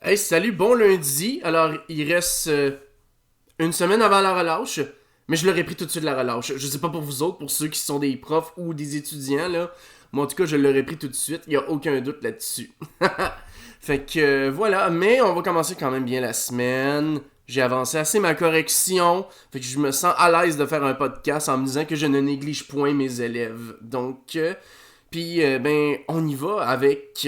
Hey, salut, bon lundi. Alors, il reste une semaine avant la relâche, mais je l'aurais pris tout de suite la relâche. Je sais pas pour vous autres, pour ceux qui sont des profs ou des étudiants, là. Moi, en tout cas, je l'aurais pris tout de suite. Il y a aucun doute là-dessus. Fait que voilà, mais on va commencer quand même bien la semaine. J'ai avancé assez ma correction. Fait que je me sens à l'aise de faire un podcast en me disant que je ne néglige point mes élèves. Donc, ben, on y va avec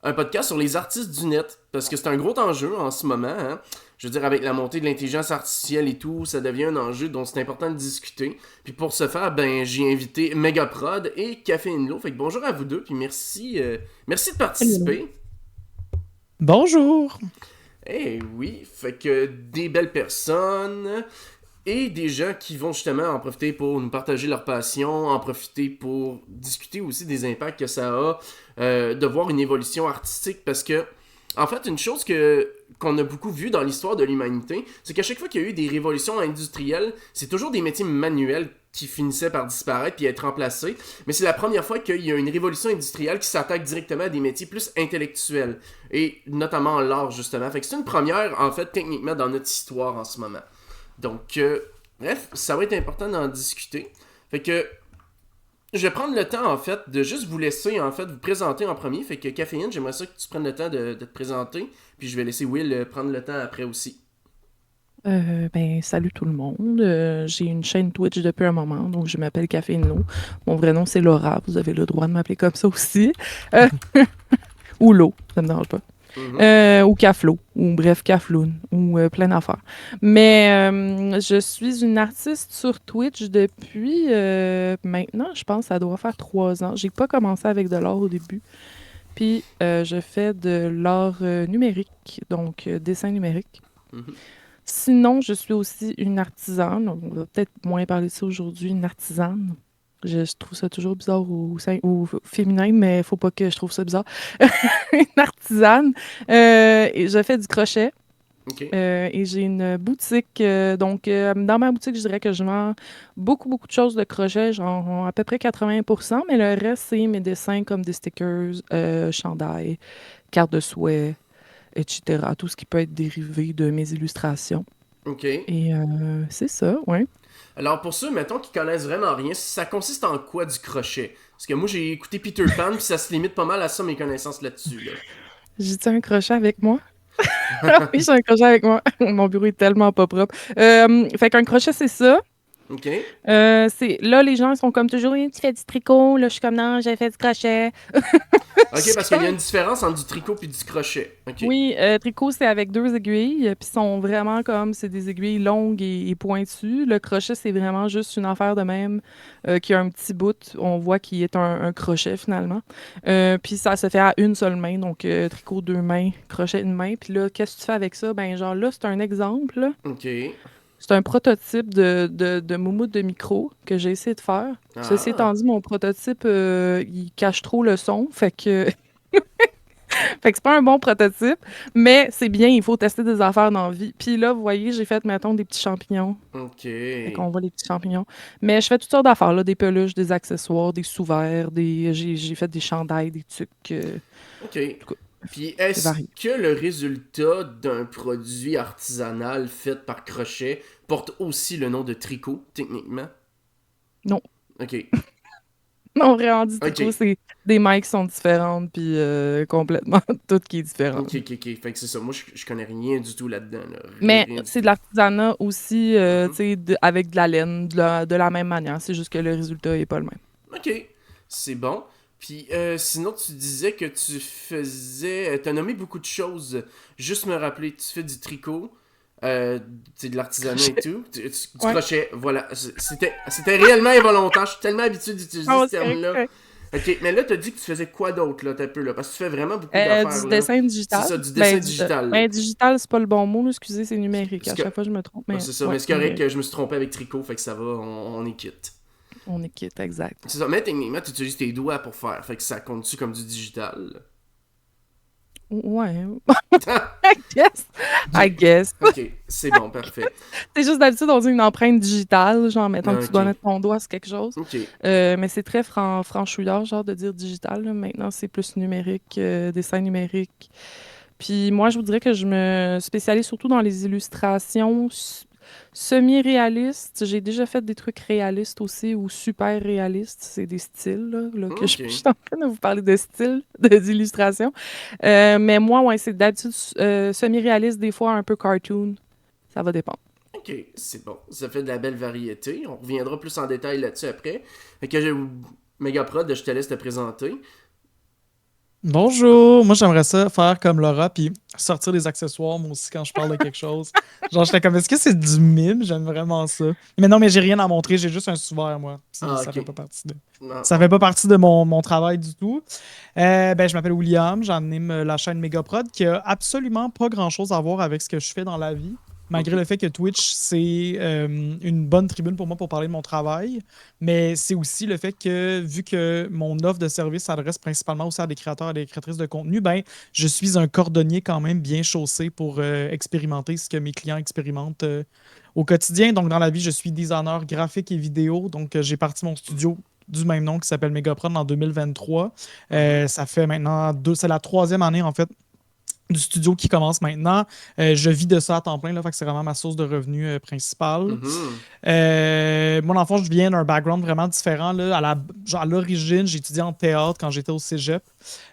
un podcast sur les artistes du net. Parce que c'est un gros enjeu en ce moment. Hein. Je veux dire, avec la montée de l'intelligence artificielle et tout, ça devient un enjeu dont c'est important de discuter. Puis pour ce faire, ben, j'ai invité Megaprod et Café Inlo. Fait que bonjour à vous deux, puis merci de Hello. participer. Bonjour. Eh oui, fait que des belles personnes et des gens qui vont justement en profiter pour nous partager leur passion, en profiter pour discuter aussi des impacts que ça a de voir une évolution artistique parce que en fait une chose que qu'on a beaucoup vu dans l'histoire de l'humanité, c'est qu'à chaque fois qu'il y a eu des révolutions industrielles, c'est toujours des métiers manuels qui finissaient par disparaître puis être remplacés, mais c'est la première fois qu'il y a une révolution industrielle qui s'attaque directement à des métiers plus intellectuels et notamment l'art justement. Fait que c'est une première en fait techniquement dans notre histoire en ce moment. Donc, bref, ça va être important d'en discuter. Fait que je vais prendre le temps, en fait, de juste vous laisser, en fait, vous présenter en premier. Fait que Caféine, j'aimerais ça que tu prennes le temps de te présenter. Puis je vais laisser Will prendre le temps après aussi. Salut tout le monde. J'ai une chaîne Twitch depuis un moment, donc je m'appelle Café No. Mon vrai nom, c'est Laura. Vous avez le droit de m'appeler comme ça aussi. Euh, ou Lo, ça me dérange pas. Mhm. Ou Caflo, ou bref, Cafloun, ou plein d'affaires. Mais je suis une artiste sur Twitch depuis maintenant, je pense, ça doit faire 3 ans. J'ai pas commencé avec de l'art au début. Puis je fais de l'art numérique, donc dessin numérique. Mhm. Sinon, je suis aussi une artisane. On va peut-être moins parler de ça aujourd'hui, une artisane. Je trouve ça toujours bizarre au féminin, mais il faut pas que je trouve ça bizarre. Une artisane. Et je fais du crochet. Ok. Et j'ai une boutique. Donc, dans ma boutique, je dirais que je vends beaucoup, beaucoup de choses de crochet, genre à peu près 80%, mais le reste, c'est mes dessins comme des stickers, chandails, cartes de souhait, etc. Tout ce qui peut être dérivé de mes illustrations. Ok. Et c'est ça, ouais. Alors pour ceux, mettons, qui connaissent vraiment rien, ça consiste en quoi du crochet? Parce que moi, j'ai écouté Peter Pan, puis ça se limite pas mal à ça, mes connaissances là-dessus, là. J'ai-tu un crochet avec moi? Oui, j'ai un crochet avec moi. Mon bureau est tellement pas propre. Fait qu'un crochet, c'est ça. Ok. Là, les gens ils sont comme toujours, oui, tu fais du tricot. Là, je suis comme, non, j'ai fait du crochet. Ok, C'est parce qu'il y a comme, une différence entre du tricot et du crochet. Ok. oui, tricot, c'est avec 2 aiguilles, puis sont vraiment comme, c'est des aiguilles longues et pointues. Le crochet, c'est vraiment juste une affaire de même qui a un petit bout, on voit qu'il est un crochet finalement. Puis ça se fait à une seule main, donc tricot 2 mains, crochet une main. Puis là, qu'est-ce que tu fais avec ça? Ben genre là, c'est un exemple, là. Ok. C'est un prototype de moumoute de micro que j'ai essayé de faire. Ceci étant Ah. dit, mon prototype, il cache trop le son, fait que fait que c'est pas un bon prototype, mais c'est bien, il faut tester des affaires dans la vie. Puis là, vous voyez, j'ai fait, mettons, des petits champignons. Ok. Fait qu'on voit les petits champignons. Mais je fais toutes sortes d'affaires, là, des peluches, des accessoires, des sous-verts, j'ai fait des chandails, des trucs, Ok. en tout cas, Puis c'est est-ce varié. que le résultat d'un produit artisanal fait par crochet porte aussi le nom de tricot, techniquement? Non, Ok. non, vraiment, du Ok. tricot, c'est des mailles qui sont différentes, puis complètement tout qui est différent. Ok, ok, ok. Fait que c'est ça. Moi, je connais rien du tout là-dedans. Là. Mais Rien du c'est de tout. l'artisanat aussi, tu Mhm. sais, avec de la laine, de la même manière. C'est juste que le résultat est pas le même. Ok. C'est bon. Puis sinon, tu disais que tu faisais. T'as nommé beaucoup de choses. Juste me rappeler, tu fais du tricot. C'est de l'artisanat et Crochet. tout. Du Ouais. crochet, voilà. C'était réellement involontaire. Je suis tellement habitué d'utiliser Oh, ce c'est correct, c'est terme-là. correct. Ok, mais là, t'as dit que tu faisais quoi d'autre, là, t'as peu, là? Parce que tu fais vraiment beaucoup d'affaires, Du là. dessin C'est digital. ça, du dessin digital. Digital, c'est pas le bon mot, là, excusez, c'est numérique. Parce À que. chaque fois, je me trompe, Ah, mais c'est ça, ouais, mais c'est correct numérique. que je me suis trompé avec tricot, fait que ça va, on est quitte. On est quitte, exact. C'est ça, mais techniquement, tu utilises tes doigts pour faire, fait que ça compte-tu comme du digital? Ouais. I guess. I guess. Ok, c'est bon, parfait. C'est juste d'habitude, on dit une empreinte digitale, genre, mettons que tu Ok, dois mettre ton doigt sur quelque chose. ok, Mais c'est très franchouillard, genre, de dire digital, là. Maintenant, c'est plus numérique, dessin numérique. Puis moi, je vous dirais que je me spécialise surtout dans les illustrations semi-réalistes. J'ai déjà fait des trucs réalistes aussi ou super réalistes. C'est des styles là, que je Ok. suis en train de vous parler de style, d'illustration. Mais moi, ouais, c'est d'habitude semi-réaliste, des fois un peu cartoon. Ça va dépendre. Ok, c'est bon. Ça fait de la belle variété. On reviendra plus en détail là-dessus après. Fait que Megaprod, je te laisse te présenter. Bonjour, moi j'aimerais ça faire comme Laura puis sortir des accessoires moi aussi quand je parle de quelque chose. Genre j'étais comme est-ce que c'est du mime? J'aime vraiment ça. Mais non, mais j'ai rien à montrer, j'ai juste un sous-verre moi. Ah, Ça ok. fait pas partie de Non, ça fait pas partie de mon travail du tout. Ben, je m'appelle William, j'anime la chaîne Megaprod qui a absolument pas grand-chose à voir avec ce que je fais dans la vie. Malgré ok. le fait que Twitch, c'est une bonne tribune pour moi pour parler de mon travail, mais c'est aussi le fait que, vu que mon offre de service s'adresse principalement aussi à des créateurs et des créatrices de contenu, ben, je suis un cordonnier quand même bien chaussé pour expérimenter ce que mes clients expérimentent au quotidien. Donc, dans la vie, je suis designer graphique et vidéo. Donc, j'ai parti mon studio du même nom qui s'appelle Megaprod en 2023. Mhm, Ça fait maintenant c'est la troisième année en fait du studio qui commence maintenant. Je vis de ça à temps plein, là, fait que c'est vraiment ma source de revenus principale. mhm. Moi, dans le fond, je viens d'un background vraiment différent. Là. Genre, à l'origine, j'ai étudié en théâtre quand j'étais au cégep.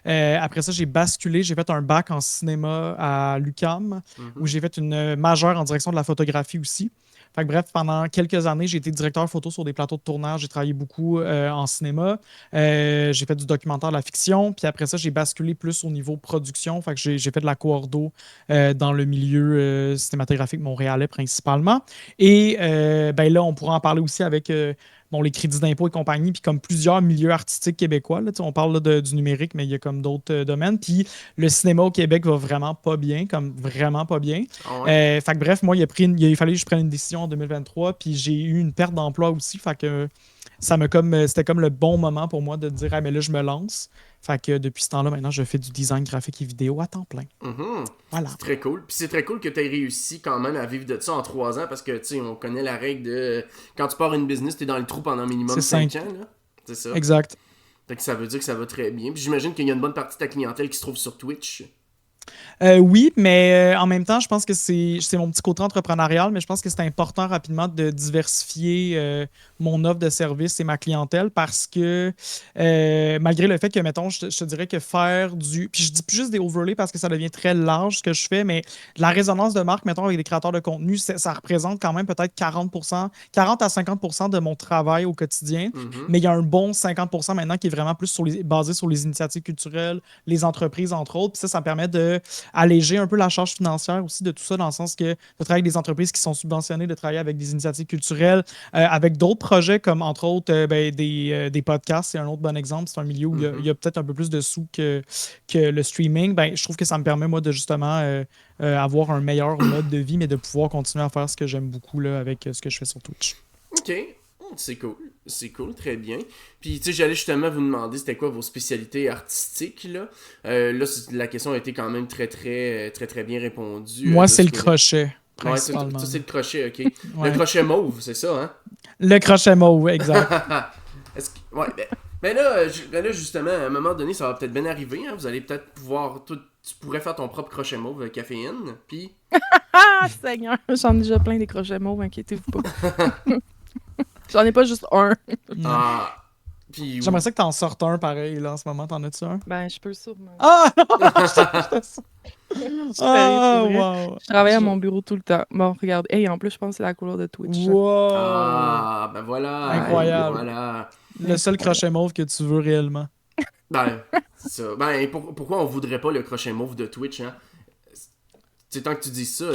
Après ça, j'ai basculé. J'ai fait un bac en cinéma à l'UQAM, où Mhm. j'ai fait une majeure en direction de la photographie aussi. Fait que, bref, pendant quelques années, j'ai été directeur photo sur des plateaux de tournage. J'ai travaillé beaucoup en cinéma. J'ai fait du documentaire, de la fiction. Puis après ça, j'ai basculé plus au niveau production. Fait que j'ai fait de la coordo dans le milieu cinématographique montréalais principalement. Et ben là, on pourra en parler aussi avec bon, les crédits d'impôt et compagnie, puis comme plusieurs milieux artistiques québécois. Là, on parle là, du numérique, mais il y a comme d'autres domaines. Puis le cinéma au Québec va vraiment pas bien, comme vraiment pas bien. Ah ouais. Fait que bref, moi, il a fallu que je prenne une décision en 2023, puis j'ai eu une perte d'emploi aussi. Fait que c'était comme le bon moment pour moi de dire, ah, mais là, je me lance. Fait que depuis ce temps-là, maintenant, je fais du design graphique et vidéo à temps plein. Mhm. Voilà. C'est très cool. Puis c'est très cool que tu aies réussi quand même à vivre de ça en 3 ans parce que, tu sais, on connaît la règle de quand tu pars une business, t'es dans le trou pendant minimum C'est 5 5. ans, là. C'est ça. Exact. Fait que ça veut dire que ça va très bien. Puis j'imagine qu'il y a une bonne partie de ta clientèle qui se trouve sur Twitch. Oui, mais en même temps, je pense que c'est mon petit côté entrepreneurial, mais je pense que c'est important rapidement de diversifier mon offre de service et ma clientèle parce que malgré le fait que, mettons, je te dirais que faire du. Puis je dis plus juste des overlays parce que ça devient très large ce que je fais, mais de la résonance de marque, mettons, avec des créateurs de contenu, ça représente quand même peut-être 40 à 50% de mon travail au quotidien. Mhm. Mais il y a un bon 50% maintenant qui est vraiment plus basé sur les initiatives culturelles, les entreprises, entre autres. Puis ça me permet de alléger un peu la charge financière aussi de tout ça, dans le sens que de travailler avec des entreprises qui sont subventionnées, de travailler avec des initiatives culturelles, avec d'autres projets comme entre autres ben, des podcasts, c'est un autre bon exemple. C'est un milieu où il y a peut-être un peu plus de sous que le streaming. Ben, je trouve que ça me permet, moi, de justement avoir un meilleur mode de vie, mais de pouvoir continuer à faire ce que j'aime beaucoup là, avec ce que je fais sur Twitch. Ok, c'est cool. C'est cool, très bien. Puis, tu sais, j'allais justement vous demander c'était quoi vos spécialités artistiques, là. Là, la question a été quand même très bien répondue Moi, de c'est ce le côté. crochet, Ouais, ça, principalement. c'est le crochet, ok. Le Ouais. crochet mauve, c'est ça, hein? Le crochet mauve, exact. Ouais, ben là, ben là, justement, à un moment donné, ça va peut-être bien arriver, hein. Vous allez peut-être pouvoir. Tu pourrais faire ton propre crochet mauve caféine, puis. Ah, Seigneur! J'en ai déjà plein des crochets mauves, inquiétez-vous pas. J'en ai pas juste un. Ouais. Ah. Puis. J'aimerais ça que t'en sortes un pareil, là, en ce moment. T'en as-tu un? Ben, je peux sûrement. Ah non! J'étais ça. Je suis sérieux, pour Ah, vrai. wow! Je travaille à mon bureau tout le temps. Bon, regarde. Hey, en plus, je pense que c'est la couleur de Twitch. Wow! Ah, ben voilà. Ouais, Incroyable. Voilà. Le seul incroyable. crochet mauve que tu veux réellement. Ben, c'est ça. Ben, pourquoi on voudrait pas le crochet mauve de Twitch, hein? C'est tant que tu dis ça.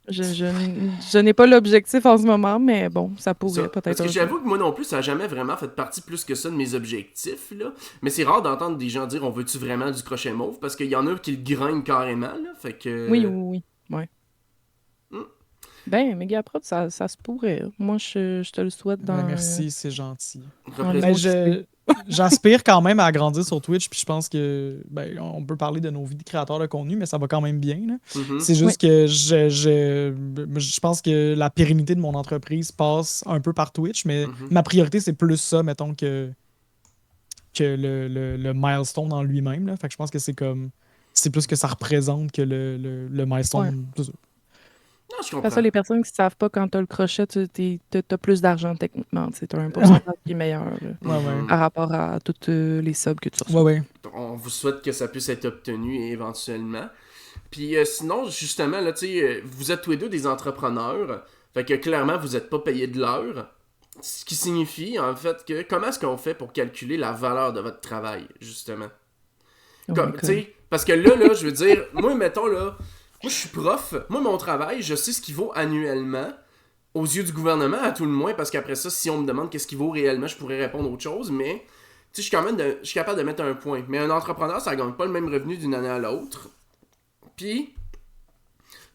Je n'ai pas l'objectif en ce moment, mais bon, ça pourrait Parce peut-être que un jour. j'avoue que moi non plus, ça a jamais vraiment fait partie plus que ça de mes objectifs, là. Mais c'est rare d'entendre des gens dire on veut-tu vraiment du crochet mauve? Parce qu'il y en a qui le grignent carrément, là. Fait Oui, que. oui, oui. Ouais. Hmm, Ben, Megaprod, ça se pourrait. Moi, je te le souhaite Ben, merci, c'est gentil. dans les Ben, mots qui suivent. j'aspire quand même à grandir sur Twitch, puis je pense que ben, on peut parler de nos vies de créateurs de contenu, mais ça va quand même bien, là. mhm, C'est Oui. juste que je pense que la pérennité de mon entreprise passe un peu par Twitch, mais mhm. ma priorité, c'est plus ça, mettons, que le milestone en lui-même, là. Fait que je pense que c'est comme C'est plus que ça représente que le Ouais. milestone. C'est ça. Non, je Après comprends. ça, les personnes qui ne savent pas quand tu as le crochet, tu as plus d'argent techniquement. Tu as un pourcentage qui est meilleur là, Ouais, ouais. Mhm. par rapport à toutes les subs que tu Ouais, reçois. ouais. On vous souhaite que ça puisse être obtenu éventuellement. Puis sinon, justement, là, tu sais, vous êtes tous les deux des entrepreneurs. Fait que clairement, vous n'êtes pas payé de l'heure. Ce qui signifie, en fait, que comment est-ce qu'on fait pour calculer la valeur de votre travail, justement? Oh my Tu God. sais, parce que là, je veux dire, moi, mettons, là, moi, je suis prof. Moi, mon travail, je sais ce qu'il vaut annuellement, aux yeux du gouvernement, à tout le moins, parce qu'après ça, si on me demande qu'est-ce qu'il vaut réellement, je pourrais répondre autre chose, mais, tu sais, je suis capable de mettre un point. Mais un entrepreneur, ça gagne pas le même revenu d'une année à l'autre. Puis,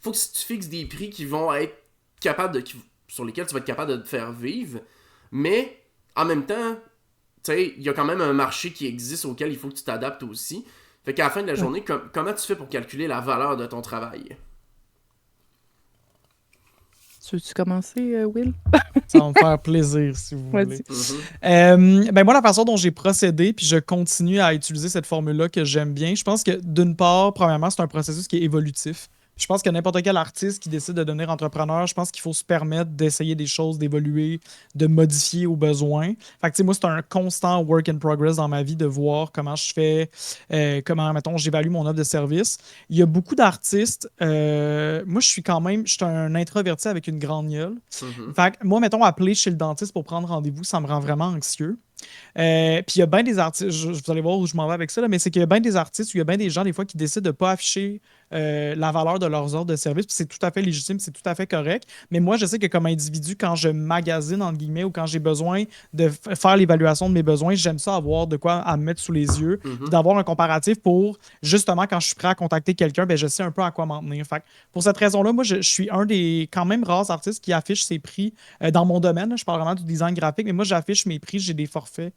faut que tu fixes des prix qui vont être capables sur lesquels tu vas être capable de te faire vivre, mais, en même temps, tu sais, il y a quand même un marché qui existe auquel il faut que tu t'adaptes aussi. Fait qu'à la fin de la journée, comment tu fais pour calculer la valeur de ton travail? Tu veux-tu commencer, Will? Ça va me faire plaisir si vous voulez. Vas-y. Ben moi, la façon dont j'ai procédé, puis je continue à utiliser cette formule-là que j'aime bien, je pense que d'une part, premièrement, c'est un processus qui est évolutif. Je pense que n'importe quel artiste qui décide de devenir entrepreneur, je pense qu'il faut se permettre d'essayer des choses, d'évoluer, de modifier aux besoins. Fait que, tu sais, moi, c'est un constant work in progress dans ma vie de voir comment je fais, comment, mettons, j'évalue mon offre de service. Il y a beaucoup d'artistes. Moi, je suis un introverti avec une grande gueule. Mhm. Fait que moi, mettons, appeler chez le dentiste pour prendre rendez-vous, ça me rend vraiment anxieux. Puis il y a bien des artistes, vous allez voir où je m'en vais avec ça, là, mais c'est qu'il y a bien des artistes ou il y a bien des gens, des fois, qui décident de ne pas afficher la valeur de leurs ordres de service. Puis c'est tout à fait légitime, c'est tout à fait correct. Mais moi, je sais que comme individu, quand je magasine, entre guillemets, ou quand j'ai besoin de faire l'évaluation de mes besoins, j'aime ça avoir de quoi à me mettre sous les yeux, puis d'avoir un comparatif pour, justement, quand je suis prêt à contacter quelqu'un, ben, je sais un peu à quoi m'en tenir. Fait que pour cette raison-là, moi, je suis un des quand même rares artistes qui affiche ses prix dans mon domaine. Là, je parle vraiment du design graphique, mais moi, j'affiche mes prix, j'ai des forfaits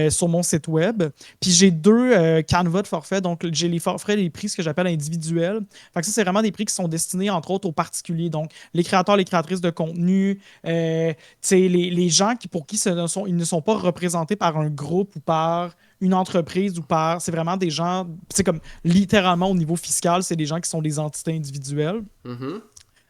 sur mon site web. Puis j'ai deux canevas de forfaits. Donc, j'ai les forfaits, les prix, ce que j'appelle individuels. Fait que ça, c'est vraiment des prix qui sont destinés, entre autres, aux particuliers. Donc, les créateurs, les créatrices de contenu, les gens pour qui ils ne sont pas représentés par un groupe ou par une entreprise ou par. C'est vraiment des gens, c'est comme littéralement au niveau fiscal, c'est des gens qui sont des entités individuelles. Mhm.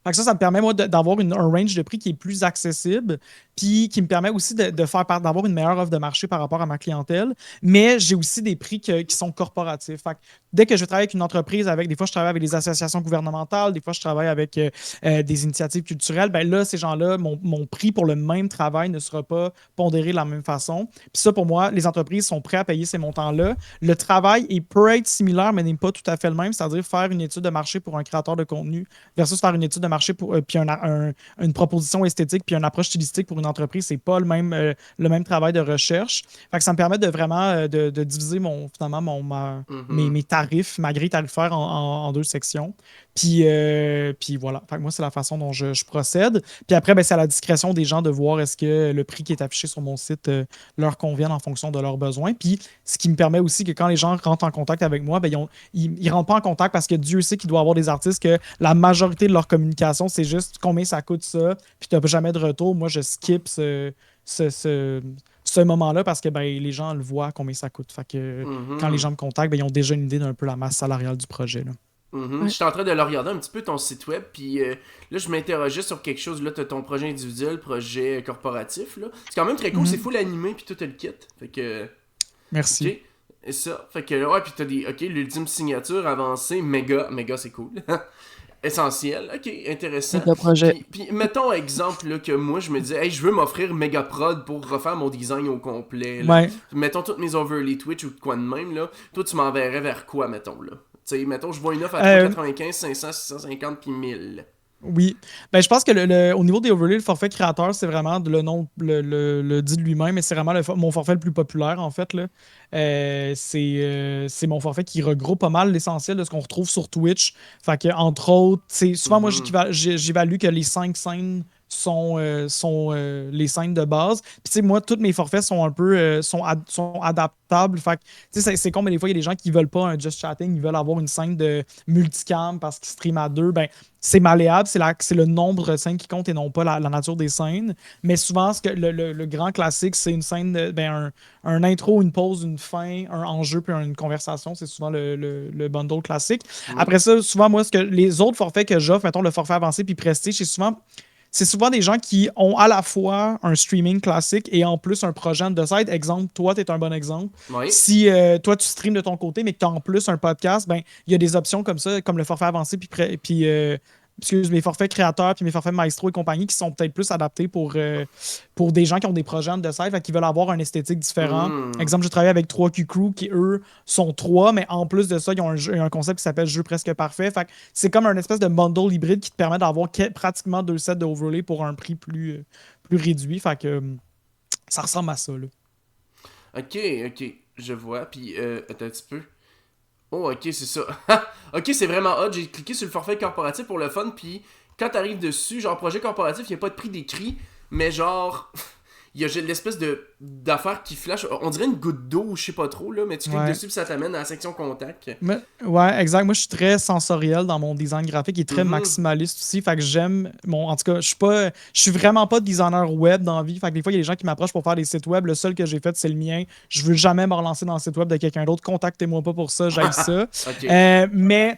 Fait que ça me permet, moi, d'avoir un range de prix qui est plus accessible, puis qui me permet aussi d'avoir une meilleure offre de marché par rapport à ma clientèle. Mais j'ai aussi des prix qui sont corporatifs. Fait que dès que je travaille avec une entreprise, des fois, je travaille avec des associations gouvernementales, des fois, je travaille avec des initiatives culturelles, ben là, ces gens-là, mon prix pour le même travail ne sera pas pondéré de la même façon. Puis ça, pour moi, les entreprises sont prêtes à payer ces montants-là. Le travail peut être similaire, mais n'est pas tout à fait le même, c'est-à-dire faire une étude de marché pour un créateur de contenu versus faire une étude de marché puis une proposition esthétique puis une approche stylistique pour une entreprise, c'est pas le même travail de recherche. Fait que ça me permet de vraiment de diviser finalement mes tarifs, ma grille tarifaire en deux sections. Puis voilà. Fait que moi, c'est la façon dont je procède. Puis après, ben, c'est à la discrétion des gens de voir est-ce que le prix qui est affiché sur mon site leur convient en fonction de leurs besoins. Puis ce qui me permet aussi que quand les gens rentrent en contact avec moi, ben, ils rentrent pas en contact parce que Dieu sait qu'il doit y avoir des artistes que la majorité de leur communication, c'est juste combien ça coûte ça, puis tu n'as jamais de retour. Moi, je skip ce moment-là parce que ben, les gens le voient combien ça coûte. Fait que quand les gens me contactent, ben, ils ont déjà une idée d'un peu la masse salariale du projet. Là. Je suis en train de le regarder un petit peu ton site web, puis là je m'interrogeais sur quelque chose, là t'as ton projet individuel, projet corporatif, là. C'est quand même très cool, c'est full animé, puis tout le kit, fait que... Merci. Ok, et ça, fait que ouais, puis t'as l'ultime signature avancée, méga c'est cool. Essentiel, ok, intéressant. Méga projet. Puis mettons exemple là, que moi je me disais, hey, je veux m'offrir méga prod pour refaire mon design au complet. Là. Ouais. Mettons toutes mes overlay Twitch ou de quoi de même, là. Toi tu m'enverrais vers quoi, mettons là? T'sais, mettons, je vois une offre à 395, 500, 650 puis 1000. Oui. Ben, je pense que au niveau des overlays, le forfait créateur, c'est vraiment le nom le dit de lui-même, mais c'est vraiment mon forfait le plus populaire, en fait. Là. C'est mon forfait qui regroupe pas mal l'essentiel de ce qu'on retrouve sur Twitch. Fait que, entre autres, souvent, moi, j'évalue que les 5 scènes les scènes de base. Puis, tu sais, moi, tous mes forfaits sont un peu sont adaptables. Fait que, tu sais, c'est con, mais des fois, il y a des gens qui veulent pas un just chatting, ils veulent avoir une scène de multicam parce qu'ils streament à deux. Ben, c'est malléable, c'est le nombre de scènes qui compte et non pas la nature des scènes. Mais souvent, le grand classique, c'est une scène, un intro, une pause, une fin, un enjeu puis une conversation. C'est souvent le bundle classique. Oui. Après ça, souvent, moi, les autres forfaits que j'offre, mettons le forfait avancé puis prestige, c'est souvent des gens qui ont à la fois un streaming classique et en plus un projet de site. Exemple, toi, tu es un bon exemple. Oui. Si toi, tu streames de ton côté, mais que tu as en plus un podcast, ben il y a des options comme ça, comme le forfait avancé, excuse, mes forfaits créateurs, puis mes forfaits maestro et compagnie, qui sont peut-être plus adaptés pour des gens qui ont des projets de site, qui veulent avoir un esthétique différent. Mm. Exemple, j'ai travaillé avec 3Q Crew, qui eux sont trois, mais en plus de ça, ils ont un concept qui s'appelle Jeu presque parfait. Fait que c'est comme un espèce de bundle hybride qui te permet d'avoir pratiquement 2 sets de overlay pour un prix plus réduit. Fait que ça ressemble à ça, là. Ok, ok, je vois. Puis, attends un petit peu. Oh, ok, c'est ça. Ok, c'est vraiment hot. J'ai cliqué sur le forfait corporatif pour le fun. Puis, quand t'arrives dessus, genre projet corporatif, il n'y a pas de prix décrit. Mais genre, il y a l'espèce d'affaire qui flash. On dirait une goutte d'eau, je sais pas trop, là. Mais tu cliques Ouais. dessus, puis ça t'amène à la section contact. Ouais, exact. Moi, je suis très sensoriel dans mon design graphique et très Mhm. maximaliste aussi. Fait que j'aime en tout cas, je suis vraiment pas designer web dans la vie. Fait que des fois, il y a des gens qui m'approchent pour faire des sites web. Le seul que j'ai fait, c'est le mien. Je veux jamais me relancer dans le site web de quelqu'un d'autre. Contactez-moi pas pour ça. J'aille ça. Ok. Mais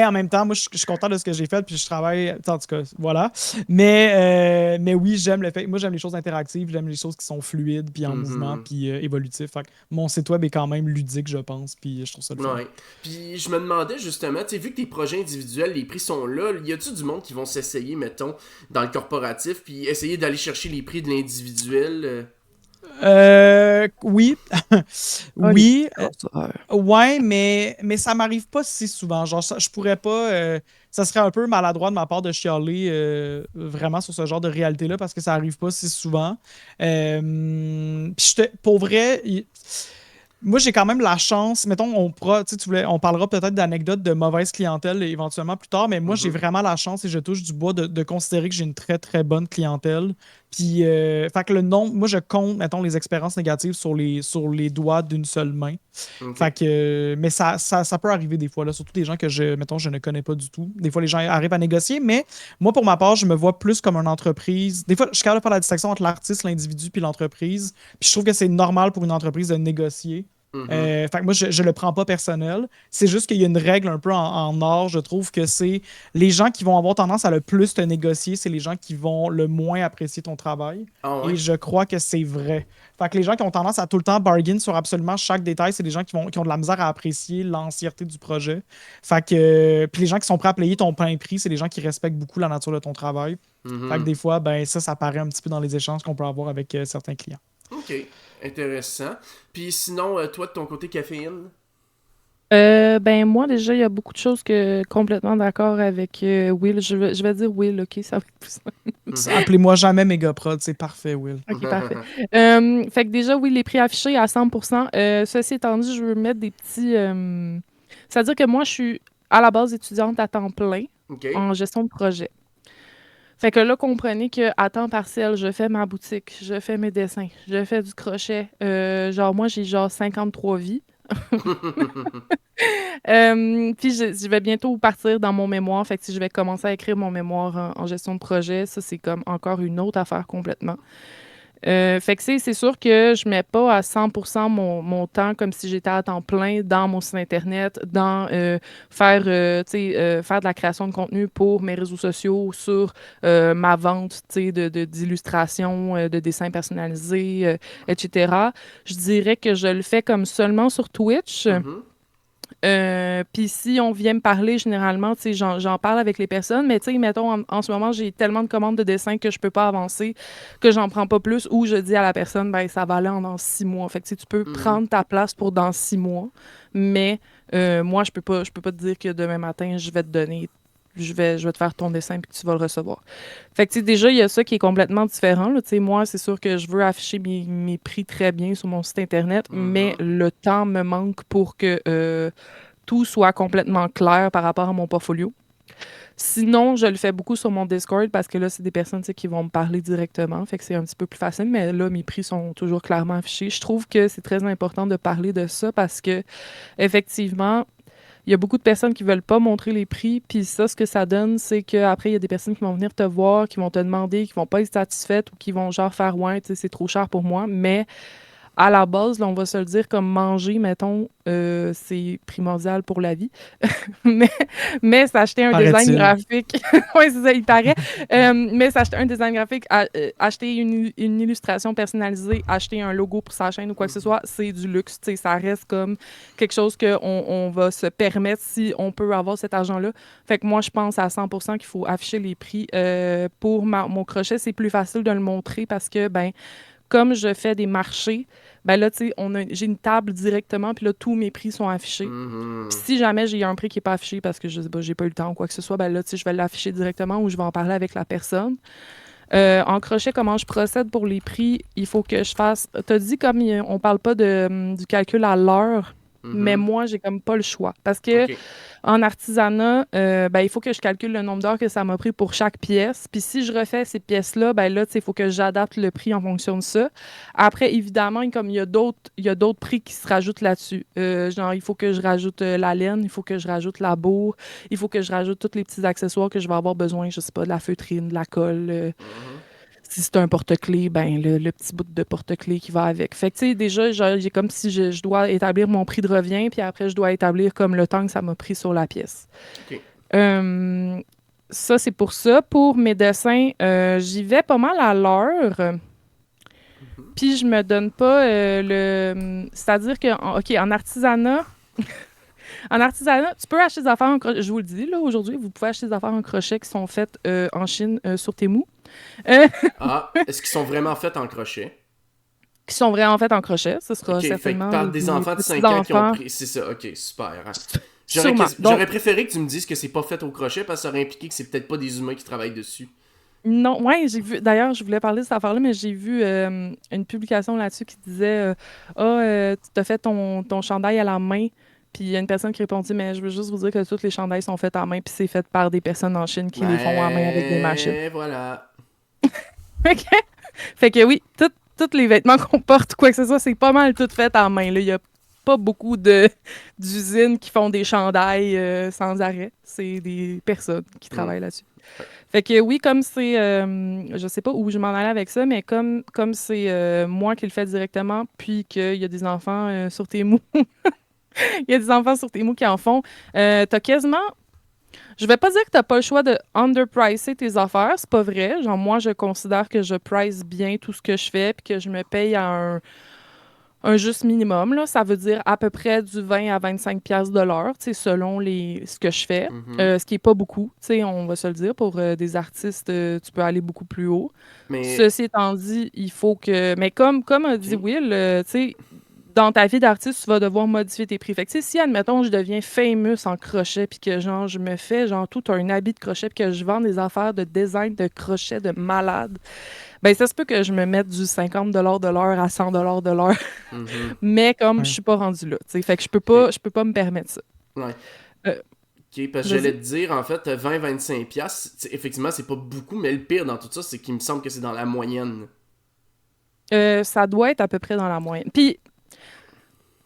en même temps, moi, je suis content de ce que j'ai fait. Puis je travaille. En tout cas, voilà. Mais oui, j'aime le fait. Moi, j'aime les choses interactives. J'aime les choses qui sont fluides, puis en mouvement, Mhm. puis évolutifs. Fait que mon site web est quand même ludique, je pense. Puis je trouve ça le fun. Ouais. Puis je me demandais justement, tu sais, vu que tes projets individuels, les prix sont là, y a-tu du monde qui vont s'essayer, mettons, dans le corporatif, puis essayer d'aller chercher les prix de l'individuel? Oui. Ah, les Oui. influenceurs. Ouais, mais ça m'arrive pas si souvent. Genre, je pourrais pas. Ça serait un peu maladroit de ma part de chialer vraiment sur ce genre de réalité-là parce que ça arrive pas si souvent. Pour vrai, moi, j'ai quand même la chance. Mettons, on parlera peut-être d'anecdotes de mauvaise clientèle éventuellement plus tard, mais moi, j'ai Mhm. vraiment la chance et je touche du bois de considérer que j'ai une très, très bonne clientèle. Puis, fait que le nombre, moi, je compte, mettons, les expériences négatives sur les doigts d'une seule main. Ok. Fait que, mais ça peut arriver des fois, là, surtout des gens que mettons, je ne connais pas du tout. Des fois, les gens arrivent à négocier, mais moi, pour ma part, je me vois plus comme une entreprise. Des fois, je suis capable de faire la distinction entre l'artiste, l'individu, puis l'entreprise. Puis je trouve que c'est normal pour une entreprise de négocier. Mhm. Fait que moi, je le prends pas personnel. C'est juste qu'il y a une règle un peu en or. Je trouve que c'est les gens qui vont avoir tendance à le plus te négocier, c'est les gens qui vont le moins apprécier ton travail. Ah Et ouais. je crois que c'est vrai. Fait que les gens qui ont tendance à tout le temps bargain sur absolument chaque détail, c'est des gens qui ont de la misère à apprécier l'entièreté du projet. Fait que, puis les gens qui sont prêts à payer ton plein prix, c'est les gens qui respectent beaucoup la nature de ton travail. Fait que Mhm. des fois, ben ça paraît un petit peu dans les échanges qu'on peut avoir avec certains clients. Ok. Intéressant. Puis sinon, toi, de ton côté caféine? Ben moi déjà il y a beaucoup de choses que complètement d'accord avec Will. Je vais dire Will, ok, ça va être plus simple. Mhm. Appelez-moi jamais Megaprod, c'est parfait, Will. Ok, parfait. Fait que déjà oui, les prix affichés à 100%. Ceci étant dit, je veux mettre des petits. C'est-à-dire que moi je suis à la base étudiante à temps plein Ok. en gestion de projet. Fait que là, comprenez qu'à temps partiel, je fais ma boutique, je fais mes dessins, je fais du crochet. Genre, moi, j'ai genre 53 vies. Puis je vais bientôt partir dans mon mémoire. Fait que si je vais commencer à écrire mon mémoire en gestion de projet, ça, c'est comme encore une autre affaire complètement. Fait que c'est sûr que je mets pas à 100% mon temps comme si j'étais à temps plein dans mon site internet, dans faire de la création de contenu pour mes réseaux sociaux, sur ma vente, d'illustrations, de dessins personnalisés, etc. Je dirais que je le fais comme seulement sur Twitch. Mhm. Puis si on vient me parler, généralement, tu sais, j'en parle avec les personnes, mais tu sais, mettons, en ce moment, j'ai tellement de commandes de dessin que je peux pas avancer, que j'en prends pas plus, ou je dis à la personne, ben ça va aller en dans 6 mois. Fait que tu sais, tu peux Mhm. prendre ta place pour dans 6 mois, mais moi, je peux pas te dire que demain matin, je vais te donner, je vais te faire ton dessin puis que tu vas le recevoir. Fait que, tu sais, déjà, il y a ça qui est complètement différent, là. Tu sais, moi, c'est sûr que je veux afficher mes prix très bien sur mon site Internet, mais Mhm. le temps me manque pour que tout soit complètement clair par rapport à mon portfolio. Sinon, je le fais beaucoup sur mon Discord parce que là, c'est des personnes, tu sais, qui vont me parler directement. Fait que c'est un petit peu plus facile, mais là, mes prix sont toujours clairement affichés. Je trouve que c'est très important de parler de ça parce que, effectivement, il y a beaucoup de personnes qui veulent pas montrer les prix. Puis ça, ce que ça donne, c'est qu'après, il y a des personnes qui vont venir te voir, qui vont te demander, qui vont pas être satisfaites ou qui vont genre faire ouais, tu sais, c'est trop cher pour moi. Mais à la base, là, on va se le dire, comme manger, mettons, c'est primordial pour la vie. mais, mais s'acheter un design Paraît-il. graphique, oui, c'est ça, il paraît. Mais s'acheter un design graphique, acheter une illustration personnalisée, acheter un logo pour sa chaîne ou quoi que ce soit, c'est du luxe. Tu sais, ça reste comme quelque chose qu'on va se permettre si on peut avoir cet argent-là. Fait que moi, je pense à 100% qu'il faut afficher les prix. Pour mon crochet, c'est plus facile de le montrer parce que, ben, comme je fais des marchés, ben là, tu sais, j'ai une table directement, puis là, tous mes prix sont affichés. Puis si jamais j'ai un prix qui n'est pas affiché parce que je sais pas, j'ai pas eu le temps ou quoi que ce soit, ben là, tu sais, je vais l'afficher directement ou je vais en parler avec la personne. En crochet, comment je procède pour les prix? Il faut que je fasse... T'as dit comme on parle pas du calcul à l'heure, mais moi, j'ai comme pas le choix. Parce que Ok. en artisanat, ben, il faut que je calcule le nombre d'heures que ça m'a pris pour chaque pièce. Puis si je refais ces pièces-là, ben là, il faut que j'adapte le prix en fonction de ça. Après, évidemment, comme il y a d'autres prix qui se rajoutent là-dessus. Genre, il faut que je rajoute la laine, il faut que je rajoute la bourre, il faut que je rajoute tous les petits accessoires que je vais avoir besoin, je sais pas, de la feutrine, de la colle. Mhm. Si c'est un porte-clés, ben le petit bout de porte-clés qui va avec. Fait que, tu sais, déjà, j'ai comme si je dois établir mon prix de revient, puis après, je dois établir comme le temps que ça m'a pris sur la pièce. Ok. Ça, c'est pour ça. Pour mes dessins, j'y vais pas mal à l'heure. Mhm. Puis je me donne pas le... C'est-à-dire que, OK, en artisanat... En artisanat, tu peux acheter des affaires en crochet. Je vous le dis, là, aujourd'hui, vous pouvez acheter des affaires en crochet qui sont faites en Chine sur Temu. Euh, Ah, est-ce qu'ils sont vraiment faits en crochet? qui sont vraiment faites en crochet. Ce Ok, sera fait que certainement par des des enfants de petits 5 ans qui ont enfants. pris. C'est ça, ok, super. Hein. Sûrement. Donc, J'aurais préféré que tu me dises que c'est pas fait au crochet parce que ça aurait impliqué que c'est peut-être pas des humains qui travaillent dessus. non, ouais, j'ai vu. D'ailleurs, je voulais parler de cette affaire-là, mais j'ai vu une publication là-dessus qui disait tu t'as fait ton chandail à la main. Puis il y a une personne qui répondit, mais je veux juste vous dire que tous les chandails sont faits à main, puis c'est fait par des personnes en Chine qui les font à main avec des machines. Ben voilà. OK? Fait que oui, tous les vêtements qu'on porte, quoi que ce soit, c'est pas mal tout fait à main. Là. Il y a pas beaucoup d'usines qui font des chandails sans arrêt. C'est des personnes qui Hmm. travaillent là-dessus. Fait que oui, comme c'est... je sais pas où je m'en allais avec ça, mais comme c'est moi qui le fais directement, puis qu'il y a des enfants sur Temu, il y a des enfants sur Temu qui en font, t'as quasiment... Je vais pas dire que t'as pas le choix de underpricer tes affaires, c'est pas vrai. Genre, moi, je considère que je price bien tout ce que je fais, puis que je me paye à un juste minimum, là. Ça veut dire à peu près du 20 à 25 piastres de l'heure, tu sais, selon ce que je fais. Mhm. Ce qui est pas beaucoup, tu sais, on va se le dire. Pour des artistes, tu peux aller beaucoup plus haut. Mais. Ceci étant dit, il faut que... Mais comme a dit Ok. Will, tu sais, dans ta vie d'artiste, tu vas devoir modifier tes prix. Fait que, tu sais, si, admettons, je deviens famous en crochet, puis que, genre, je me fais, genre, tout un habit de crochet, puis que je vends des affaires de design de crochet de malade, ben ça se peut que je me mette du 50 de l'heure à 100 de l'heure. Mhm. Mais comme je Ouais. suis pas rendue là, tu sais, fait que Ok. je peux pas me permettre ça. Ouais. Euh, Ok, parce que j'allais Vas-y. te dire, en fait, 20-25 piastres, effectivement, c'est pas beaucoup, mais le pire dans tout ça, c'est qu'il me semble que c'est dans la moyenne. Ça doit être à peu près dans la moyenne. Puis,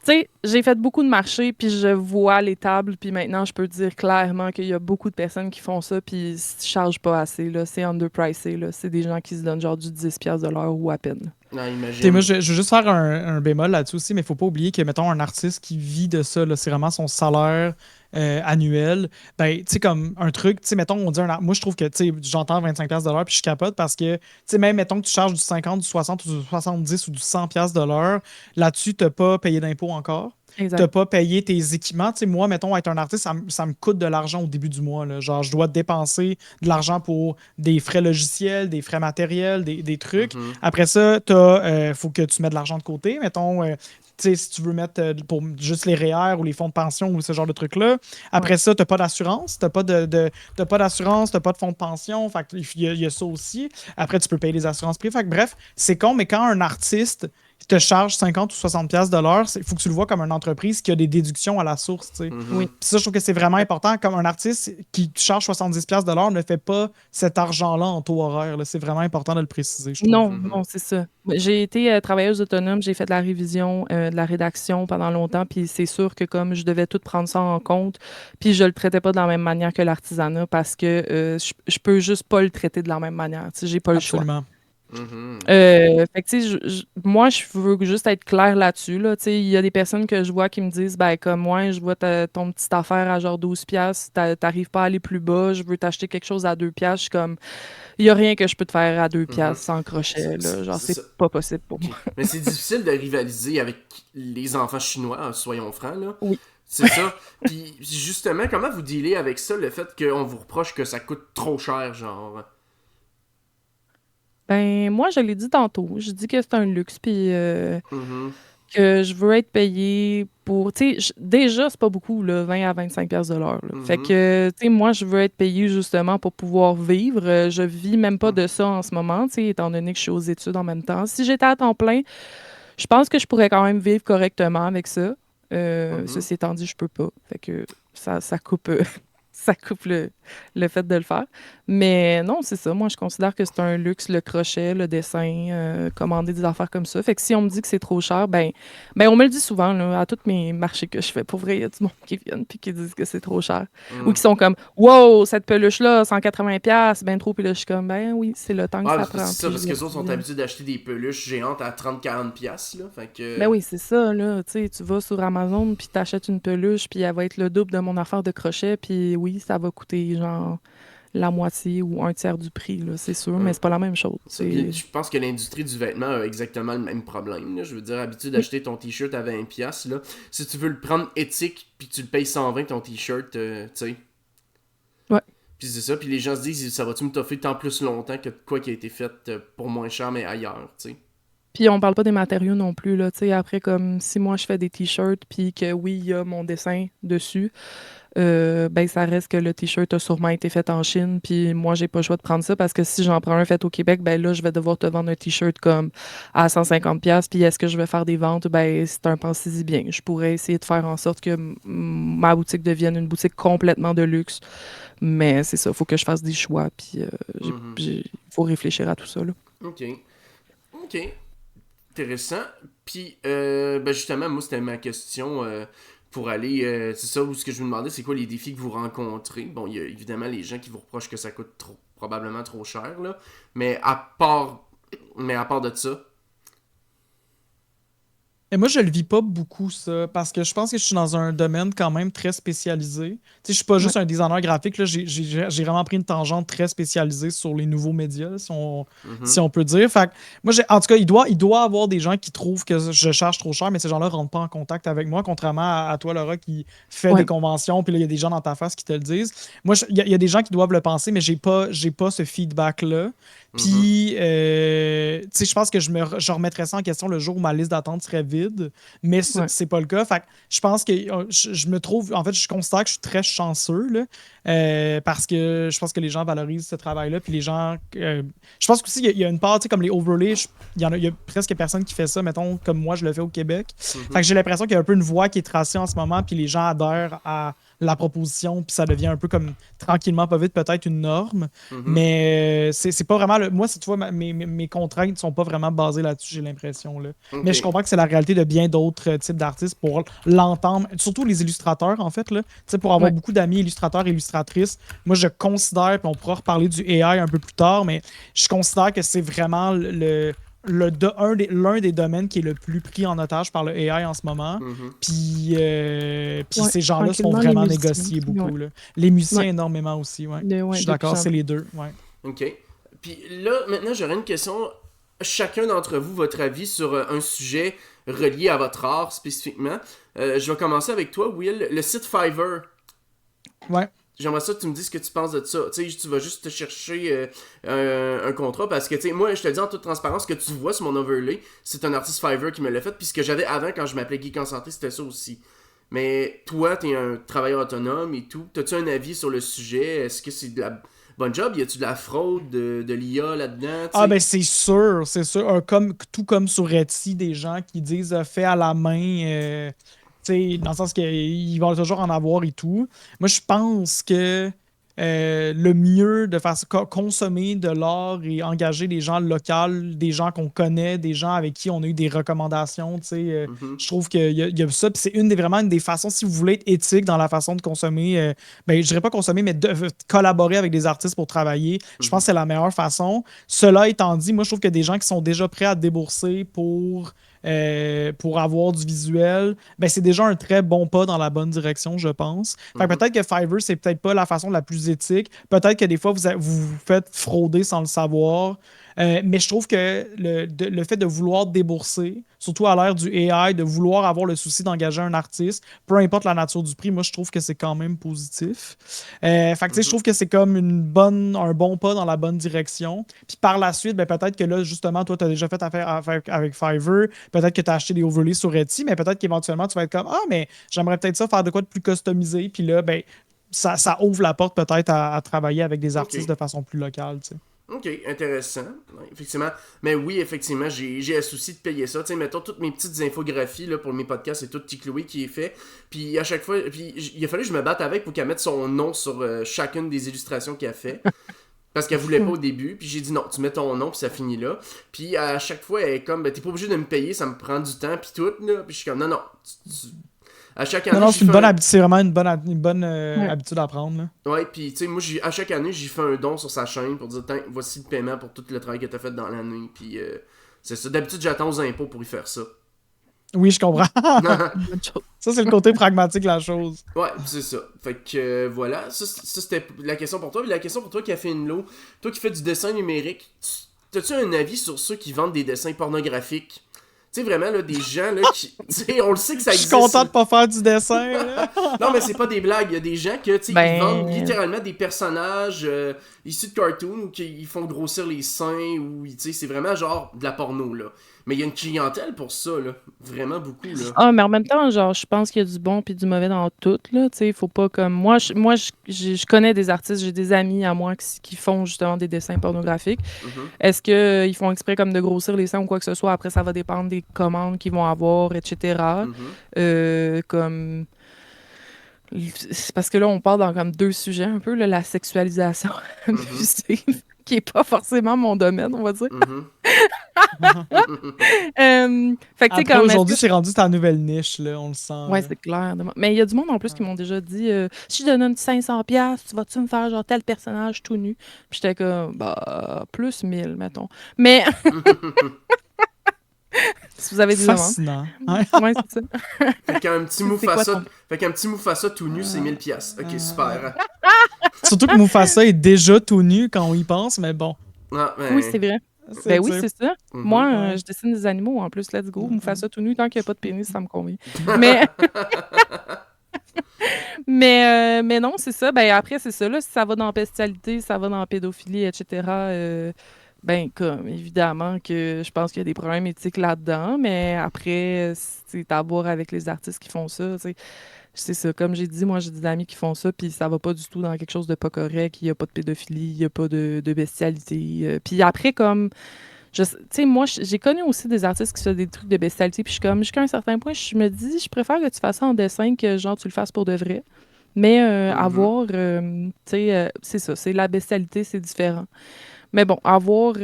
tu sais, j'ai fait beaucoup de marchés, puis je vois les tables, puis maintenant, je peux dire clairement qu'il y a beaucoup de personnes qui font ça, puis ils ne chargent pas assez, là. C'est underpricé, là. C'est des gens qui se donnent genre du 10 piastres de l'heure ou à peine. Non, T'sais, moi, imagine. je veux juste faire un bémol là-dessus aussi, mais il faut pas oublier que, mettons, un artiste qui vit de ça, là, c'est vraiment son salaire annuel. Ben, tu sais, comme un truc, tu sais, mettons, on dit moi, je trouve que, tu sais, j'entends 25$ de l'heure, puis je capote parce que, tu sais, même, mettons que tu charges du 50, du 60, ou du 70 ou du 100$ de l'heure, là-dessus, tu n'as pas payé d'impôt encore. Tu n'as Exact. pas payé tes équipements. Tu sais, moi, mettons, être un artiste, ça me coûte de l'argent au début du mois, là. Genre, je dois dépenser de l'argent pour des frais logiciels, des frais matériels, des trucs. Mhm. Après ça, faut que tu mettes de l'argent de côté. Mettons, tu sais, si tu veux mettre pour juste les REER ou les fonds de pension ou ce genre de trucs-là. Ouais. Après ça, tu n'as pas d'assurance. Tu n'as pas t'as pas d'assurance, tu n'as pas de fonds de pension. Fait qu'il y a ça aussi. Après, tu peux payer les assurances privées. Fait que, bref, c'est con, mais quand un artiste, qui te charge 50 ou 60$ de l'heure, il faut que tu le vois comme une entreprise qui a des déductions à la source. Tu sais. Oui. Puis ça, je trouve que c'est vraiment important. Comme un artiste qui te charge 70$ de l'heure ne fait pas cet argent-là en taux horaire. Là. C'est vraiment important de le préciser, je trouve. Non, non, c'est ça. J'ai été travailleuse autonome, j'ai fait de la révision, de la rédaction pendant longtemps, puis c'est sûr que comme je devais tout prendre ça en compte, puis je le traitais pas de la même manière que l'artisanat parce que je peux juste pas le traiter de la même manière. Tu sais, j'ai pas le choix. Absolument. Fait que, tu sais, moi, je veux juste être claire là-dessus, là. Tu sais, il y a des personnes que je vois qui me disent, ben, comme moi, je vois ton petite affaire à genre 12$, t'arrives pas à aller plus bas, je veux t'acheter quelque chose à 2$, je suis comme, il y a rien que je peux te faire à 2$ sans crochet, là. Genre, c'est pas possible pour moi. Mais c'est difficile de rivaliser avec les enfants chinois, soyons francs, là. Oui. C'est ça. Puis, justement, comment vous dealez avec ça, le fait qu'on vous reproche que ça coûte trop cher, genre? Ben, moi, je l'ai dit tantôt. Je dis que c'est un luxe, puis Mhm. que je veux être payée pour. Tu sais, déjà, c'est pas beaucoup, là, 20 à 25$ de l'heure. Là. Fait que, tu sais, moi, je veux être payée justement pour pouvoir vivre. Je vis même pas de ça en ce moment, tu sais, étant donné que je suis aux études en même temps. Si j'étais à temps plein, je pense que je pourrais quand même vivre correctement avec ça. Ceci étant dit, je peux pas. Fait que ça coupe. Ça coupe le fait de le faire. Mais non, c'est ça. Moi, je considère que c'est un luxe, le crochet, le dessin, commander des affaires comme ça. Fait que si on me dit que c'est trop cher, ben on me le dit souvent, là, à tous mes marchés que je fais. Pour vrai, il y a du monde qui viennent puis qui disent que c'est trop cher. Ou qui sont comme « Wow, cette peluche-là, 180$, ben trop. » Puis là, je suis comme « Ben oui, c'est le temps que ça prend. » C'est ça, parce que les autres sont habitués d'acheter des peluches géantes à 30-40$, là. Fait que... Ben oui, c'est ça, là. Tu sais, tu vas sur Amazon puis t'achètes une peluche puis elle va être le double de mon affaire de crochet. Puis oui, ça va coûter genre la moitié ou un tiers du prix, là, c'est sûr, mais c'est pas la même chose. Je pense que l'industrie du vêtement a exactement le même problème. Là. Je veux dire, habitué d'acheter ton t-shirt à 20$, là, si tu veux le prendre éthique puis tu le payes 120 ton t-shirt, tu sais. Ouais. Puis c'est ça, puis les gens se disent, ça va-tu me toffer tant plus longtemps que quoi qui a été fait pour moins cher, mais ailleurs, tu sais. Puis on parle pas des matériaux non plus, là, tu sais, après, comme si moi je fais des t-shirts puis que oui, il y a mon dessin dessus, ben ça reste que le t-shirt a sûrement été fait en Chine, puis moi j'ai pas le choix de prendre ça parce que si j'en prends un fait au Québec, ben là je vais devoir te vendre un t-shirt comme à 150$, puis est-ce que je vais faire des ventes? Ben c'est un pense-y bien. Je pourrais essayer de faire en sorte que ma boutique devienne une boutique complètement de luxe, mais c'est ça, faut que je fasse des choix, puis faut réfléchir à tout ça, là. Ok. Intéressant. Puis, ben justement, moi, c'était ma question pour aller... c'est ça, où ce que je me demandais, c'est quoi les défis que vous rencontrez? Bon, il y a évidemment les gens qui vous reprochent que ça coûte probablement trop cher, là. Mais à part de ça... Et moi, je le vis pas beaucoup, ça, parce que je pense que je suis dans un domaine quand même très spécialisé. Tu sais, je suis pas juste un designer graphique, là, j'ai vraiment pris une tangente très spécialisée sur les nouveaux médias, là, si on peut dire. Fait que moi, en tout cas, il doit avoir des gens qui trouvent que je charge trop cher, mais ces gens-là rentrent pas en contact avec moi, contrairement à toi, Laura, qui fait des conventions, puis là, il y a des gens dans ta face qui te le disent. Moi, il y a des gens qui doivent le penser, mais j'ai pas ce feedback-là. Puis, tu sais, je pense que je remettrais ça en question le jour où ma liste d'attente serait vide, mais c'est pas le cas. Fait que je pense que je me trouve, en fait, je considère que je suis très chanceux, là, parce que je pense que les gens valorisent ce travail-là. Puis les gens, je pense qu'aussi, il y a une part, tu sais, comme les overlays, il y a presque personne qui fait ça, mettons, comme moi, je le fais au Québec. Fait que j'ai l'impression qu'il y a un peu une voie qui est tracée en ce moment, puis les gens adhèrent à la proposition, puis ça devient un peu comme tranquillement, pas vite, peut-être une norme. Mais c'est pas vraiment. Moi, si tu vois, mes contraintes ne sont pas vraiment basées là-dessus, j'ai l'impression. Là. Mais je comprends que c'est la réalité de bien d'autres types d'artistes pour l'entendre, surtout les illustrateurs, en fait. Là. Pour avoir beaucoup d'amis illustrateurs et illustratrices, moi, je considère, puis on pourra reparler du AI un peu plus tard, mais je considère que c'est vraiment l'un des domaines qui est le plus pris en otage par le AI en ce moment. Puis ces gens-là se font vraiment négocier beaucoup. Là. Les musiciens énormément aussi. Ouais. Je suis d'accord, c'est les deux. Ouais. OK. Puis là, maintenant, j'aurais une question. Chacun d'entre vous, votre avis sur un sujet relié à votre art spécifiquement. Je vais commencer avec toi, Will. Le site Fiverr. Ouais. J'aimerais ça que tu me dises ce que tu penses de ça. Tu sais, tu vas juste te chercher un contrat parce que, tu sais, moi, je te dis en toute transparence, ce que tu vois sur mon overlay, c'est un artiste Fiverr qui me l'a fait. Puis ce que j'avais avant, quand je m'appelais Geek en Santé, c'était ça aussi. Mais toi, t'es un travailleur autonome et tout. T'as-tu un avis sur le sujet? Est-ce que c'est de la bon job? Y a-tu de la fraude de l'IA là-dedans? Ah ben c'est sûr, c'est sûr. Tout comme sur Etsy, des gens qui disent fait à la main, tu sais, dans le sens qu'ils vont toujours en avoir et tout. Moi, je pense que le mieux de faire consommer de l'art et engager des gens locaux, des gens qu'on connaît, des gens avec qui on a eu des recommandations, tu sais, Mhm. je trouve qu'il y a ça. Puis c'est vraiment une des façons, si vous voulez être éthique dans la façon de consommer, ben, je dirais pas consommer, mais de collaborer avec des artistes pour travailler, je pense que c'est la meilleure façon. Cela étant dit, moi, je trouve que des gens qui sont déjà prêts à débourser pour avoir du visuel, ben, c'est déjà un très bon pas dans la bonne direction, je pense. Fait que Mhm. peut-être que Fiverr, c'est peut-être pas la façon la plus éthique. Peut-être que des fois, vous vous faites frauder sans le savoir. Mais je trouve que le fait de vouloir débourser, surtout à l'ère du AI, de vouloir avoir le souci d'engager un artiste, peu importe la nature du prix, moi, je trouve que c'est quand même positif. Fait que, tu sais, je Mhm. trouve que c'est comme un bon pas dans la bonne direction. Puis par la suite, ben, peut-être que là, justement, toi, tu as déjà fait affaire avec Fiverr. Peut-être que tu as acheté des overlays sur Etsy, mais peut-être qu'éventuellement, tu vas être comme ah, mais j'aimerais peut-être ça faire de quoi de plus customisé. Puis là, ben, ça ouvre la porte peut-être à travailler avec des artistes OK. de façon plus locale, tu sais. OK, intéressant. Ouais, effectivement. Mais oui, effectivement, j'ai un souci de payer ça. Tu sais, mettons, toutes mes petites infographies là, pour mes podcasts, c'est tout petit Chloé qui est fait. Puis à chaque fois, il a fallu que je me batte avec pour qu'elle mette son nom sur chacune des illustrations qu'elle a fait. Parce qu'elle voulait pas au début, puis j'ai dit non, tu mets ton nom, puis ça finit là. Puis à chaque fois, elle est comme, ben, t'es pas obligé de me payer, ça me prend du temps, puis tout, là. Puis je suis comme, non, non. À chaque Non, année, non, j'y fais un. c'est vraiment une bonne Ouais. habitude à prendre, là. Ouais, puis tu sais, moi, à chaque année, j'y fais un don sur sa chaîne pour dire, tiens, voici le paiement pour tout le travail que t'as fait dans l'année. Puis c'est ça. D'habitude, j'attends aux impôts pour y faire ça. Oui, je comprends. Bonne chose. Ça, c'est le côté pragmatique de la chose. Ouais, c'est ça. Fait que voilà, ça, c'était la question pour toi. Puis la question pour toi qui a fait une lot, toi qui fais du dessin numérique, t'as-tu un avis sur ceux qui vendent des dessins pornographiques? Tu sais, vraiment, là, des gens, là, qui. Tu sais, on le sait que ça Je suis existe. content de pas faire du dessin, là. Non, mais c'est pas des blagues. Il y a des gens que, tu sais, ils vendent Ben, littéralement des personnages issus de cartoons ou qui font grossir les seins ou, tu sais, c'est vraiment genre de la porno, là. Mais il y a une clientèle pour ça, là. Vraiment beaucoup, là. ah, mais en même temps, genre, je pense qu'il y a du bon puis du mauvais dans tout, là. Tu sais, il faut pas comme. Je connais des artistes, j'ai des amis à moi qui font justement des dessins pornographiques. Mhm, Est-ce qu'ils font exprès comme de grossir les seins ou quoi que ce soit? Après, ça va dépendre des commandes qu'ils vont avoir, etc. mhm, Comme. C'est parce que là, on parle dans comme deux sujets un peu, là, la sexualisation mhm, abusive, qui est pas forcément mon domaine, on va dire. mhm. Fait que, tu sais, Après, comme, aujourd'hui, c'est rendu ta nouvelle niche, là, on le sent, ouais, là. c'est clair. Mais il y a du monde en plus qui m'ont déjà dit si je te donne 500$, tu vas-tu me faire genre tel personnage tout nu? Puis j'étais comme bah plus 1000, mettons. Mais si vous avez des demandes. Fascinant. Ouais. Ouais, c'est ça. Fait qu'un petit C'est quoi Mufasa, ton. fait qu'un petit Mufasa tout nu, c'est 1000$. Ok, super. Surtout que Mufasa est déjà tout nu quand on y pense, mais bon. Ah, Oui, ben. c'est vrai. C'est Ben oui, dur. c'est ça. Mhm. Moi, Ouais. je dessine des animaux en plus, let's go. Me faire ça tout nu, tant qu'il n'y a pas de pénis, ça me convient. Mais non, c'est ça. Ben après, c'est ça. Là, si ça va dans bestialité, ça va dans pédophilie, etc. Ben, comme évidemment que je pense qu'il y a des problèmes éthiques là-dedans, mais après, c'est à voir avec les artistes qui font ça. Tu sais. C'est ça. Comme j'ai dit, moi, j'ai des amis qui font ça, puis ça va pas du tout dans quelque chose de pas correct. Il y a pas de pédophilie, il y a pas de bestialité. Puis après, comme tu sais, moi, j'ai connu aussi des artistes qui font des trucs de bestialité, puis je suis comme, jusqu'à un certain point, je me dis, je préfère que tu fasses ça en dessin que, genre, tu le fasses pour de vrai. Mais Mhm. tu sais, c'est ça, c'est la bestialité, c'est différent. Mais bon, avoir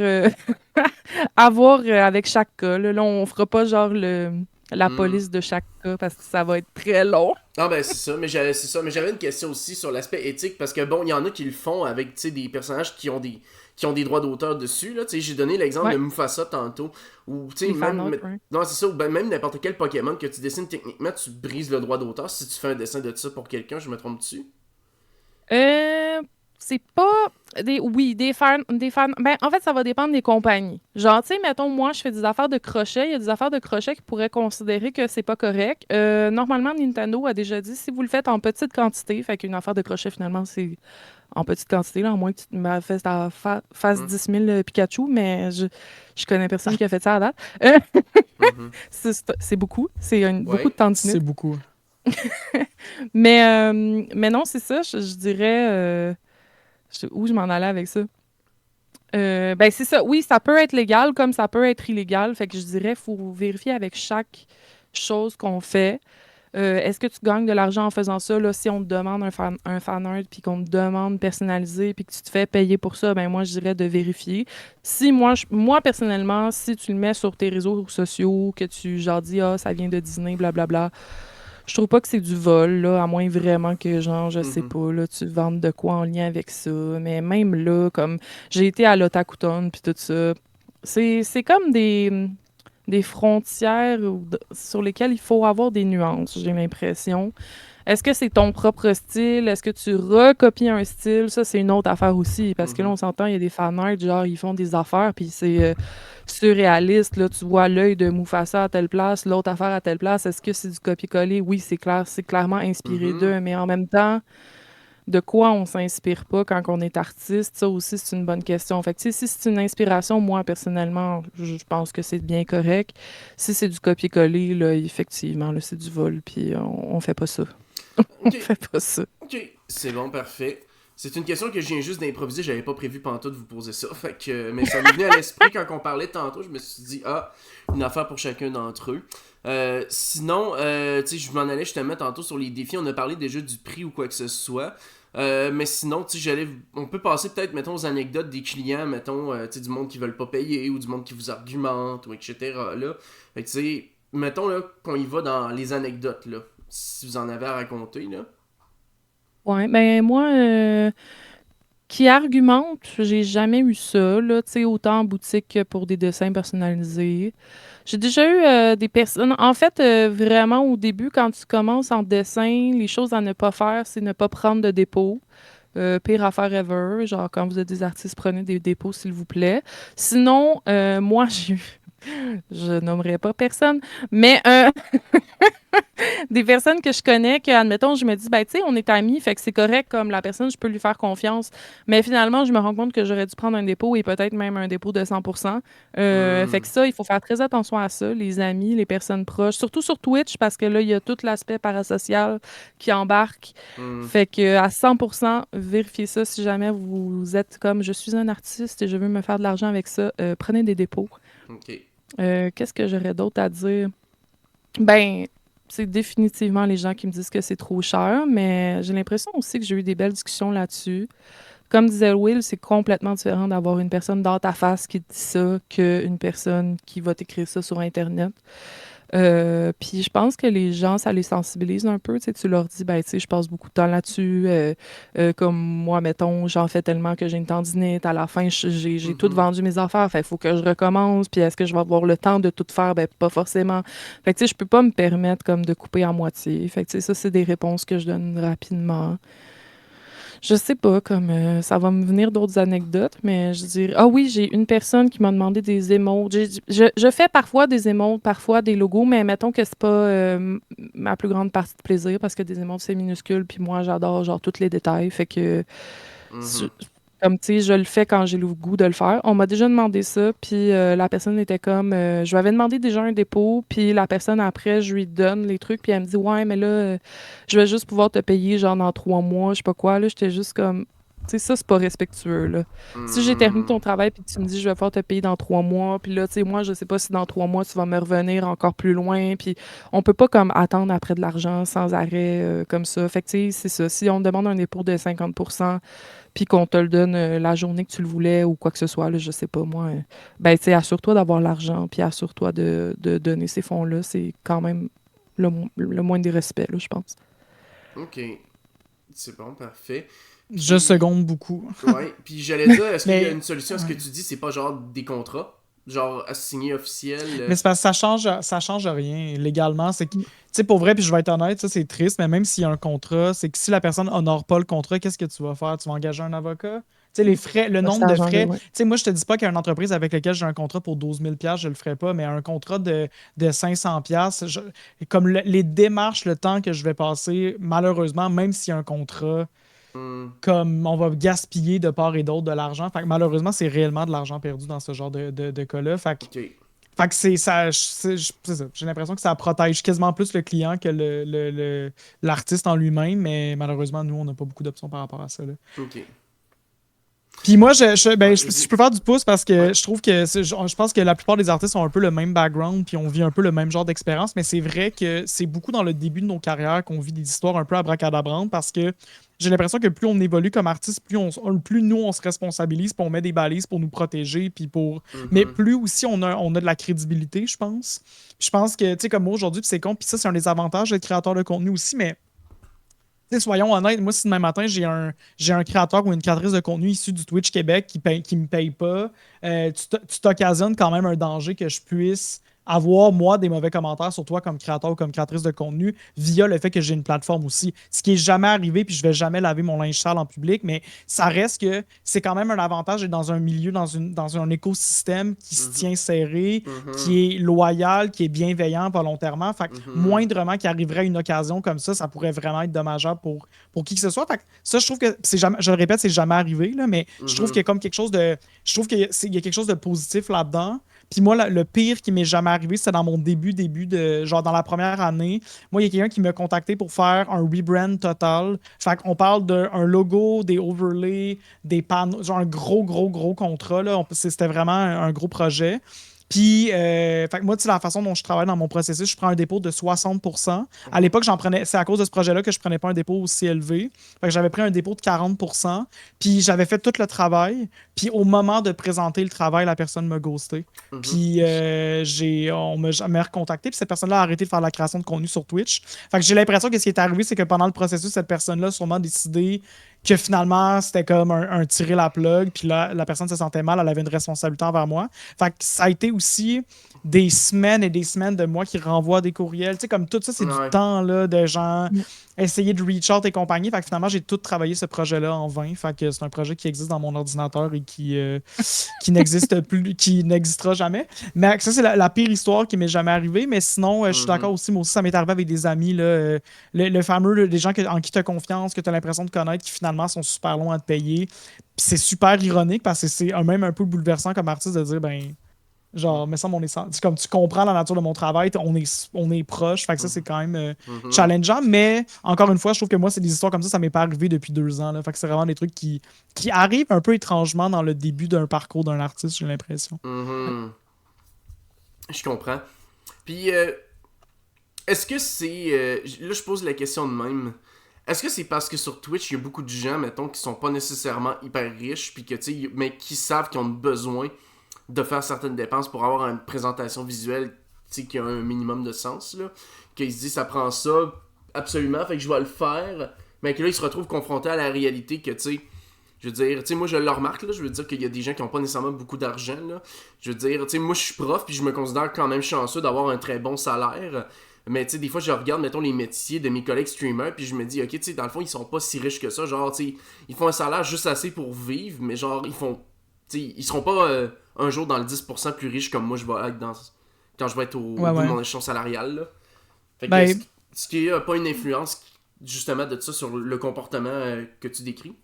avec chaque cas, là, on fera pas, genre, la Mhm. police de chaque cas, parce que ça va être très long. Ah ben c'est ça, mais j'avais une question aussi sur l'aspect éthique parce que bon, il y en a qui le font avec tu sais des personnages qui ont des droits d'auteur dessus là, tu sais j'ai donné l'exemple de Ouais, Mufasa tantôt ou tu sais les fan même art, ouais. non, c'est ça ou ben, même n'importe quel Pokémon que tu dessines techniquement, tu brises le droit d'auteur si tu fais un dessin de ça pour quelqu'un, je me trompe dessus. Euh, c'est pas oui, des fans. Ben, en fait, ça va dépendre des compagnies. Genre, tu sais, mettons, moi, je fais des affaires de crochet. Il y a des affaires de crochet qui pourraient considérer que c'est pas correct. Normalement, Nintendo a déjà dit si vous le faites en petite quantité, fait qu'une affaire de crochet, finalement, c'est en petite quantité, là, à moins que tu fasses Mhm. 10 000 Pikachu, mais je connais personne qui a fait ça à date. Euh, Mhm. c'est beaucoup. C'est beaucoup Ouais. de tantinite. C'est beaucoup. Mais non, c'est ça, je dirais. Où je m'en allais avec ça? Ben c'est ça. Oui, ça peut être légal comme ça peut être illégal. Fait que je dirais faut vérifier avec chaque chose qu'on fait. Est-ce que tu gagnes de l'argent en faisant ça? Là, si on te demande un fan art puis qu'on te demande personnalisé puis que tu te fais payer pour ça, ben moi, je dirais de vérifier. Si moi, personnellement, si tu le mets sur tes réseaux sociaux, que tu genre dis, ah, ça vient de Disney, blablabla, je trouve pas que c'est du vol, là, à moins vraiment que, genre, je sais Mhm. pas, là, tu vendes de quoi en lien avec ça. Mais même là, comme j'ai été à l'Otakuton puis tout ça, c'est comme des frontières sur lesquelles il faut avoir des nuances, j'ai l'impression. Est-ce que c'est ton propre style? Est-ce que tu recopies un style? Ça, c'est une autre affaire aussi. Parce que là, Mhm. on s'entend, il y a des fanarts, genre, ils font des affaires, puis c'est surréaliste. Là, tu vois l'œil de Mufasa à telle place, l'autre affaire à telle place. Est-ce que c'est du copier-coller? Oui, c'est clair, c'est clairement inspiré Mhm. d'eux, mais en même temps, de quoi on s'inspire pas quand on est artiste? Ça aussi, c'est une bonne question. Fait que, tu sais, si c'est une inspiration, moi, personnellement, je pense que c'est bien correct. Si c'est du copier-coller, là, effectivement, là, c'est du vol, puis on fait pas ça. On Ok, fait pas ça. ok, c'est bon, parfait. C'est une question que je viens juste d'improviser, j'avais pas prévu pantoute de vous poser ça. Fait que, mais ça m'est venu à l'esprit quand on parlait tantôt, je me suis dit, ah, une affaire pour chacun d'entre eux. Sinon, tu sais, je m'en allais justement tantôt sur les défis, on a parlé déjà du prix ou quoi que ce soit. Mais sinon, tu sais, on peut passer peut-être, mettons, aux anecdotes des clients, mettons, tu sais, du monde qui veulent pas payer ou du monde qui vous argumente ou etc. Là. Fait que, tu sais, mettons, là, qu'on y va dans les anecdotes, là, si vous en avez à raconter, là. Ouais, ben moi, qui argumente, j'ai jamais eu ça, là, tu sais, autant en boutique que pour des dessins personnalisés. J'ai déjà eu des personnes. En fait, vraiment, au début, quand tu commences en dessin, les choses à ne pas faire, c'est ne pas prendre de dépôt. Pire affaire ever. Genre, quand vous êtes des artistes, prenez des dépôts, s'il vous plaît. Sinon, moi, j'ai eu. Je nommerai pas personne, mais des personnes que je connais, que, admettons, je me dis, ben, tu sais, on est amis, fait que c'est correct, comme la personne, je peux lui faire confiance. Mais finalement, je me rends compte que j'aurais dû prendre un dépôt et peut-être même un dépôt de 100%. Fait Hmm. que ça, il faut faire très attention à ça, les amis, les personnes proches, surtout sur Twitch, parce que là, il y a tout l'aspect parasocial qui embarque. Hmm. Fait que à 100%, vérifiez ça si jamais vous êtes comme, je suis un artiste et je veux me faire de l'argent avec ça, prenez des dépôts. Ok. Qu'est-ce que j'aurais d'autre à dire? Ben, c'est définitivement les gens qui me disent que c'est trop cher, mais j'ai l'impression aussi que j'ai eu des belles discussions là-dessus. Comme disait Will, c'est complètement différent d'avoir une personne dans ta face qui te dit ça qu'une personne qui va t'écrire ça sur Internet. Puis je pense que les gens, ça les sensibilise un peu. Tu sais, tu leur dis, ben, tu sais, je passe beaucoup de temps là-dessus. Comme moi, mettons, j'en fais tellement que j'ai une tendinite. À la fin, j'ai tout Mhm. vendu mes affaires. Fait il faut que je recommence. Puis est-ce que je vais avoir le temps de tout faire? Ben, pas forcément. Fait que, tu sais, je peux pas me permettre comme de couper à moitié. Fait que, tu sais, ça, c'est des réponses que je donne rapidement. Je sais pas, comme ça va me venir d'autres anecdotes, mais je dirais. Ah oui, j'ai une personne qui m'a demandé des émotes. Je fais parfois des émotes, parfois des logos, mais mettons que c'est pas ma plus grande partie de plaisir parce que des émotes, c'est minuscule, puis moi, j'adore genre tous les détails. Fait que je- Mhm. comme tu sais, je le fais quand j'ai le goût de le faire. On m'a déjà demandé ça, puis la personne était comme, je lui avais demandé déjà un dépôt, puis la personne après, je lui donne les trucs, puis elle me dit, ouais, mais là, je vais juste pouvoir te payer genre dans 3 mois, je sais pas quoi. Là, j'étais juste comme, tu sais, ça, c'est pas respectueux, là. Si j'ai terminé Hmm. ton travail, puis tu me dis, je vais pouvoir te payer dans 3 mois, puis là, tu sais, moi, je sais pas si dans 3 mois, tu vas me revenir encore plus loin, puis on peut pas comme attendre après de l'argent sans arrêt comme ça. Fait que, tu sais, c'est ça. Si on te demande un dépôt de 50%, puis qu'on te le donne la journée que tu le voulais ou quoi que ce soit, là, je sais pas moi, ben, tu sais, assure-toi d'avoir l'argent, puis assure-toi de donner ces fonds-là. C'est quand même le moins des respects, là, je pense. Ok. C'est bon, parfait. Je Puis, seconde beaucoup. ouais. Puis j'allais dire, est-ce qu'il y a Mais, une solution à ce que ouais. tu dis, c'est pas genre des contrats? Genre à signer officiel? Mais c'est parce que ça change rien légalement. C'est que, tu sais, pour vrai, puis je vais être honnête, ça c'est triste, mais même s'il y a un contrat, c'est que si la personne honore pas le contrat, qu'est-ce que tu vas faire? Tu vas engager un avocat? Tu sais, les frais, le Ouais, nombre ça a de changé, frais. ouais. Tu sais, moi, je te dis pas qu'il y a une entreprise avec laquelle j'ai un contrat pour 12 000 je le ferai pas, mais un contrat de 500 comme les démarches, le temps que je vais passer, malheureusement, même s'il y a un contrat, Hmm. comme on va gaspiller de part et d'autre de l'argent. Fait que malheureusement, c'est réellement de l'argent perdu dans ce genre de cas-là. Ok. Fait que c'est ça, c'est ça. J'ai l'impression que ça protège quasiment plus le client que l'artiste en lui-même, mais malheureusement, nous, on n'a pas beaucoup d'options par rapport à ça, là. Ok. Puis moi, si Vas-y. je peux faire du pouce parce que Ouais. je trouve que je pense que la plupart des artistes ont un peu le même background puis on vit un peu le même genre d'expérience, mais c'est vrai que c'est beaucoup dans le début de nos carrières qu'on vit des histoires un peu abracadabrantes parce que j'ai l'impression que plus on évolue comme artiste, plus nous on se responsabilise, puis on met des balises pour nous protéger, mais Mhm. plus aussi on a de la crédibilité, je pense. Puis je pense que, tu sais, comme moi aujourd'hui, puis c'est con, puis ça, c'est un des avantages d'être créateur de contenu aussi, mais tu sais, soyons honnêtes, moi, si demain matin, j'ai un créateur ou une créatrice de contenu issu du Twitch Québec qui me paye pas, tu t'occasionnes quand même un danger que je puisse avoir, moi, des mauvais commentaires sur toi comme créateur ou comme créatrice de contenu via le fait que j'ai une plateforme aussi. Ce qui est jamais arrivé, puis je vais jamais laver mon linge sale en public, mais ça reste que c'est quand même un avantage d'être dans un milieu, dans un écosystème qui se Mhm. tient serré, Mhm. qui est loyal, qui est bienveillant volontairement. Fait que Mhm. moindrement qu'il arriverait une occasion comme ça pourrait vraiment être dommageable pour qui que ce soit. Fait que ça, je trouve que c'est jamais, je le répète, c'est jamais arrivé, là, mais je trouve qu'il y a Mhm. comme quelque chose de. Je trouve qu'il y a quelque chose de positif là-dedans. Puis moi, le pire qui m'est jamais arrivé, c'est dans mon début de. Genre dans la première année. Moi, il y a quelqu'un qui m'a contacté pour faire un rebrand total. Fait qu'on parle d'un logo, des overlays, des panneaux, genre un gros contrat. Là. C'était vraiment un gros projet. Puis, fait que moi, tu sais, la façon dont je travaille dans mon processus, je prends un dépôt de 60%. À Mhm. l'époque, c'est à cause de ce projet-là que je prenais pas un dépôt aussi élevé. Fait que j'avais pris un dépôt de 40%. Puis, j'avais fait tout le travail. Puis, au moment de présenter le travail, la personne m'a ghosté. Mhm. Puis, on m'a jamais recontacté. Puis, cette personne-là a arrêté de faire la création de contenu sur Twitch. Fait que j'ai l'impression que ce qui est arrivé, c'est que pendant le processus, cette personne-là a sûrement décidé que finalement, c'était comme un tirer la plug. Puis là, la personne se sentait mal, elle avait une responsabilité envers moi. Fait que ça a été aussi des semaines et des semaines de moi qui renvoie des courriels. Tu sais, comme tout ça, c'est du Ouais. temps là, de gens Mm. essayer de reach out et compagnie. Fait que finalement, j'ai tout travaillé ce projet-là en vain. Fait que c'est un projet qui existe dans mon ordinateur et qui n'existe plus, qui n'existera jamais. Mais ça, c'est la pire histoire qui m'est jamais arrivée. Mais sinon, je suis d'accord Mhm. aussi. Moi aussi, ça m'est arrivé avec des amis, là, le fameux, des gens en qui tu as confiance, que tu as l'impression de connaître, qui finalement sont super longs à te payer. Puis c'est super ironique parce que c'est même un peu bouleversant comme artiste de dire, ben, genre, mais ça, c'est comme tu comprends la nature de mon travail, on est proche. Fait que ça, c'est Mhm. quand même Mhm. challengeant. Mais encore une fois, je trouve que moi, c'est des histoires comme ça m'est pas arrivé depuis 2 ans. Là. Fait que c'est vraiment des trucs qui arrivent un peu étrangement dans le début d'un parcours d'un artiste, j'ai l'impression. Mhm. Je comprends. Puis, est-ce que c'est. Là, je pose la question de même. Est-ce que c'est parce que sur Twitch, il y a beaucoup de gens, mettons, qui sont pas nécessairement hyper riches, puis que, tu sais, mais qui savent qu'ils ont besoin de faire certaines dépenses pour avoir une présentation visuelle, tu sais, qui a un minimum de sens, là. Qu'ils se disent, ça prend ça, absolument, fait que je vais le faire. Mais que là, ils se retrouvent confrontés à la réalité que, tu sais, je veux dire, tu sais, moi je le remarque, là, je veux dire qu'il y a des gens qui n'ont pas nécessairement beaucoup d'argent, là. Je veux dire, tu sais, moi je suis prof, puis je me considère quand même chanceux d'avoir un très bon salaire. Mais tu sais, des fois je regarde, mettons, les métiers de mes collègues streamers, puis je me dis, ok, tu sais, dans le fond, ils sont pas si riches que ça. Genre, tu sais, ils font un salaire juste assez pour vivre, mais genre, ils font. Tu sais, ils seront pas un jour dans le 10% plus riche comme moi je vais être quand je vais être au Ouais, bout de ouais. mon échelon salarial, là. Fait que, Ben, ce qui a pas une influence, justement, de ça sur le comportement que tu décris?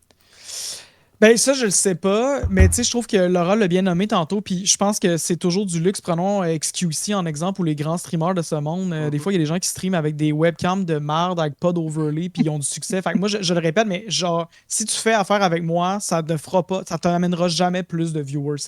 Ben ça, je le sais pas, mais tu sais, je trouve que Laura l'a bien nommé tantôt, puis je pense que c'est toujours du luxe. Prenons XQC en exemple, ou les grands streamers de ce monde. Des Mhm. fois, il y a des gens qui streament avec des webcams de marde, avec pas d'overlay, puis ils ont du succès. Fait que moi, je le répète, mais genre, si tu fais affaire avec moi, ça te fera pas, ça te ramènera jamais plus de viewers.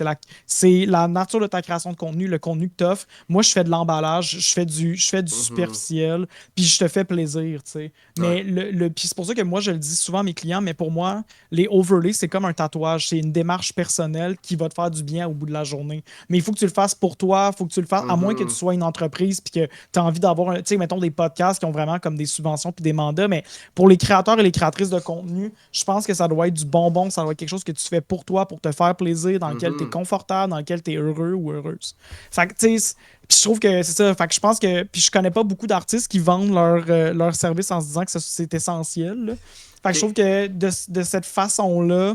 C'est la nature de ta création de contenu, le contenu que tu offres. Moi, je fais de l'emballage, je fais du Mhm. superficiel, puis je te fais plaisir, tu sais. Ouais. Mais puis c'est pour ça que moi, je le dis souvent à mes clients, mais pour moi, les overlays, c'est comme un tatouage. C'est une démarche personnelle qui va te faire du bien au bout de la journée. Mais il faut que tu le fasses pour toi. Il faut que tu le fasses, à moins que tu Mhm. sois une entreprise puis que tu as envie d'avoir, tu sais, mettons des podcasts qui ont vraiment comme des subventions puis des mandats. Mais pour les créateurs et les créatrices de contenu, je pense que ça doit être du bonbon. Ça doit être quelque chose que tu fais pour toi, pour te faire plaisir, dans lequel tu es Mhm. confortable, dans lequel tu es heureux ou heureuse. Fait que, tu sais, puis je trouve que c'est ça. Fait que je pense que. Puis je connais pas beaucoup d'artistes qui vendent leur service en se disant que c'est essentiel, là. Fait que je trouve Ok. que de cette façon-là,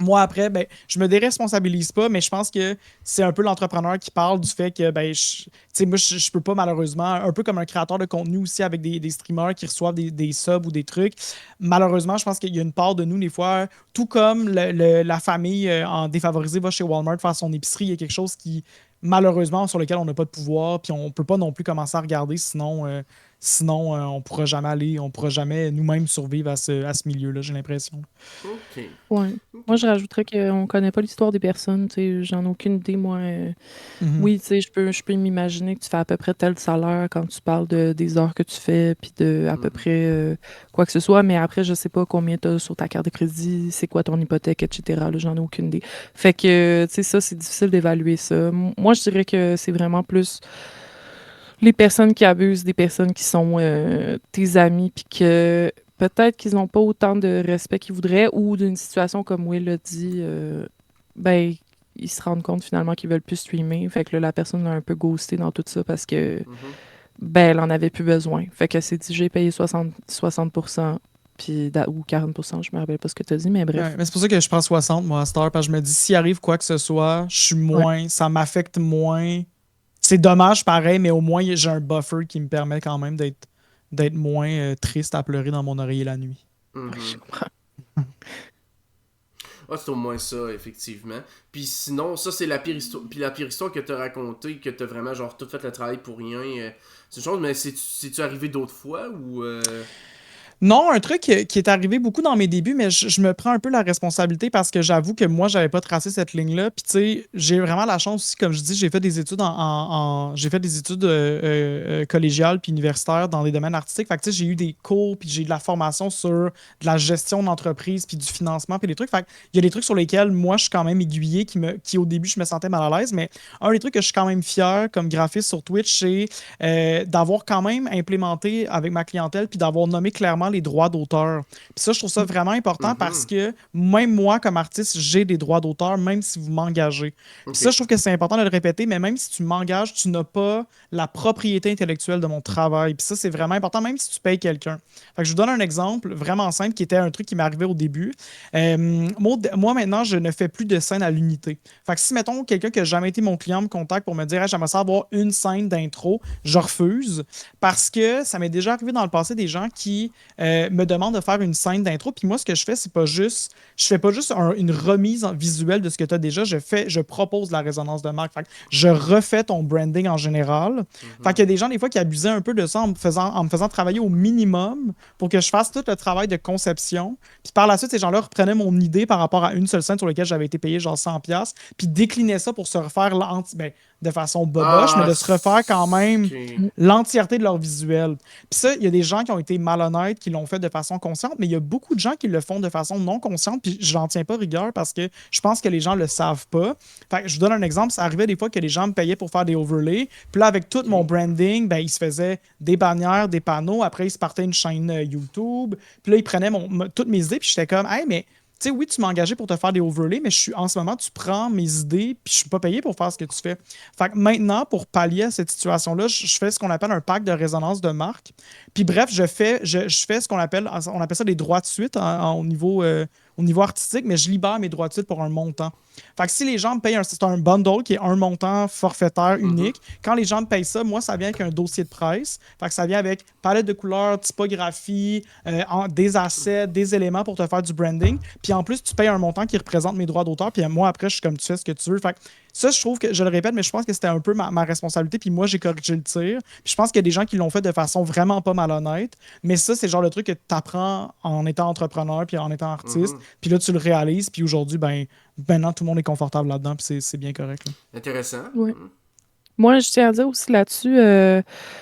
moi, après, ben, je me déresponsabilise pas, mais je pense que c'est un peu l'entrepreneur qui parle du fait que, ben, tu sais, moi, je peux pas malheureusement, un peu comme un créateur de contenu aussi avec des streamers qui reçoivent des subs ou des trucs. Malheureusement, je pense qu'il y a une part de nous, des fois, tout comme la famille en défavorisé va chez Walmart faire son épicerie, il y a quelque chose qui, malheureusement, sur lequel on n'a pas de pouvoir, puis on peut pas non plus commencer à regarder, sinon. Sinon, on pourra jamais on pourra jamais nous-mêmes survivre à ce milieu-là, j'ai l'impression. Ok. Ouais. Moi, Ok. je rajouterais qu'on connaît pas l'histoire des personnes, tu sais, j'en ai aucune idée, moi. Mhm. Oui, tu sais, je peux m'imaginer que tu fais à peu près tel salaire quand tu parles des heures que tu fais, puis de à peu Mhm. près quoi que ce soit, mais après, je sais pas combien tu as sur ta carte de crédit, c'est quoi ton hypothèque, etc. Là, j'en ai aucune idée. Fait que, tu sais, ça, c'est difficile d'évaluer ça. Moi, je dirais que c'est vraiment plus les personnes qui abusent des personnes qui sont tes amis, puis que peut-être qu'ils n'ont pas autant de respect qu'ils voudraient, ou d'une situation comme Will l'a dit, ben, ils se rendent compte finalement qu'ils veulent plus streamer. Fait que là, la personne l'a un peu ghosté dans tout ça parce que, Mhm. ben, elle en avait plus besoin. Fait qu'elle s'est dit, j'ai payé 60%, puis, ou 40%, je me rappelle pas ce que tu as dit, mais Ouais, bref. mais c'est pour ça que je prends 60, moi, à cette heure, parce que je me dis, s'il arrive quoi que ce soit, je suis Ouais. moins, ça m'affecte moins. C'est dommage, pareil, mais au moins, j'ai un buffer qui me permet quand même d'être moins triste à pleurer dans mon oreiller la nuit. Je Mhm. comprends. Ah, c'est au moins ça, effectivement. Puis sinon, ça, c'est la pire histoire. Puis la pire histoire que t'as racontée, que t'as vraiment, genre, tout fait le travail pour rien. C'est une chose, mais c'est-tu arrivé d'autres fois ou. Non, un truc qui est arrivé beaucoup dans mes débuts, mais je me prends un peu la responsabilité parce que j'avoue que moi, j'avais pas tracé cette ligne-là. Puis, tu sais, j'ai vraiment la chance aussi, comme je dis, j'ai fait des études j'ai fait des études collégiales puis universitaires dans des domaines artistiques. Fait que, tu sais, j'ai eu des cours puis j'ai eu de la formation sur de la gestion d'entreprise puis du financement puis des trucs. Fait que, il y a des trucs sur lesquels moi, je suis quand même aiguillé qui au début, je me sentais mal à l'aise. Mais un des trucs que je suis quand même fier comme graphiste sur Twitch, c'est d'avoir quand même implémenté avec ma clientèle puis d'avoir nommé clairement les droits d'auteur. Puis ça, je trouve ça vraiment important parce Mhm. que même moi, comme artiste, j'ai des droits d'auteur, même si vous m'engagez. Puis Ok. ça, je trouve que c'est important de le répéter, mais même si tu m'engages, tu n'as pas la propriété intellectuelle de mon travail. Puis ça, c'est vraiment important, même si tu payes quelqu'un. Fait que je vous donne un exemple vraiment simple qui était un truc qui m'est arrivé au début. Moi, maintenant, je ne fais plus de scène à l'unité. Fait que si, mettons, quelqu'un qui n'a jamais été mon client me contacte pour me dire, hey, j'aimerais ça avoir une scène d'intro, je refuse parce que ça m'est déjà arrivé dans le passé des gens qui me demandent de faire une scène d'intro. Puis moi, ce que je fais, c'est pas juste, je fais pas juste une remise visuelle de ce que tu as déjà, je propose la résonance de marque. Fait que je refais ton branding en général. Fait Mhm. qu'il y a des gens, des fois, qui abusaient un peu de ça en me faisant travailler au minimum pour que je fasse tout le travail de conception. Puis par la suite, ces gens-là reprenaient mon idée par rapport à une seule scène sur laquelle j'avais été payé genre 100$, puis déclinaient ça pour se refaire de façon boboche, mais Ah, de se refaire quand même ok. Mm. l'entièreté de leur visuel. Puis ça, il y a des gens qui ont été malhonnêtes, qui l'ont fait de façon consciente, mais il y a beaucoup de gens qui le font de façon non consciente, puis je n'en tiens pas rigueur parce que je pense que les gens le savent pas. Fait que je vous donne un exemple, ça arrivait des fois que les gens me payaient pour faire des overlays, puis là, avec tout mon Ok. branding, ben, ils se faisaient des bannières, des panneaux, après, ils se partaient une chaîne YouTube, puis là, ils prenaient toutes mes idées, puis j'étais comme, hey, mais tu sais, oui, tu m'as engagé pour te faire des overlays, mais en ce moment, tu prends mes idées, puis je suis pas payé pour faire ce que tu fais. Fait que maintenant, pour pallier à cette situation-là, je fais ce qu'on appelle un pack de résonance de marque. Puis bref, je fais ce on appelle ça des droits de suite au niveau artistique, mais je libère mes droits de suite pour un montant. Fait que si les gens me payent, c'est un bundle qui est un montant forfaitaire Mhm. unique. Quand les gens me payent ça, moi, ça vient avec un dossier de presse. Fait que ça vient avec palette de couleurs, typographie, des assets, des éléments pour te faire du branding. Puis en plus, tu payes un montant qui représente mes droits d'auteur. Puis moi, après, je suis comme tu fais ce que tu veux. Fait que ça, je trouve que, je le répète, mais je pense que c'était un peu ma responsabilité. Puis moi, j'ai corrigé le tir. Puis je pense qu'il y a des gens qui l'ont fait de façon vraiment pas malhonnête. Mais ça, c'est le genre de truc que tu apprends en étant entrepreneur puis en étant artiste. Mhm. Puis là, tu le réalises. Puis aujourd'hui, ben, maintenant, tout le monde est confortable là-dedans. Puis c'est bien correct, là. Intéressant. Ouais. Mhm. Moi, je tiens à dire aussi là-dessus,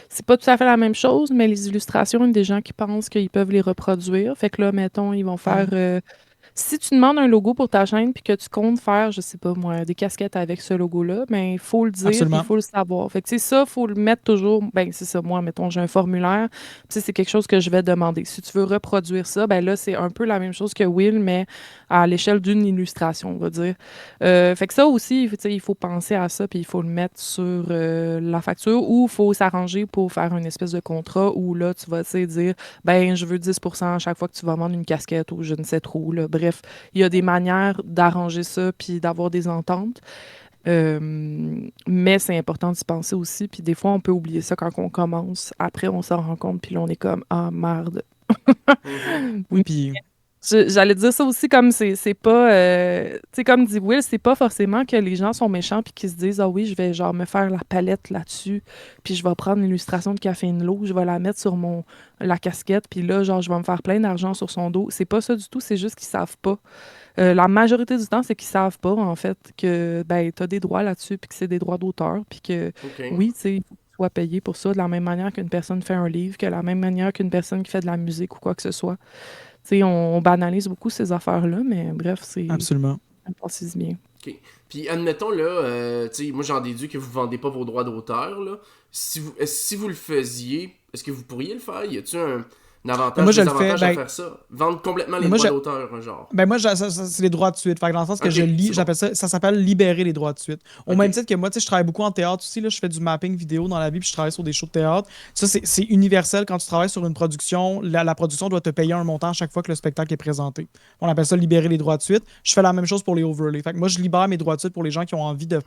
c'est pas tout à fait la même chose, mais les illustrations, il y a des gens qui pensent qu'ils peuvent les reproduire. Fait que là, mettons, ils vont faire Mhm. si tu demandes un logo pour ta chaîne puis que tu comptes faire, je sais pas moi, des casquettes avec ce logo-là, ben il faut le dire puis il Absolument. faut le savoir. Fait que tu sais ça, faut le mettre toujours. Ben c'est ça, moi, mettons, j'ai un formulaire, puis tu sais, c'est quelque chose que je vais demander. Si tu veux reproduire ça, ben là c'est un peu la même chose que Will, mais à l'échelle d'une illustration, on va dire. Fait que ça aussi, tu sais, il faut penser à ça puis il faut le mettre sur la facture ou il faut s'arranger pour faire une espèce de contrat où là tu vas tu sais, dire ben je veux 10% à chaque fois que tu vas vendre une casquette ou je ne sais trop. Là. Bref, il y a des manières d'arranger ça puis d'avoir des ententes. Mais c'est important d'y penser aussi. Puis des fois, on peut oublier ça quand on commence. Après, on s'en rend compte puis là, on est comme ah merde. Mhm. Oui, puis J'allais dire ça aussi, comme c'est pas, tu sais, comme dit Will, c'est pas forcément que les gens sont méchants puis qu'ils se disent, ah oui, je vais genre me faire la palette là-dessus, puis je vais prendre l'illustration de Caféine Low, je vais la mettre sur la casquette, puis là, genre, je vais me faire plein d'argent sur son dos. C'est pas ça du tout, c'est juste qu'ils savent pas. La majorité du temps, c'est qu'ils savent pas, en fait, que, ben, t'as des droits là-dessus, puis que c'est des droits d'auteur, puis que, Ok. oui, tu sais, il faut que tu sois payé pour ça de la même manière qu'une personne fait un livre, que la même manière qu'une personne qui fait de la musique ou quoi que ce soit. Tu sais, on banalise beaucoup ces affaires-là, mais bref, Absolument. ça précise bien. Ok. Puis admettons là, tu sais, moi j'en déduis que vous vendez pas vos droits d'auteur là. Si vous le faisiez, est-ce que vous pourriez le faire? Y a-tu un avantage, Moi, des je le fais. avantages à faire ça? Vendre complètement les Moi, droits je, d'auteur, un genre. moi, c'est les droits de suite. Fait que dans le sens que Ok, je lis, c'est bon. j'appelle ça s'appelle libérer les droits de suite. Au Ok. même titre que moi, tu sais, je travaille beaucoup en théâtre aussi, là, je fais du mapping vidéo dans la vie, puis je travaille sur des shows de théâtre. Ça, c'est universel quand tu travailles sur une production. La production doit te payer un montant à chaque fois que le spectacle est présenté. On appelle ça libérer les droits de suite. Je fais la même chose pour les overlays. Fait que moi, je libère mes droits de suite pour les gens qui ont envie de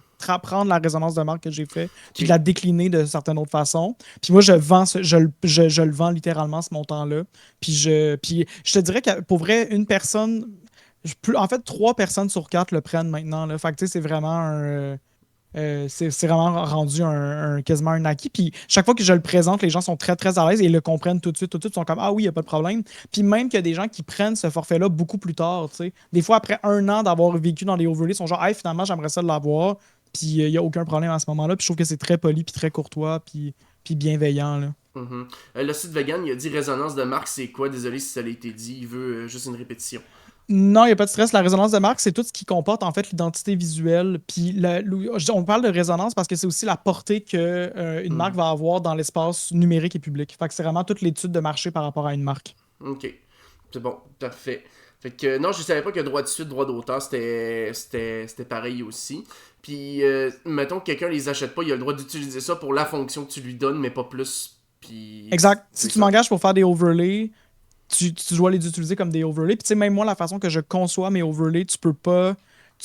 prendre la résonance de marque que j'ai fait, puis de Ok. la décliner de certaines autres façons. Puis moi, je vends, je le vends littéralement ce montant-là. Puis je te dirais que pour vrai, une personne, en fait, 3 personnes sur 4 le prennent maintenant. Là. Fait que tu sais, c'est vraiment c'est vraiment rendu quasiment un acquis. Puis chaque fois que je le présente, les gens sont très, très à l'aise et ils le comprennent tout de suite. Tout de suite, ils sont comme ah oui, il n'y a pas de problème. Puis même qu'il y a des gens qui prennent ce forfait-là beaucoup plus tard. Tu sais. Des fois, après 1 an d'avoir vécu dans les overlays, ils sont genre hey, finalement, j'aimerais ça l'avoir. Puis il n'y a aucun problème à ce moment-là. Puis je trouve que c'est très poli, puis très courtois, puis bienveillant. Là. Mhm. Le site vegan, il a dit résonance de marque, c'est quoi? Désolé si ça a été dit, il veut juste une répétition. Non, il n'y a pas de stress. La résonance de marque, c'est tout ce qui comporte en fait l'identité visuelle. Puis on parle de résonance parce que c'est aussi la portée qu'une marque Mhm. va avoir dans l'espace numérique et public. Fait que c'est vraiment toute l'étude de marché par rapport à une marque. Ok. C'est bon, parfait. Fait que non, je savais pas que droit de suite, droit d'auteur, c'était pareil aussi. Puis, mettons que quelqu'un les achète pas, il a le droit d'utiliser ça pour la fonction que tu lui donnes, mais pas plus. Puis, Exact. Si c'est tu ça. m'engages pour faire des overlays, tu dois les utiliser comme des overlays. Puis tu sais, même moi, la façon que je conçois mes overlays, tu peux pas.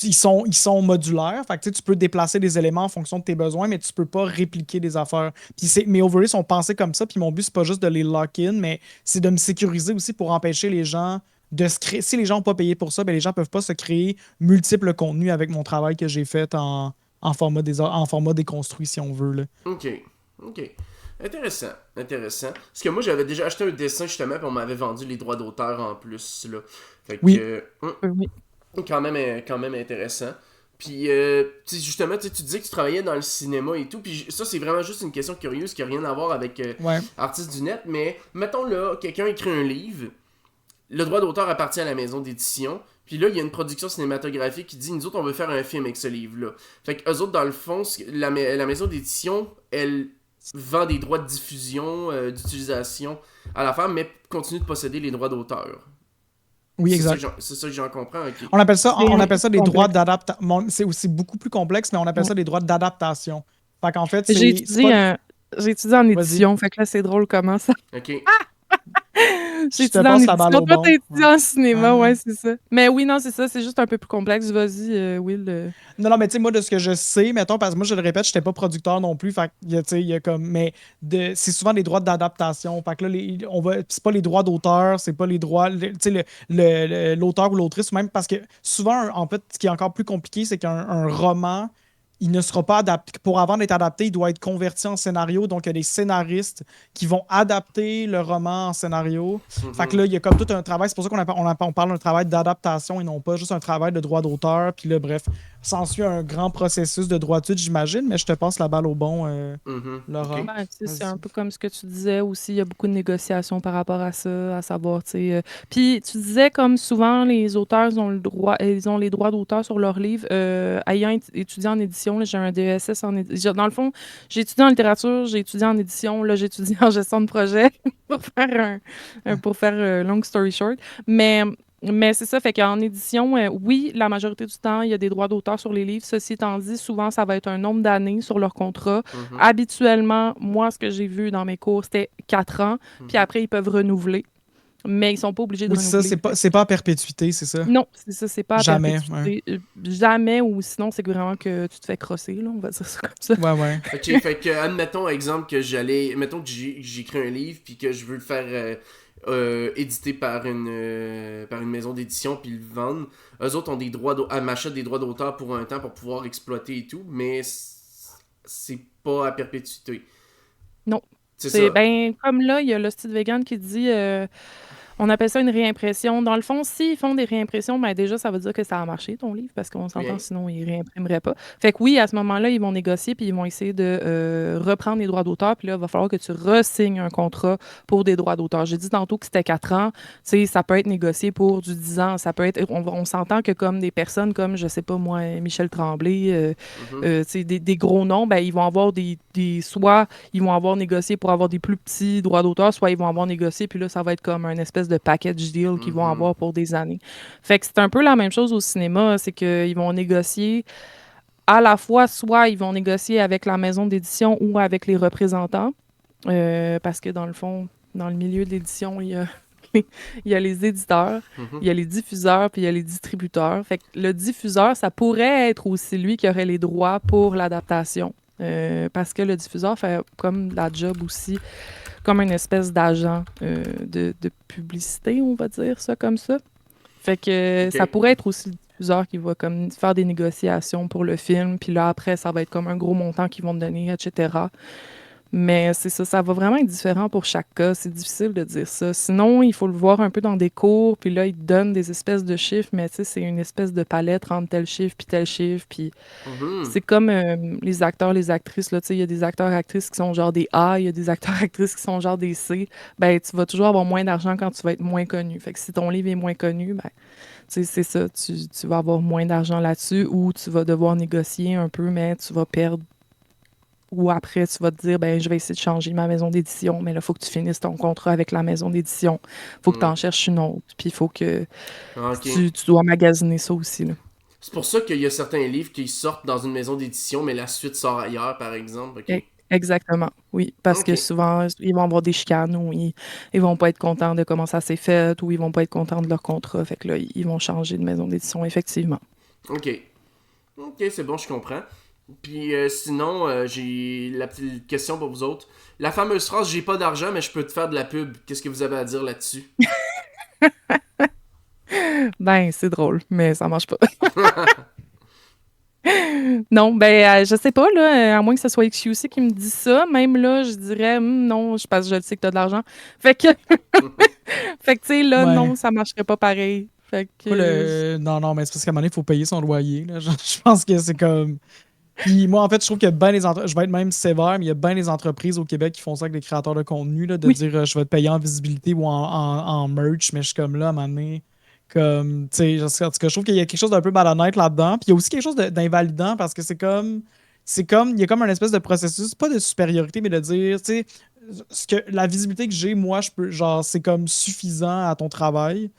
Ils sont modulaires. Fait que tu sais, tu peux déplacer des éléments en fonction de tes besoins, mais tu peux pas répliquer des affaires. Puis mes overlays sont pensés comme ça. Puis mon but, c'est pas juste de les lock-in, mais c'est de me sécuriser aussi pour empêcher les gens de se créer. Si les gens n'ont pas payé pour ça, ben les gens peuvent pas se créer multiples contenus avec mon travail que j'ai fait en format déconstruit, si on veut. Là. Ok, ok. Intéressant, intéressant. Parce que moi, j'avais déjà acheté un dessin justement, puis on m'avait vendu les droits d'auteur en plus, là. Fait Oui. que, Oui. quand même intéressant. Puis, tu sais, justement, tu disais que tu travaillais dans le cinéma et tout, puis ça, c'est vraiment juste une question curieuse qui n'a rien à voir avec Ouais. Artistes du Net, mais mettons là, quelqu'un écrit un livre, le droit d'auteur appartient à la maison d'édition, puis là, il y a une production cinématographique qui dit, nous autres, on veut faire un film avec ce livre-là. Fait que eux autres, dans le fond, la maison d'édition, elle vend des droits de diffusion, d'utilisation à la femme, mais continue de posséder les droits d'auteur. Oui, exact. C'est ça que j'en comprends, ok. On appelle ça des droits complexe. d'adaptation. C'est aussi beaucoup plus complexe, mais on appelle Ouais. ça des droits d'adaptation. Fait qu'en fait, J'ai c'est étudié, pas. j'ai étudié en Vas-y, édition, fait que là, c'est drôle comment ça. Ok. J'ai je te étudié en passe la balle édition, au toi, t'as bon. étudié en cinéma, Ouais. ouais, c'est ça. Mais oui, non, c'est ça, c'est juste un peu plus complexe. Vas-y, Will. Non, mais tu sais, moi, de ce que je sais, mettons, parce que moi, je le répète, je n'étais pas producteur non plus. Fait que, tu sais, il y a comme. Mais c'est souvent des droits d'adaptation. Fait que là, c'est pas les droits d'auteur, c'est pas les droits. Tu sais, l'auteur ou l'autrice, ou même parce que souvent, en fait, ce qui est encore plus compliqué, c'est qu'un roman. Il ne sera pas adapté. Pour avant d'être adapté, il doit être converti en scénario. Donc, il y a des scénaristes qui vont adapter le roman en scénario. Fait que Mhm. là, il y a comme tout un travail. C'est pour ça on parle d'un travail d'adaptation et non pas juste un travail de droit d'auteur. Puis là, bref, s'ensuit un grand processus de droitude, j'imagine, mais je te passe la balle au bon, Mhm. Laura. Ok. Ben, tu sais, c'est un Vas-y. peu comme ce que tu disais aussi, il y a beaucoup de négociations par rapport à ça, à savoir, tu sais. Puis tu disais comme souvent les auteurs ils ont le droit, ils ont les droits d'auteur sur leurs livres. Ayant étudié en édition, là, j'ai un DESS en édition. Dans le fond, j'ai étudié en littérature, j'ai étudié en édition, là j'ai étudié en gestion de projet pour faire long story short. Mais c'est ça, fait qu'en édition, oui, la majorité du temps, il y a des droits d'auteur sur les livres. Ceci étant dit, souvent, ça va être un nombre d'années sur leur contrat. Mhm. Habituellement, moi, ce que j'ai vu dans mes cours, c'était 4 ans, puis Mhm. après, ils peuvent renouveler. mais ils sont pas obligés de Oui, c'est ça, renouveler. c'est pas à perpétuité, c'est ça? Non, c'est ça, c'est pas à Jamais, perpétuité. Jamais, ou sinon, c'est vraiment que tu te fais crosser, là, on va dire ça comme ça. Ouais. Ok, fait que, admettons, exemple, mettons que j'écris un livre, puis que je veux le faire éditer par une maison d'édition, puis le vendre. Eux autres ont des droits m'achètent des droits d'auteur pour un temps pour pouvoir exploiter et tout, mais c'est pas à perpétuité. Non. C'est C'est ça. ben comme là, il y a le style vegan qui dit on appelle ça une réimpression. Dans le fond, s'ils font des réimpressions, ben déjà, ça veut dire que ça a marché, ton livre, parce qu'on s'entend, Bien. sinon, ils réimprimeraient pas. Fait que oui, à ce moment-là, ils vont négocier, puis ils vont essayer de reprendre les droits d'auteur, puis là, il va falloir que tu re-signes un contrat pour des droits d'auteur. J'ai dit tantôt que c'était 4 ans. Tu sais, ça peut être négocié pour du 10 ans. Ça peut être... On s'entend que comme des personnes comme, je sais pas moi, Michel Tremblay, tu sais, des gros noms, ben, ils vont avoir soit ils vont avoir négocié pour avoir des plus petits droits d'auteur, soit ils vont avoir négocié, puis là, ça va être comme un espèce de package deal qu'ils vont avoir pour des années. Fait que c'est un peu la même chose au cinéma, c'est qu'ils vont négocier à la fois, soit ils vont négocier avec la maison d'édition ou avec les représentants, parce que dans le fond, dans le milieu de l'édition, il y a les éditeurs, il y a les diffuseurs, puis il y a les distributeurs. Fait que le diffuseur, ça pourrait être aussi lui qui aurait les droits pour l'adaptation. Parce que le diffuseur fait comme la job aussi, comme une espèce d'agent de publicité, on va dire ça comme ça. Fait que ça pourrait être aussi le diffuseur qui va comme faire des négociations pour le film, puis là après, ça va être comme un gros montant qu'ils vont te donner, etc. Mais c'est ça, ça va vraiment être différent pour chaque cas. C'est difficile de dire ça. Sinon, il faut le voir un peu dans des cours, puis là, ils te donnent des espèces de chiffres, mais tu sais, c'est une espèce de palette entre tel chiffre puis tel chiffre. Puis c'est comme les acteurs, les actrices, là, tu sais, il y a des acteurs, actrices qui sont genre des A, il y a des acteurs, actrices qui sont genre des C. Ben, tu vas toujours avoir moins d'argent quand tu vas être moins connu. Fait que si ton livre est moins connu, ben, tu sais, c'est ça, tu vas avoir moins d'argent là-dessus ou tu vas devoir négocier un peu, mais tu vas perdre. Ou après, tu vas te dire, ben, je vais essayer de changer ma maison d'édition, mais là, il faut que tu finisses ton contrat avec la maison d'édition. Il faut que tu en cherches une autre. Puis il faut que tu dois magasiner ça aussi. Là. C'est pour ça qu'il y a certains livres qui sortent dans une maison d'édition, mais la suite sort ailleurs, par exemple. Ok. Exactement, oui. Parce que souvent, ils vont avoir des chicanes ou ils vont pas être contents de comment ça s'est fait ou ils vont pas être contents de leur contrat. Fait que là, ils vont changer de maison d'édition, effectivement. Ok. Ok, c'est bon, je comprends. Puis sinon, j'ai la petite question pour vous autres. La fameuse phrase j'ai pas d'argent, mais je peux te faire de la pub. Qu'est-ce que vous avez à dire là-dessus? Ben, c'est drôle, mais ça marche pas. Non, ben, je sais pas, là, à moins que ce soit XQC qui me dit ça. Même là, je dirais non, parce que je le sais que t'as de l'argent. Fait que, fait que tu sais, là, non, ça marcherait pas pareil. Fait que. Non, mais c'est parce qu'à un moment donné, il faut payer son loyer. Là. Je pense que c'est comme. Puis moi, en fait, je trouve qu'il y a bien les entreprises. Je vais être même sévère, mais il y a bien les entreprises au Québec qui font ça avec les créateurs de contenu, là, de dire je vais te payer en visibilité ou en merch, mais je suis comme là, à un moment donné. Comme, tu sais, en tout cas, je trouve qu'il y a quelque chose d'un peu malhonnête là-dedans. Puis il y a aussi quelque chose d'invalidant parce que c'est comme. Il y a comme un espèce de processus, pas de supériorité, mais de dire, tu sais, la visibilité que j'ai, moi, je peux, genre, c'est comme suffisant à ton travail.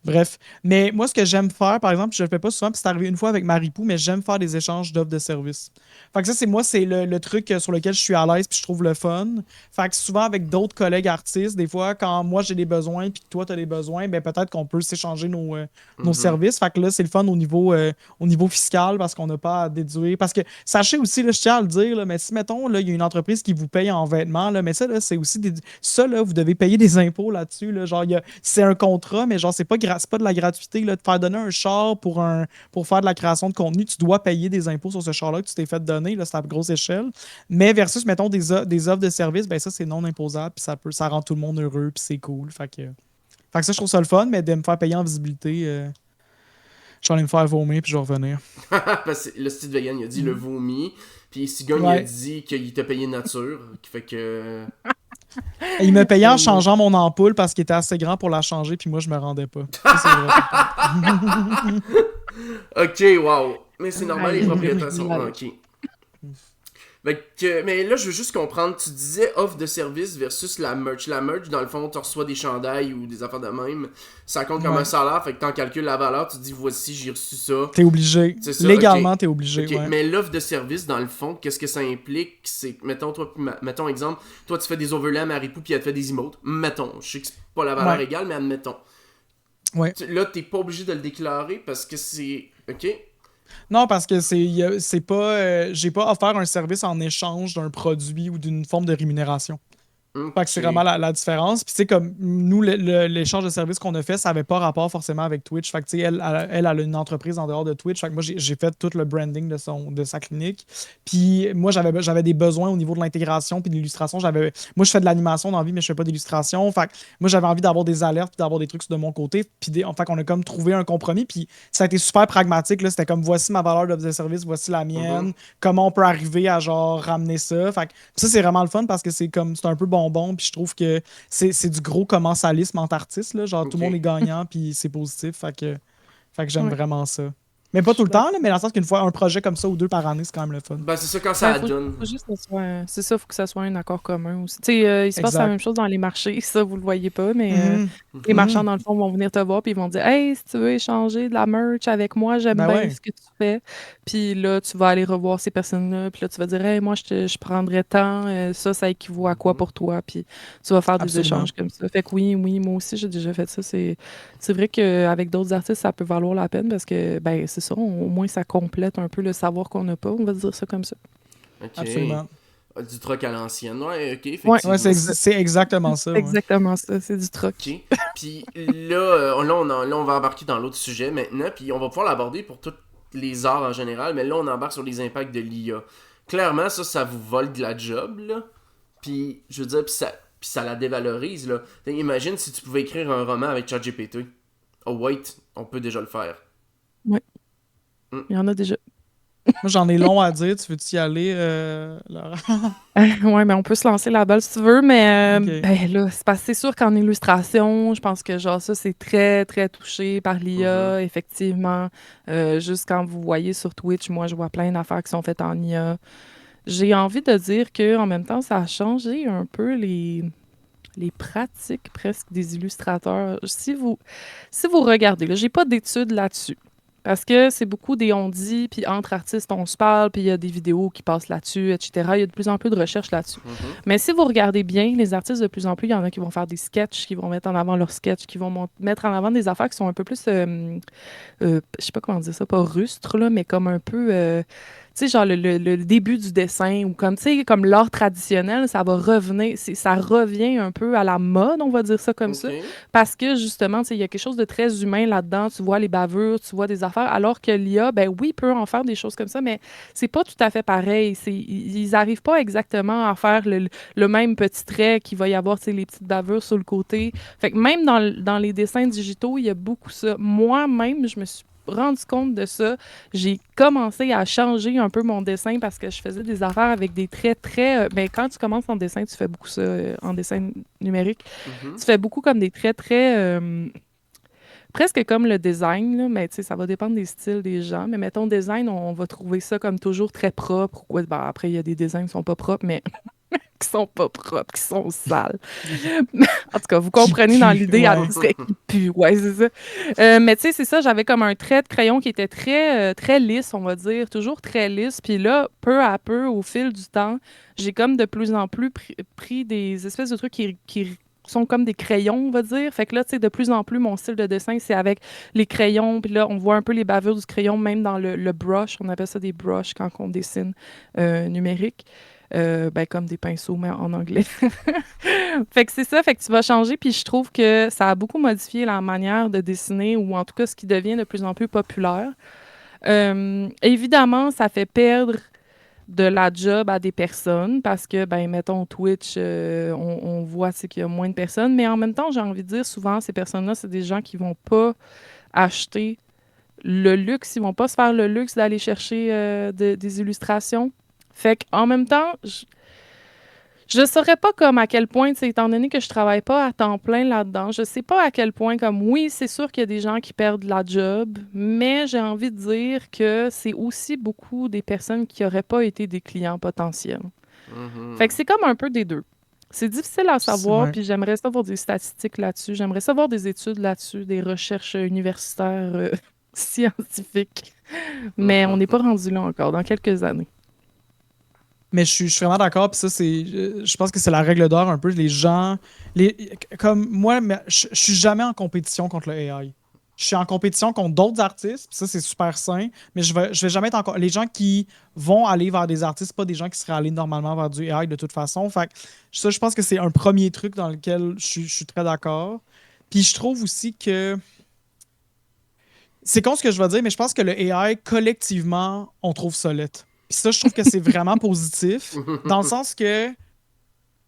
Bref. Mais moi, ce que j'aime faire, par exemple, je le fais pas souvent, puis c'est arrivé une fois avec Maripou, mais j'aime faire des échanges d'offres de services. Fait que ça, c'est le truc sur lequel je suis à l'aise puis je trouve le fun. Fait que souvent, avec d'autres collègues artistes, des fois, quand moi j'ai des besoins puis que toi tu as des besoins, ben peut-être qu'on peut s'échanger nos services. Fait que là, c'est le fun au niveau fiscal parce qu'on n'a pas à déduire. Parce que sachez aussi, là, je tiens à le dire, là, mais si, mettons, là, il y a une entreprise qui vous paye en vêtements, là, mais ça, là, c'est aussi ça, là, vous devez payer des impôts là-dessus. Là, genre, c'est un contrat, mais genre, c'est pas de la gratuité. Là, de faire donner un char pour faire de la création de contenu, tu dois payer des impôts sur ce char-là que tu t'es fait donner. Là, c'est à grosse échelle. Mais versus, mettons, des offres de services, ben ça, c'est non imposable, puis ça rend tout le monde heureux, puis c'est cool. Fait que ça, je trouve ça le fun, mais de me faire payer en visibilité, je suis allé me faire vomir, puis je vais revenir. Parce que le style vegan, il a dit le vomi. Puis Sigogne, il a dit qu'il t'a payé nature. Qui fait que. Et il me payait en changeant mon ampoule parce qu'il était assez grand pour la changer, puis moi, je me rendais pas. Ça, c'est vrai. Ok, wow. Mais c'est normal, les propriétaires sont. Ok. Mais là, je veux juste comprendre, tu disais offre de service versus la merch. La merch, dans le fond, tu reçois des chandails ou des affaires de même. Ça compte comme un Ouais. salaire, fait que t'en calcules la valeur, tu te dis, voici, j'ai reçu ça. T'es obligé. C'est ça, Légalement, ok. t'es obligé, Ok, ouais. mais l'offre de service, dans le fond, qu'est-ce que ça implique? C'est, mettons, toi, mettons exemple, toi, tu fais des overlays à Maripou, puis elle te fait des emotes. Mettons, je sais que c'est pas la valeur Ouais. égale, mais admettons. Ouais. Là, t'es pas obligé de le déclarer parce que c'est... Ok? Non, parce que c'est pas. J'ai pas offert un service en échange d'un produit ou d'une forme de rémunération. Fait que c'est vraiment Ok. la différence. Puis, tu sais, comme nous, l'échange de services qu'on a fait, ça n'avait pas rapport forcément avec Twitch. Fait que, tu sais, elle a une entreprise en dehors de Twitch. Fait que moi, j'ai fait tout le branding de sa clinique. Puis, moi, j'avais des besoins au niveau de l'intégration puis de l'illustration. Moi, je fais de l'animation dans la vie, mais je fais pas d'illustration. Fait que, moi, j'avais envie d'avoir des alertes puis d'avoir des trucs de mon côté. Puis, fait qu'on a comme trouvé un compromis. Puis, ça a été super pragmatique, là. C'était comme, voici ma valeur de service, voici la mienne. Comment on peut arriver à, genre, ramener ça. Fait que ça, c'est vraiment le fun parce que c'est un peu bonbon. Puis je trouve que c'est du gros commensalisme entre artistes. Là. Genre, tout le monde est Ok. gagnant, puis c'est positif. Fait que j'aime Ouais, vraiment ça. Mais je pas tout suis le temps, d'accord. là, mais dans le sens qu'une fois, un projet comme ça ou deux par année, c'est quand même le fun. Ben, c'est ça quand Ben, ça donne. faut juste que ça soit, c'est ça, faut que ça soit un accord commun aussi. Tu sais, il se passe la Exact. même chose dans les marchés, ça, vous le voyez pas, mais Mhm. les marchands, Mhm. dans le fond, vont venir te voir puis ils vont te dire, hey, si tu veux échanger de la merch avec moi, j'aime Ben bien ouais. ce que tu fais. Puis là, tu vas aller revoir ces personnes-là, puis là, tu vas dire, hey, moi, je prendrais tant, ça équivaut à quoi pour toi? Puis tu vas faire des Absolument. échanges comme ça. Fait que oui, moi aussi, j'ai déjà fait ça. C'est vrai qu'avec d'autres artistes, ça peut valoir la peine parce que, ben, c'est ça, au moins, ça complète un peu le savoir qu'on n'a pas, on va dire ça comme ça. Ok. Absolument. Du troc à l'ancienne. Ouais, ok, Ouais, Ouais, effectivement. c'est exactement ça. c'est Ouais. exactement ça, c'est du troc. Ok. Puis là, là, on va embarquer dans l'autre sujet maintenant, puis on va pouvoir l'aborder pour tous les arts en général, mais là, on embarque sur les impacts de l'IA. Clairement, ça vous vole de la job, là. Puis, je veux dire, puis ça la dévalorise, là. Imagine si tu pouvais écrire un roman avec ChatGPT. Oh, wait, on peut déjà le faire. Ouais, Hmm. il y en a déjà. Moi, j'en ai long à dire. Tu veux-tu y aller, Laura? Ouais, mais on peut se lancer la balle si tu veux, mais Ok. ben là, c'est parce que c'est sûr qu'en illustration, je pense que genre ça, c'est très, très touché par Mhm. l'IA, effectivement. Juste quand vous voyez sur Twitch, moi, je vois plein d'affaires qui sont faites en IA. J'ai envie de dire que en même temps, ça a changé un peu les pratiques presque des illustrateurs. Si vous regardez, là, j'ai pas d'études là-dessus. Parce que c'est beaucoup des on-dit, puis entre artistes, on se parle, puis il y a des vidéos qui passent là-dessus, etc. Il y a de plus en plus de recherches là-dessus. Mhm. Mais si vous regardez bien, les artistes, de plus en plus, il y en a qui vont faire des sketchs, qui vont mettre en avant leurs sketchs, qui vont mettre en avant des affaires qui sont un peu plus, je sais pas comment dire ça, pas rustres, là, mais comme un peu, tu sais, genre le début du dessin, ou comme, tu sais, comme l'art traditionnel, ça va revenir, ça revient un peu à la mode, on va dire ça comme Ok. ça, parce que justement, tu sais, il y a quelque chose de très humain là-dedans, tu vois les bavures, tu vois des affaires, alors que l'IA, ben oui, peut en faire des choses comme ça, mais c'est pas tout à fait pareil. Ils arrivent pas exactement à faire le même petit trait qu'il va y avoir, tu sais, les petites bavures sur le côté. Fait que même dans les dessins digitaux, il y a beaucoup ça. Moi-même, je me suis rendu compte de ça. J'ai commencé à changer un peu mon dessin parce que je faisais des affaires avec des traits très... ben, quand tu commences en dessin, tu fais beaucoup ça en dessin numérique. Mhm. Tu fais beaucoup comme des traits très... presque comme le design, là, mais tu sais, ça va dépendre des styles des gens. Mais mettons, design, on va trouver ça comme toujours très propre. Ou quoi. Ben, après, il y a des designs qui sont pas propres, mais qui sont pas propres, qui sont sales. En tout cas, vous Qui comprenez dans pue, l'idée ouais. abstraite qui pue. Ouais, c'est ça. Mais tu sais, c'est ça, j'avais comme un trait de crayon qui était très lisse, on va dire, toujours très lisse. Puis là, peu à peu, au fil du temps, j'ai comme de plus en plus pris des espèces de trucs qui sont comme des crayons, on va dire. Fait que là, tu sais, de plus en plus, mon style de dessin, c'est avec les crayons. Puis là, on voit un peu les bavures du crayon, même dans le brush. On appelle ça des brushes quand on dessine numérique. Ben, comme des pinceaux, mais en anglais. Fait que c'est ça, fait que tu vas changer, puis je trouve que ça a beaucoup modifié la manière de dessiner, ou en tout cas ce qui devient de plus en plus populaire. Évidemment, ça fait perdre de la job à des personnes parce que, ben, mettons, Twitch, on voit c'est qu'il y a moins de personnes, mais en même temps, j'ai envie de dire, souvent, ces personnes-là, c'est des gens qui vont pas acheter le luxe, ils vont pas se faire le luxe d'aller chercher des illustrations. Fait qu'en même temps, Je saurais pas comme à quel point, tu sais, étant donné que je travaille pas à temps plein là-dedans, je sais pas à quel point comme oui, c'est sûr qu'il y a des gens qui perdent la job, mais j'ai envie de dire que c'est aussi beaucoup des personnes qui auraient pas été des clients potentiels. Fait que Mhm. c'est comme un peu des deux. C'est difficile à savoir, Ouais. puis j'aimerais savoir des statistiques là-dessus, j'aimerais savoir des études là-dessus, des recherches universitaires scientifiques, mais on n'est pas Mhm. rendu là encore, dans quelques années. Mais je suis vraiment d'accord, puis ça, je pense que c'est la règle d'or un peu. Les gens, comme moi, je suis jamais en compétition contre le AI. Je suis en compétition contre d'autres artistes, puis ça, c'est super sain, mais je vais jamais être les gens qui vont aller vers des artistes, c'est pas des gens qui seraient allés normalement vers du AI de toute façon. Fait que ça, je pense que c'est un premier truc dans lequel je suis très d'accord. Puis je trouve aussi que c'est con ce que je vais dire, mais je pense que le AI, collectivement, on trouve ça laid. Puis ça, je trouve que c'est vraiment positif, dans le sens que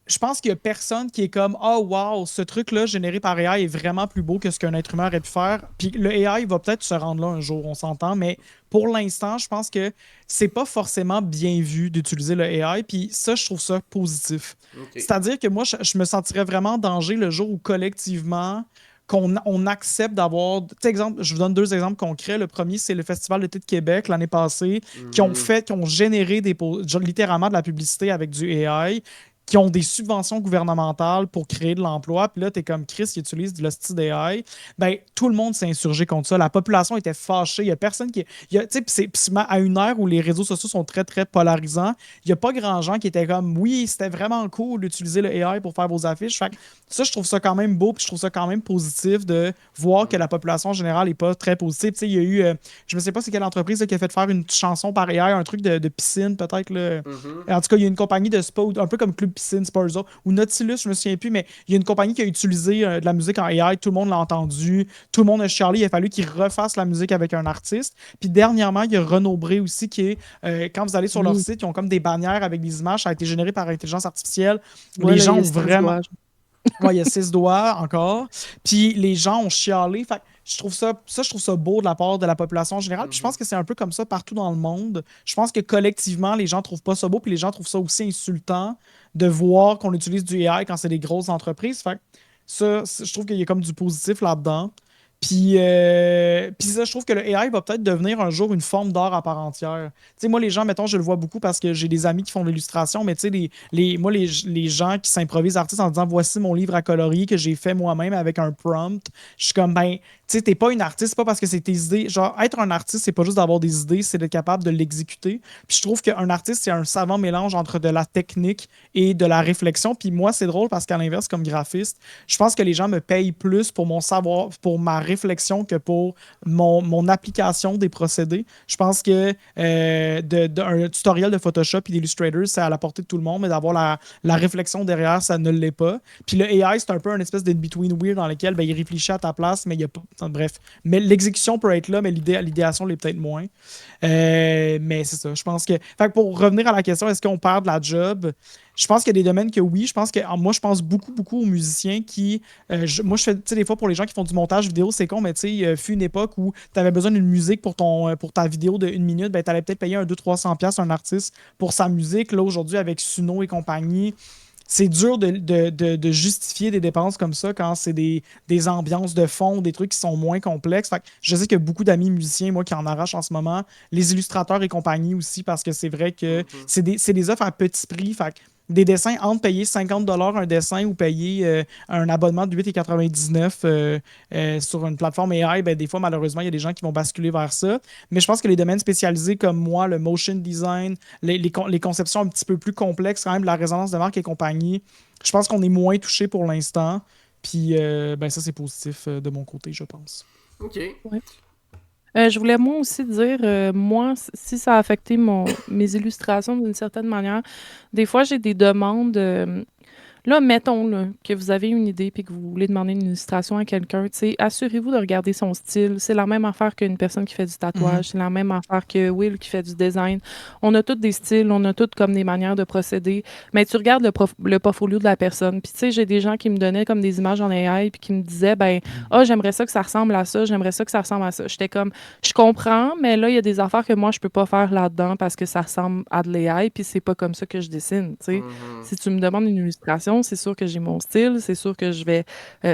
je pense qu'il y a personne qui est comme oh wow, ce truc-là généré par AI est vraiment plus beau que ce qu'un être humain aurait pu faire. Puis le AI va peut-être se rendre là un jour, on s'entend, mais pour l'instant, je pense que c'est pas forcément bien vu d'utiliser le AI. Puis ça, je trouve ça positif. Ok. C'est-à-dire que moi, je me sentirais vraiment en danger le jour où collectivement qu'on accepte d'avoir. Tu sais, exemple, je vous donne deux exemples concrets. Le premier, c'est le Festival d'été de Québec l'année passée, Mhm. qui ont généré littéralement de la publicité avec du AI, qui ont des subventions gouvernementales pour créer de l'emploi. Puis là, tu es comme Chris qui utilise de l'hostie d'AI. Ben, tout le monde s'est insurgé contre ça. La population était fâchée. Il y a personne qui. Tu sais, à une ère où les réseaux sociaux sont très, très polarisants, il n'y a pas grand gens qui étaient comme oui, c'était vraiment cool d'utiliser le AI pour faire vos affiches. Fait que ça, je trouve ça quand même beau. Puis je trouve ça quand même positif de voir que la population générale n'est pas très positive. Tu sais, il y a eu. Je ne sais pas c'est quelle entreprise là, qui a fait faire une chanson par AI, un truc de piscine, peut-être. Là. Mhm. En tout cas, il y a une compagnie de spa, un peu comme Club Piscine, Spurzo, ou Nautilus, je me souviens plus, mais il y a une compagnie qui a utilisé de la musique en AI, tout le monde l'a entendu, tout le monde a chialé, il a fallu qu'ils refassent la musique avec un artiste. Puis dernièrement, il y a Renaud Bré aussi qui est, quand vous allez sur leur Oui. site, ils ont comme des bannières avec des images, ça a été généré par intelligence artificielle. Les Voilà, il gens y a ont 6 vraiment, doigts. ouais, il y a 6 doigts encore. Puis les gens ont chialé. Fait que je trouve ça beau de la part de la population en général. Puis je pense Mhm. que c'est un peu comme ça partout dans le monde. Je pense que collectivement, les gens trouvent pas ça beau. Puis les gens trouvent ça aussi insultant de voir qu'on utilise du AI quand c'est des grosses entreprises. Fait que je trouve qu'il y a comme du positif là-dedans. Puis ça, je trouve que le AI va peut-être devenir un jour une forme d'art à part entière. Tu sais, moi, les gens, mettons, je le vois beaucoup parce que j'ai des amis qui font de l'illustration, mais tu sais, moi, les gens qui s'improvisent artistes en disant voici mon livre à colorier que j'ai fait moi-même avec un prompt, je suis comme, ben, tu sais, t'es pas une artiste, c'est pas parce que c'est tes idées. Genre, être un artiste, c'est pas juste d'avoir des idées, c'est d'être capable de l'exécuter. Puis je trouve qu'un artiste, c'est un savant mélange entre de la technique et de la réflexion. Puis moi, c'est drôle parce qu'à l'inverse, comme graphiste, je pense que les gens me payent plus pour mon savoir, pour ma réflexion que pour mon application des procédés. Je pense que un tutoriel de Photoshop et d'Illustrator, c'est à la portée de tout le monde, mais d'avoir la réflexion derrière, ça ne l'est pas. Puis le AI, c'est un peu une espèce d'in-between weird dans lequel ben, il réfléchit à ta place, mais il y a pas. Bref. Mais l'exécution peut être là, mais l'idéation l'est peut-être moins. Mais c'est ça. Je pense que. Fait que pour revenir à la question, est-ce qu'on perd de la job? Je pense qu'il y a des domaines que oui. Je pense que moi, je pense beaucoup, beaucoup aux musiciens qui. Moi, je fais, tu sais, des fois, pour les gens qui font du montage vidéo, c'est con, mais tu sais, fut une époque où tu avais besoin d'une musique pour ta vidéo de 1 minute, ben, tu allais peut-être payer un 200-300$ à un artiste pour sa musique. Là, aujourd'hui, avec Suno et compagnie, c'est dur de justifier des dépenses comme ça quand c'est des ambiances de fond, des trucs qui sont moins complexes. Fait que je sais qu'il y a beaucoup d'amis musiciens, moi, qui en arrachent en ce moment. Les illustrateurs et compagnie aussi, parce que c'est vrai que Mhm. c'est des offres à petit prix. Fait que des dessins entre payer 50$ un dessin ou payer un abonnement de 8,99 sur une plateforme AI, ben, des fois, malheureusement, il y a des gens qui vont basculer vers ça. Mais je pense que les domaines spécialisés comme moi, le motion design, les conceptions un petit peu plus complexes, quand même, la résonance de marque et compagnie, je pense qu'on est moins touché pour l'instant. Puis ben, ça, c'est positif de mon côté, je pense. Ok. Ouais. Je voulais moi aussi dire, moi, si ça a affecté mes illustrations d'une certaine manière, des fois j'ai des demandes. Là, mettons là, que vous avez une idée puis que vous voulez demander une illustration à quelqu'un, tu sais, assurez-vous de regarder son style. C'est la même affaire qu'une personne qui fait du Mhm. tatouage, c'est la même affaire que Will qui fait du design. On a tous des styles, on a tous comme des manières de procéder, mais tu regardes le portfolio de la personne. Puis tu sais, j'ai des gens qui me donnaient comme des images en AI puis qui me disaient, ben, ah, j'aimerais ça que ça ressemble à ça, j'aimerais ça que ça ressemble à ça. J'étais comme, je comprends, mais là, il y a des affaires que moi, je peux pas faire là-dedans parce que ça ressemble à de l'AI, puis c'est pas comme ça que je dessine, tu sais. Mhm. Si tu me demandes une illustration, c'est sûr que j'ai mon style, c'est sûr que je vais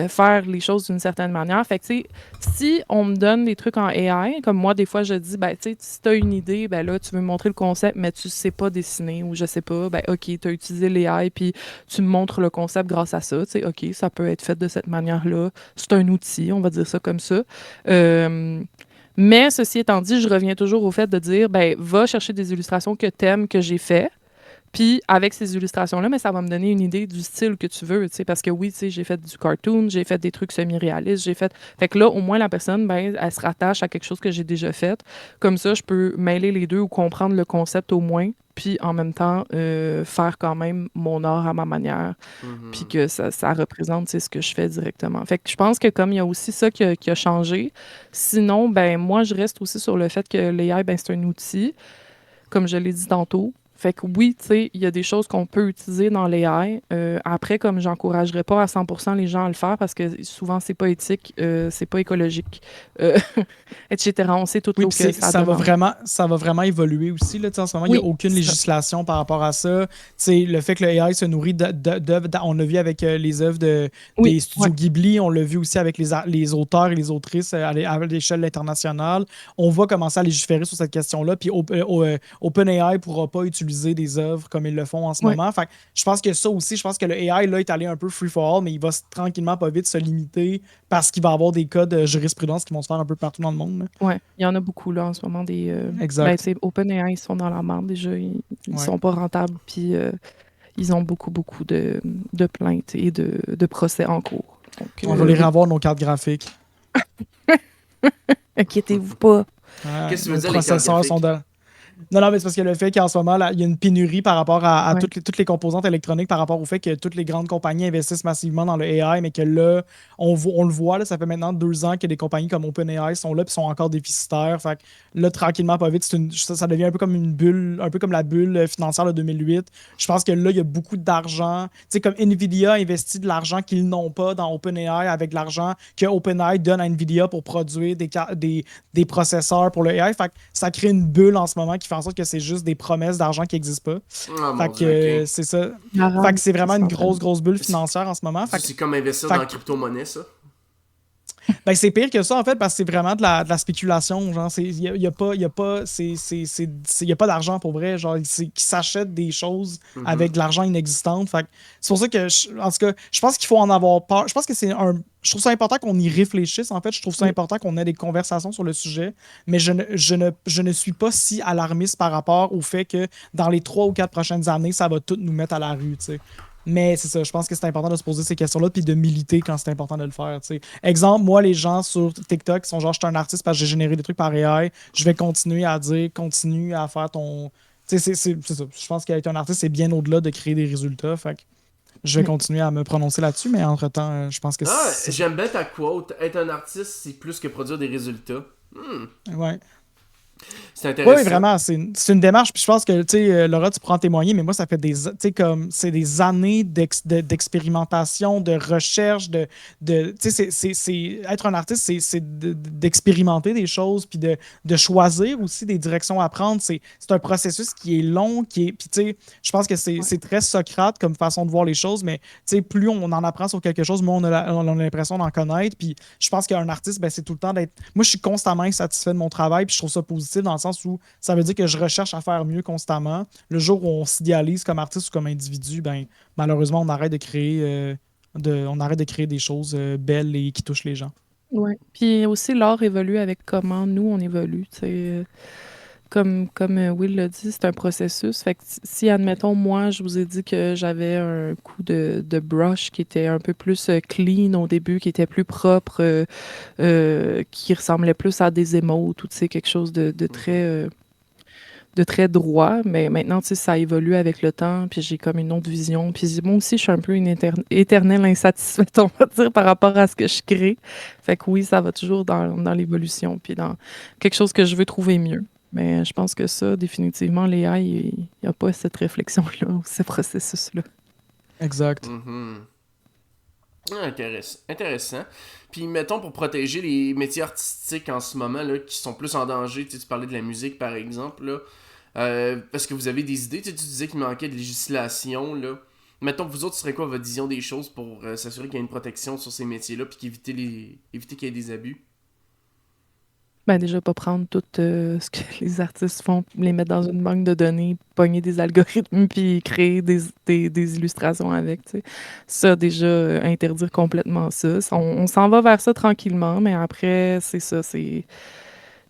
faire les choses d'une certaine manière. Fait que, tu sais, si on me donne des trucs en AI, comme moi, des fois, je dis, ben, tu sais, si tu as une idée, ben là, tu veux me montrer le concept, mais tu sais pas dessiner ou je sais pas, ben, OK, tu as utilisé l'AI, puis tu me montres le concept grâce à ça, tu sais, OK, ça peut être fait de cette manière-là. C'est un outil, on va dire ça comme ça. Euh, mais ceci étant dit, je reviens toujours au fait de dire, ben, va chercher des illustrations que t'aimes, que j'ai fait. Puis avec ces illustrations-là, mais ça va me donner une idée du style que tu veux, tu sais, parce que oui, tu sais, j'ai fait du cartoon, j'ai fait des trucs semi-réalistes, j'ai fait... Fait que là, au moins, la personne, ben, elle se rattache à quelque chose que j'ai déjà fait. Comme ça, je peux mêler les deux ou comprendre le concept au moins, puis en même temps, faire quand même mon art à ma manière, puis Mhm. que ça représente, tu sais, ce que je fais directement. Fait que je pense que comme il y a aussi ça qui a changé, sinon, ben, moi, je reste aussi sur le fait que l'AI, ben, c'est un outil comme je l'ai dit tantôt. Fait que oui, tu sais, il y a des choses qu'on peut utiliser dans l'AI. Après, comme j'encouragerais pas à 100% les gens à le faire parce que souvent, c'est pas éthique, c'est pas écologique, euh, etc. On sait tout Oui, l'eau puis que ça demande. ça va vraiment évoluer aussi. Là. Tu sais, en ce moment, il n'y a Oui, aucune c'est ça. législation par rapport à ça. Tu sais, le fait que le AI se nourrit d'œuvres, on l'a vu avec les œuvres Oui, des ouais, studios Ghibli, on l'a vu aussi avec les auteurs et les autrices à l'échelle internationale. On va commencer à légiférer sur cette question-là. Puis OpenAI ne pourra pas utiliser des œuvres comme ils le font en ce ouais, moment. Fait que je pense que ça aussi, je pense que le AI là, est allé un peu free for all, mais il va tranquillement, pas vite se limiter parce qu'il va y avoir des cas de jurisprudence qui vont se faire un peu partout dans le monde. Là. ouais. Il y en a beaucoup, là, en ce moment, des... ben, tu Exact. sais, OpenAI, ils sont dans la merde, déjà. Ils Ouais. sont pas rentables, puis ils ont beaucoup, beaucoup de plaintes et de procès en cours. Donc, On va les oui. revoir nos cartes graphiques. Inquiétez-vous pas. Ouais, Qu'est-ce que tu veux nos dire, les cartes processeurs sont graphiques? de... Non, non, mais c'est parce que le fait qu'en ce moment, là, il y a une pénurie par rapport à Ouais. toutes les composantes électroniques, par rapport au fait que toutes les grandes compagnies investissent massivement dans le AI, mais que là, on le voit, là, ça fait maintenant 2 ans que des compagnies comme OpenAI sont là et sont encore déficitaires. Fait que là, tranquillement, pas vite, ça devient un peu comme une bulle, un peu comme la bulle financière de 2008. Je pense que là, il y a beaucoup d'argent. Tu sais, comme Nvidia investit de l'argent qu'ils n'ont pas dans OpenAI avec l'argent que OpenAI donne à Nvidia pour produire des processeurs pour le AI. Fait que ça crée une bulle en ce moment qui fait en sorte que c'est juste des promesses d'argent qui n'existent pas. Ah Fait mon que dieu, ok. c'est ça. Fait Marrant, que c'est qui vraiment se une sentent. grosse bulle C'est financière en ce moment. c'est comme investir dans Fait la que crypto-monnaie, ça? ben, c'est pire que ça, en fait, parce que c'est vraiment de la spéculation. Genre, y a pas, y a pas, y a pas d'argent pour vrai. Genre, qu'ils s'achètent des choses Mhm. avec de l'argent inexistant. Fait que c'est pour ça que, en tout cas, je pense qu'il faut en avoir peur. Je pense que je trouve ça important qu'on y réfléchisse. En fait, je trouve ça Oui, important qu'on ait des conversations sur le sujet. Mais je ne suis pas si alarmiste par rapport au fait que dans les 3 ou 4 prochaines années, ça va tout nous mettre à la rue, tu sais. Mais c'est ça, je pense que c'est important de se poser ces questions-là puis de militer quand c'est important de le faire. Tu sais. Exemple, moi, les gens sur TikTok qui sont genre, je suis un artiste parce que j'ai généré des trucs par AI, je vais continuer à dire, continue à faire ton. Tu sais, c'est ça. Je pense qu'être un artiste, c'est bien au-delà de créer des résultats. Fait que je vais oui. continuer à me prononcer là-dessus, mais entre-temps, je pense que Ah, c'est ça. j'aime bien ta quote. Être un artiste, c'est plus que produire des résultats. Hmm, Ouais. c'est Oui, oui, intéressant. vraiment, c'est une démarche. Puis je pense que, tu sais, Laura, tu pourras en témoigner, mais moi, ça fait tu sais, comme, c'est des années d'expérimentation, de recherche, tu sais, être un artiste, d'expérimenter des choses, puis de choisir aussi des directions à prendre. C'est un processus qui est long, puis tu sais, je pense que Ouais. c'est très Socrate comme façon de voir les choses, mais, tu sais, plus on en apprend sur quelque chose, moins on a l'impression d'en connaître. Puis je pense qu'un artiste, ben, c'est tout le temps d'être. Moi, je suis constamment insatisfait de mon travail, puis je trouve ça positif dans le sens où ça veut dire que je recherche à faire mieux constamment. Le jour où on s'idéalise comme artiste ou comme individu, ben, malheureusement, on arrête de créer des choses belles et qui touchent les gens. Ouais. Puis aussi, l'art évolue avec comment nous, on évolue. Tu sais. Comme Will l'a dit, c'est un processus. Fait que si, admettons, moi, je vous ai dit que j'avais un coup de brush qui était un peu plus clean au début, qui était plus propre, qui ressemblait plus à des émotes ou tu sais, quelque chose de très, Mhm. de très droit, mais maintenant, tu sais, ça évolue avec le temps, puis j'ai comme une autre vision. Puis moi aussi, je suis un peu une éternelle insatisfaite, on va dire, par rapport à ce que je crée. Fait que oui, ça va toujours dans l'évolution, puis dans quelque chose que je veux trouver mieux. Mais je pense que ça, définitivement, l'AI, il n'y a pas cette réflexion-là, ou ce processus-là. Exact. Mhm. Intéressant. Puis mettons pour protéger les métiers artistiques en ce moment là, qui sont plus en danger, tu parlais de la musique par exemple, là, parce que vous avez des idées, tu disais qu'il manquait de législation, là. Mettons vous autres, ce serait quoi votre vision des choses pour s'assurer qu'il y a une protection sur ces métiers-là puis éviter qu'il y ait des abus? Ben déjà, pas prendre tout ce que les artistes font, les mettre dans une banque de données, pogner des algorithmes, puis créer des illustrations avec, tu sais. Ça, déjà, interdire complètement ça. On s'en va vers ça tranquillement, mais après, c'est ça,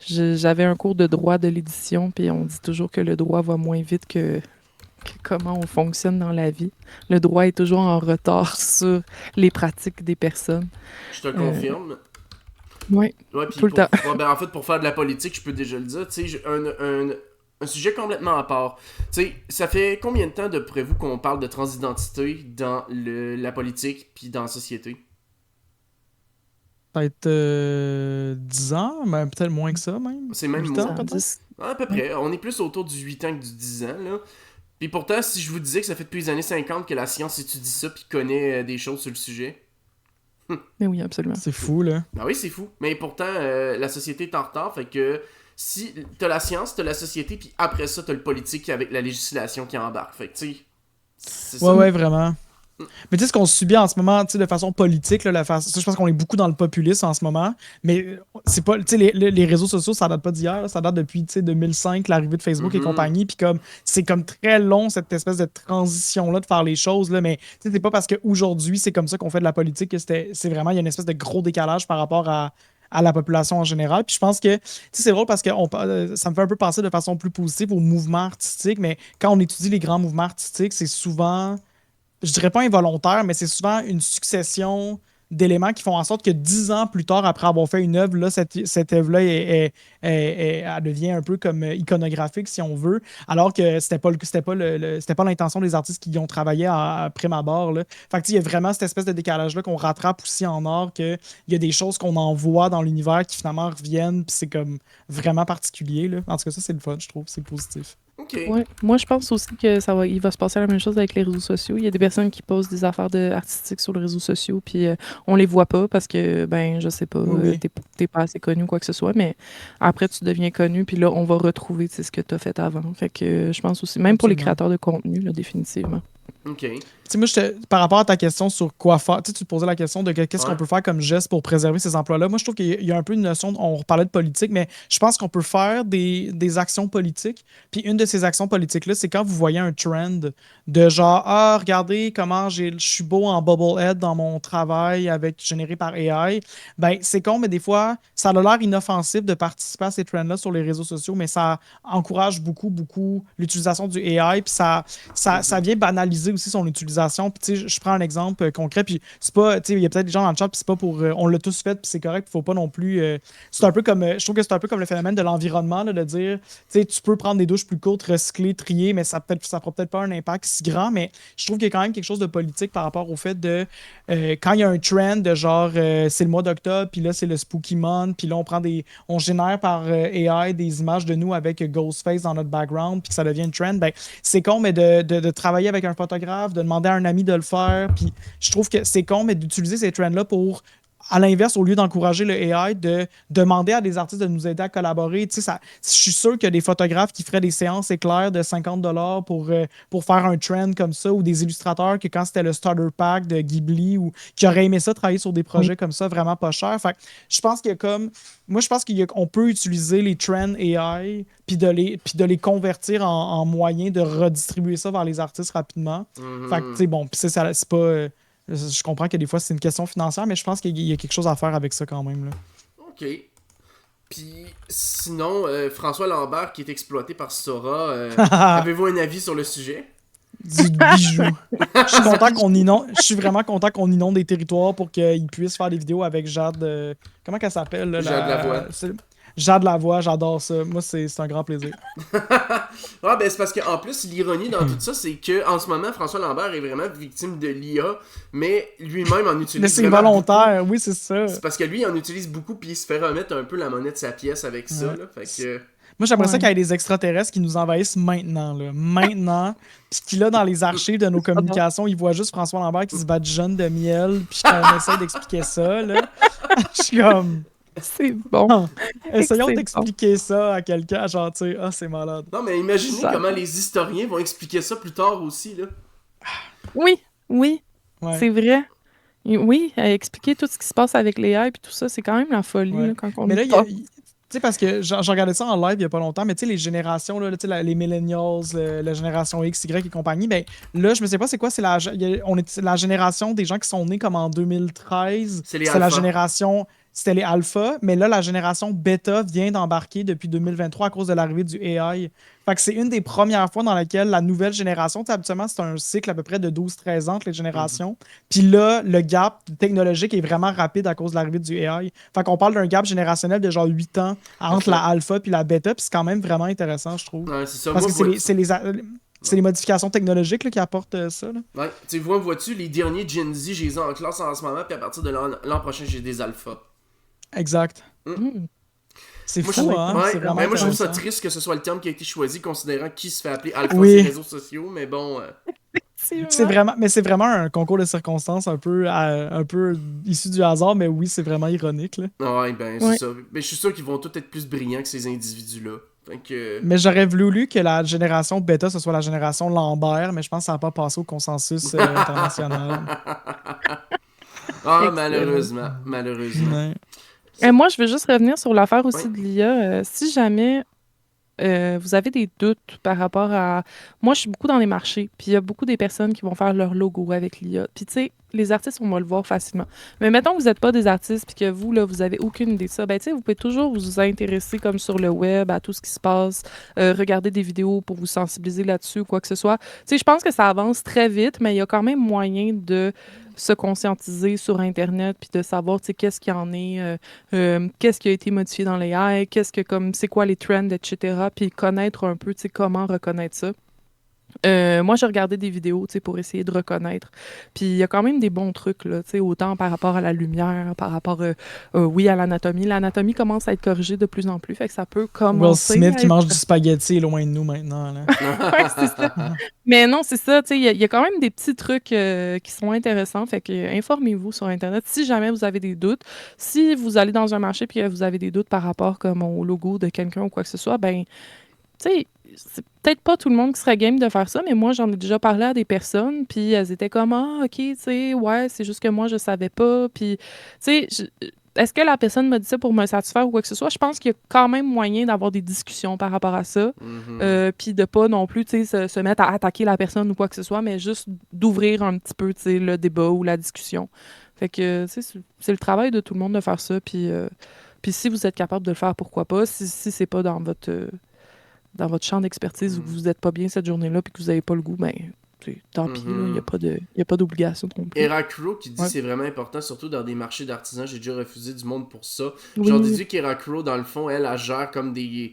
j'avais un cours de droit de l'édition, puis on dit toujours que le droit va moins vite que comment on fonctionne dans la vie. Le droit est toujours en retard sur les pratiques des personnes. Je te Euh, confirme. oui, Ouais, puis tout le temps. en fait, pour faire de la politique, je peux déjà le dire, tu sais, un sujet complètement à part. Tu sais, ça fait combien de temps, d'après vous, qu'on parle de transidentité dans la politique puis dans la société? Peut-être 10 ans, mais peut-être moins que ça même. C'est même 8 ans moins. peut-être. 10. À peu Oui. près. On est plus autour du 8 ans que du 10 ans, là. Puis pourtant, si je vous disais que ça fait depuis les années 50 que la science étudie ça puis connaît des choses sur le sujet. Mais oui, absolument. C'est fou, là. Ben oui, c'est fou. Mais pourtant, la société est en retard, fait que si t'as la science, t'as la société, puis après ça, t'as le politique avec la législation qui embarque. Fait que, tu sais, c'est Ouais, ça. ouais, vraiment. Mais tu sais, ce qu'on subit en ce moment, tu sais, de façon politique, là, ça, je pense qu'on est beaucoup dans le populisme en ce moment. Mais c'est pas, tu sais, les réseaux sociaux, ça date pas d'hier, là, ça date depuis, tu sais, 2005, l'arrivée de Facebook et Mhm. compagnie. Puis comme, c'est comme très long, cette espèce de transition-là de faire les choses, là. Mais tu sais, c'est pas parce qu'aujourd'hui, c'est comme ça qu'on fait de la politique que c'est vraiment, il y a une espèce de gros décalage par rapport à la population en général. Puis je pense que, tu sais, c'est drôle parce que ça me fait un peu penser de façon plus positive au mouvement artistique, mais quand on étudie les grands mouvements artistiques, c'est souvent je dirais pas involontaire, mais c'est souvent une succession d'éléments qui font en sorte que 10 ans plus tard, après avoir fait une œuvre, là, cette œuvre-là, elle devient un peu comme iconographique, si on veut, alors que c'était pas l'intention des artistes qui y ont travaillé après ma barre. Là. Fait que, tu sais, il y a vraiment cette espèce de décalage-là qu'on rattrape aussi en art, qu'il y a des choses qu'on envoie dans l'univers qui finalement reviennent, puis c'est comme vraiment particulier. Là. En tout cas, ça, c'est le fun, je trouve, c'est positif. Ok. Ouais. Moi, je pense aussi que il va se passer la même chose avec les réseaux sociaux. Il y a des personnes qui postent des affaires artistiques sur les réseaux sociaux, puis on les voit pas parce que, ben, je sais pas, Oui, oui. t'es pas assez connu ou quoi que ce soit, mais après, tu deviens connu, puis là, on va retrouver, tu sais, ce que t'as fait avant. Fait que je pense aussi, même pour les Absolument. créateurs de contenu, là, définitivement. Ok. Tu sais, moi, par rapport à ta question sur quoi faire, tu sais, tu te posais la question de qu'est-ce qu'on Ouais. peut faire comme geste pour préserver ces emplois-là. Moi, je trouve qu'il y a un peu une notion, on parlait de politique, mais je pense qu'on peut faire des actions politiques. Puis une de ces actions politiques-là, c'est quand vous voyez un trend de genre, ah, regardez comment je suis beau en bobblehead dans mon travail généré par AI. Ben, c'est con, mais des fois, ça a l'air inoffensif de participer à ces trends-là sur les réseaux sociaux, mais ça encourage beaucoup, beaucoup l'utilisation du AI. Puis ça vient banaliser aussi son utilisation. Puis, tu sais, je prends un exemple concret. Puis, c'est pas, tu sais, il y a peut-être des gens dans le chat, puis c'est pas pour. On l'a tous fait, puis c'est correct. Il faut pas non plus. C'est un peu comme. Je trouve que c'est un peu comme le phénomène de l'environnement, là, de dire, tu sais, tu peux prendre des douches plus courtes, recycler, trier, mais ça fera peut-être pas un impact si grand. Mais je trouve qu'il y a quand même quelque chose de politique par rapport au fait de. Quand il y a un trend de genre, c'est le mois d'octobre, puis là, c'est le Spooky Month, puis là, on génère par AI des images de nous avec Ghostface dans notre background, puis que ça devient une trend. Ben, c'est con, mais de travailler avec un photographe, de demander à un ami de le faire. Puis je trouve que c'est con, mais d'utiliser ces trends-là pour, à l'inverse, au lieu d'encourager le AI, de demander à des artistes de nous aider à collaborer. Tu sais, je suis sûr qu'il y a des photographes qui feraient des séances éclairs de 50$ pour faire un trend comme ça, ou des illustrateurs que quand c'était le starter pack de Ghibli, ou qui auraient aimé ça travailler sur des Oui. projets comme ça vraiment pas chers. Fait que je pense qu'il y a comme. Moi, je pense qu'on peut utiliser les trends AI puis de les convertir en moyen de redistribuer ça vers les artistes rapidement. Fait que, tu Mhm. sais, bon, puis c'est pas. Je comprends que des fois, c'est une question financière, mais je pense qu'il y a quelque chose à faire avec ça quand même. Là. Ok. Puis sinon, François Lambert qui est exploité par Sora, avez-vous un avis sur le sujet? Du bijou. Je suis vraiment content qu'on inonde des territoires pour qu'ils puissent faire des vidéos avec Jade. Comment qu'elle s'appelle? Là, J'ai de la voix. Jade la voix, j'adore ça. Moi, c'est un grand plaisir. Ah, ben c'est parce qu'en plus, l'ironie dans tout ça, c'est que en ce moment, François Lambert est vraiment victime de l'IA, mais lui-même en Mais utilise c'est vraiment beaucoup. volontaire, oui, c'est ça. C'est parce que lui, il en utilise beaucoup, puis il se fait remettre un peu la monnaie de sa pièce avec ça, Ouais. là. Fait que... Moi, j'aimerais ça Ouais. qu'il y ait des extraterrestres qui nous envahissent maintenant, là. Maintenant. Puis qu'il a dans les archives de nos communications, il voit juste François Lambert qui se bat de jaune de miel, puis qu'on essaie d'expliquer ça, là. Je suis comme... C'est bon. Ah, essayons Excellent. d'expliquer ça à quelqu'un, genre, tu sais, ah, c'est malade. Non, mais imaginez Ça- comment les historiens vont expliquer ça plus tard aussi, là. Oui, oui, Ouais. c'est vrai. Oui, expliquer tout ce qui se passe avec les AI et tout ça, c'est quand même la folie Ouais. là, quand on Mais là, y pense. tu sais, parce que j'ai regardé ça en live il y a pas longtemps, mais tu sais, les générations, là, tu sais, les millennials, la génération X, Y et compagnie, ben là, je me sais pas c'est quoi, c'est la génération des gens qui sont nés comme en 2013. C'est les C'était la alphas. génération, c'était les alphas, mais là, la génération bêta vient d'embarquer depuis 2023 à cause de l'arrivée du AI. Fait que c'est une des premières fois dans laquelle la nouvelle génération, tu sais, habituellement, c'est un cycle à peu près de 12-13 ans entre les générations. Puis là, le gap technologique est vraiment rapide à cause de l'arrivée du AI. Fait qu'on parle d'un gap générationnel de genre 8 ans entre ça. la alpha puis la bêta, puis c'est quand même vraiment intéressant, je trouve. Ouais, c'est ça. Parce Moi, que c'est vois- les, c'est les modifications technologiques là, qui apportent ça. Là. Ouais, tu sais, vois-tu, les derniers Gen Z, j'ai les ai en classe en ce moment, puis à partir de l'an prochain, j'ai des alphas. Exact. Hmm. C'est Moi, fou, je, hein? ouais, C'est vraiment mais moi, je trouve ça intéressant. triste que ce soit le terme qui a été choisi, considérant qui se fait appeler alpha sur Oui. les réseaux sociaux, mais bon... C'est vraiment un concours de circonstances un peu issu du hasard, mais oui, c'est vraiment ironique. Là. Ouais, ben, c'est Ouais. ça. Mais je suis sûr qu'ils vont tous être plus brillants que ces individus-là. Fait que... Mais j'aurais voulu que la génération bêta, ce soit la génération Lambert, mais je pense que ça n'a pas passé au consensus international. Ah, Excellent. malheureusement. Ouais. Et moi, je veux juste revenir sur l'affaire aussi Ouais. de l'IA. Si jamais vous avez des doutes par rapport à... Moi, je suis beaucoup dans les marchés, puis il y a beaucoup des personnes qui vont faire leur logo avec l'IA. Puis tu sais, les artistes, on va le voir facilement. Mais mettons que vous n'êtes pas des artistes, puis que vous, là, vous avez aucune idée de ça, ben tu sais, vous pouvez toujours vous intéresser comme sur le web à tout ce qui se passe, regarder des vidéos pour vous sensibiliser là-dessus ou quoi que ce soit. Tu sais, je pense que ça avance très vite, mais il y a quand même moyen de se conscientiser sur Internet, puis de savoir, tu sais, qu'est-ce qu'il y en est, qu'est-ce qui a été modifié dans l'AI, c'est quoi les trends, etc. Puis connaître un peu, tu sais, comment reconnaître ça. Moi, j'ai regardé des vidéos, tu sais, pour essayer de reconnaître. Puis il y a quand même des bons trucs, là, tu sais, autant par rapport à la lumière, par rapport, oui, à l'anatomie. L'anatomie commence à être corrigée de plus en plus, fait que ça peut Will commencer Smith à qui être... mange du spaghetti est loin de nous maintenant. Là. Ouais, c'est ça. Mais non, c'est ça, tu sais, il y a quand même des petits trucs qui sont intéressants, fait que informez-vous sur Internet si jamais vous avez des doutes. Si vous allez dans un marché puis que vous avez des doutes par rapport comme au logo de quelqu'un ou quoi que ce soit, ben, tu sais, c'est peut-être pas tout le monde qui serait game de faire ça, mais moi, j'en ai déjà parlé à des personnes, puis elles étaient comme, ah, OK, tu sais, ouais, c'est juste que moi, je savais pas, puis, tu sais, est-ce que la personne m'a dit ça pour me satisfaire ou quoi que ce soit? Je pense qu'il y a quand même moyen d'avoir des discussions par rapport à ça, puis de pas non plus, tu sais, se mettre à attaquer la personne ou quoi que ce soit, mais juste d'ouvrir un petit peu, tu sais, le débat ou la discussion. Fait que, tu sais, c'est le travail de tout le monde de faire ça, puis si vous êtes capable de le faire, pourquoi pas? Si c'est pas dans votre champ d'expertise ou que vous n'êtes pas bien cette journée-là puis que vous n'avez pas le goût, ben, tant pis, il n'y a pas d'obligation non plus. Herakro qui dit Ouais. c'est vraiment important, surtout dans des marchés d'artisans. J'ai déjà refusé du monde pour ça. Oui. J'en déduis qu'Herakro, dans le fond, elle gère comme des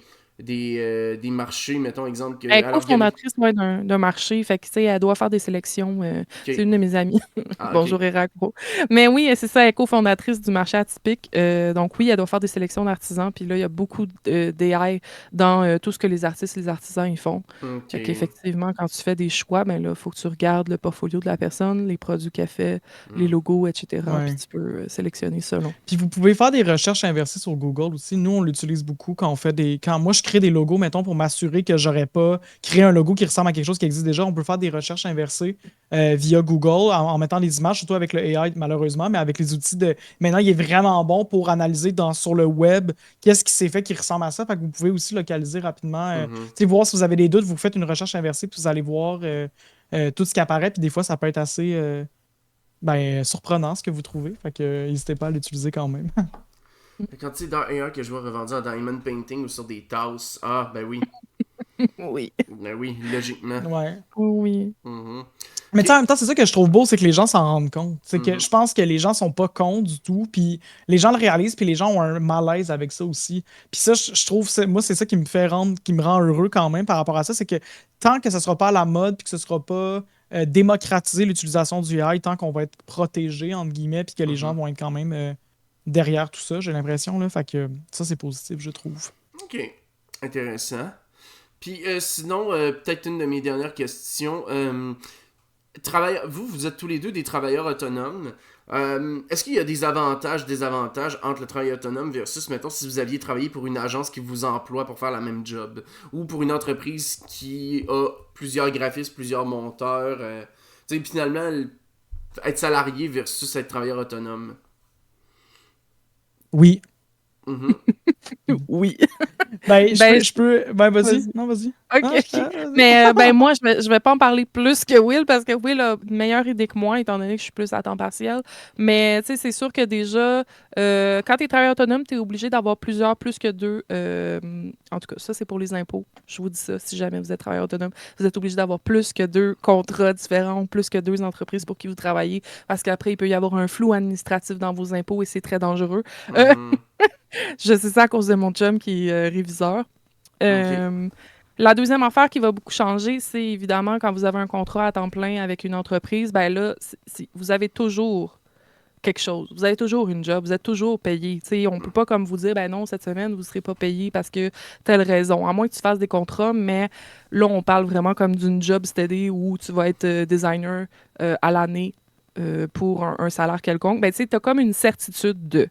marchés, mettons, exemple. Elle est organise- cofondatrice ouais, d'un marché, fait que, tu sais, elle doit faire des sélections. C'est une de mes amies. Ah, ok. Bonjour, Héracro. Mais oui, c'est ça, elle est cofondatrice du marché atypique. Donc oui, elle doit faire des sélections d'artisans. Puis là, il y a beaucoup d'AI dans tout ce que les artistes et les artisans ils font. Ok. Fait qu'effectivement, quand tu fais des choix, ben là, il faut que tu regardes le portfolio de la personne, les produits qu'elle fait, les logos, etc. Ouais. Puis tu peux sélectionner selon. Puis vous pouvez faire des recherches inversées sur Google aussi. Nous, on l'utilise beaucoup quand on fait quand moi je crée des logos, mettons, pour m'assurer que j'aurais pas créé un logo qui ressemble à quelque chose qui existe déjà. On peut faire des recherches inversées via Google en mettant des images, surtout avec le AI malheureusement, mais avec les outils de. Maintenant, il est vraiment bon pour analyser sur le web qu'est-ce qui s'est fait qui ressemble à ça. Fait que vous pouvez aussi localiser rapidement. Tu sais, voir si vous avez des doutes, vous faites une recherche inversée, puis vous allez voir tout ce qui apparaît. Puis des fois, ça peut être assez surprenant ce que vous trouvez. Fait que n'hésitez pas à l'utiliser quand même. Quand tu sais, dans AI que je vois revendu en diamond painting ou sur des tasses, ah, ben oui. Oui. Ben oui, logiquement. Ouais. Oui. Mhm. Mais tu sais, en Ok. même temps, c'est ça que je trouve beau, c'est que les gens s'en rendent compte. C'est que je Mhm. pense que les gens sont pas cons du tout, puis les gens le réalisent, puis les gens ont un malaise avec ça aussi. Puis ça, je trouve, moi, c'est ça qui me fait qui me rend heureux quand même par rapport à ça, c'est que tant que ce sera pas à la mode, puis que ce sera pas démocratisé l'utilisation du AI, tant qu'on va être protégé, entre guillemets, puis que les gens Mhm. vont être quand même derrière tout ça, j'ai l'impression, là. Fait que ça, c'est positif, je trouve. Ok. Intéressant. Puis sinon, peut-être une de mes dernières questions. Vous êtes tous les deux des travailleurs autonomes. Est-ce qu'il y a des avantages, désavantages entre le travail autonome versus, mettons, si vous aviez travaillé pour une agence qui vous emploie pour faire la même job ou pour une entreprise qui a plusieurs graphistes, plusieurs monteurs. Tu sais, finalement, être salarié versus être travailleur autonome. Oui. Mhm. Oui. Ben, Ben, ben, vas-y. vas-y. Non, vas-y. OK. Vas-y. Mais ben moi, je vais pas en parler plus que Will parce que Will a une meilleure idée que moi, étant donné que je suis plus à temps partiel. Mais tu sais, c'est sûr que déjà, quand tu es travailleur autonome, tu es obligé d'avoir plus que deux. En tout cas, ça, c'est pour les impôts. Je vous dis ça, si jamais vous êtes travailleur autonome, vous êtes obligé d'avoir plus que deux contrats différents, plus que deux entreprises pour qui vous travaillez, parce qu'après, il peut y avoir un flou administratif dans vos impôts et c'est très dangereux. Euh, Mhm. je sais ça à cause de mon chum qui est réviseur. Ok. Euh, la deuxième affaire qui va beaucoup changer, c'est évidemment quand vous avez un contrat à temps plein avec une entreprise, ben là, vous avez toujours quelque chose. Vous avez toujours une job, vous êtes toujours payé. Tu sais, on peut pas comme vous dire, ben non, cette semaine, vous ne serez pas payé parce que telle raison. À moins que tu fasses des contrats, mais là, on parle vraiment comme d'une job steady où tu vas être designer à l'année. Pour un salaire quelconque, ben, tu sais, as comme une certitude de.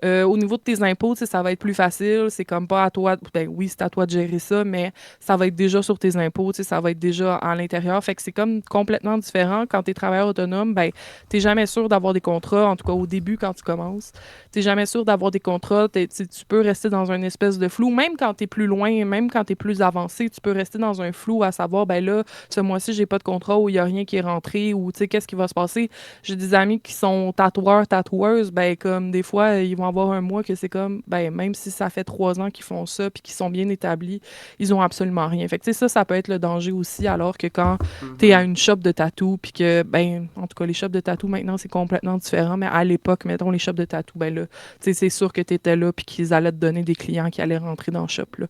Au niveau de tes impôts, tu sais, ça va être plus facile. C'est comme pas à toi. Ben oui, c'est à toi de gérer ça, mais ça va être déjà sur tes impôts, tu sais, ça va être déjà à l'intérieur. Fait que c'est comme complètement différent. Quand tu es travailleur autonome, ben, t'es jamais sûr d'avoir des contrats, en tout cas au début quand tu commences. T'es jamais sûr d'avoir des contrats. Tu peux rester dans une espèce de flou. Même quand tu es plus loin, même quand tu es plus avancé, tu peux rester dans un flou à savoir, ben là, ce mois-ci, j'ai pas de contrat ou il y a rien qui est rentré ou tu sais, qu'est-ce qui va se passer. J'ai des amis qui sont tatoueurs, tatoueuses, ben comme des fois, ils vont avoir un mois que c'est comme, ben même si ça fait 3 ans qu'ils font ça puis qu'ils sont bien établis, ils ont absolument rien. Fait que tu sais, ça peut être le danger aussi, alors que quand t'es à Mhm. une shop de tatou puis que, ben, en tout cas, les shops de tatou maintenant, c'est complètement différent, mais à l'époque, mettons, les shops de tatou, ben là, tu sais, c'est sûr que t'étais là puis qu'ils allaient te donner des clients qui allaient rentrer dans le shop, là.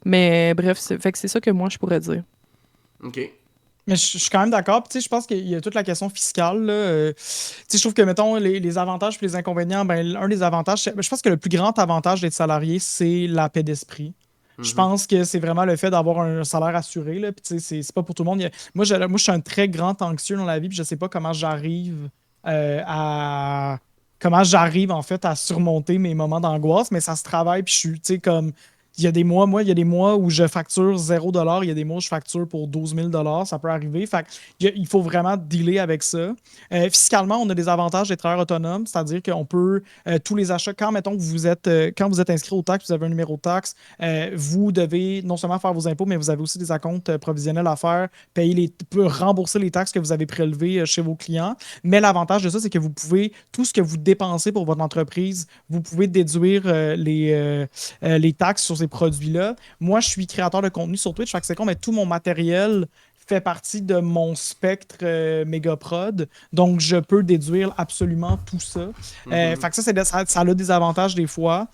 Mais bref, fait que c'est ça que moi, je pourrais dire. Mais je suis quand même d'accord. Puis, tu sais, je pense qu'il y a toute la question fiscale, là. Tu sais, je trouve que, mettons, les avantages et les inconvénients, ben, un des avantages, je pense que le plus grand avantage d'être salarié, c'est la paix d'esprit. Je Mhm. pense que c'est vraiment le fait d'avoir un salaire assuré, là. Puis, tu sais, c'est pas pour tout le monde. Moi, je suis un très grand anxieux dans la vie, puis je sais pas comment j'arrive à. Comment j'arrive, en fait, à surmonter mes moments d'angoisse, mais ça se travaille, puis je suis, tu sais, comme. Il y a des mois où je facture 0 $, il y a des mois où je facture pour 12 000 $, ça peut arriver. Fait il faut vraiment dealer avec ça. Fiscalement, on a des avantages d'être travailleur autonome, c'est-à-dire qu'on peut, tous les achats, quand mettons que quand vous êtes inscrit aux taxes, vous avez un numéro de taxe, vous devez non seulement faire vos impôts, mais vous avez aussi des acomptes provisionnels à faire, rembourser les taxes que vous avez prélevées chez vos clients. Mais l'avantage de ça, c'est que vous pouvez, tout ce que vous dépensez pour votre entreprise, vous pouvez déduire les taxes sur ces produits-là. Moi, je suis créateur de contenu sur Twitch, fait que c'est con, mais tout mon matériel fait partie de mon spectre Megaprod. Donc, je peux déduire absolument tout ça. Mhm. Fait que ça a des avantages des fois.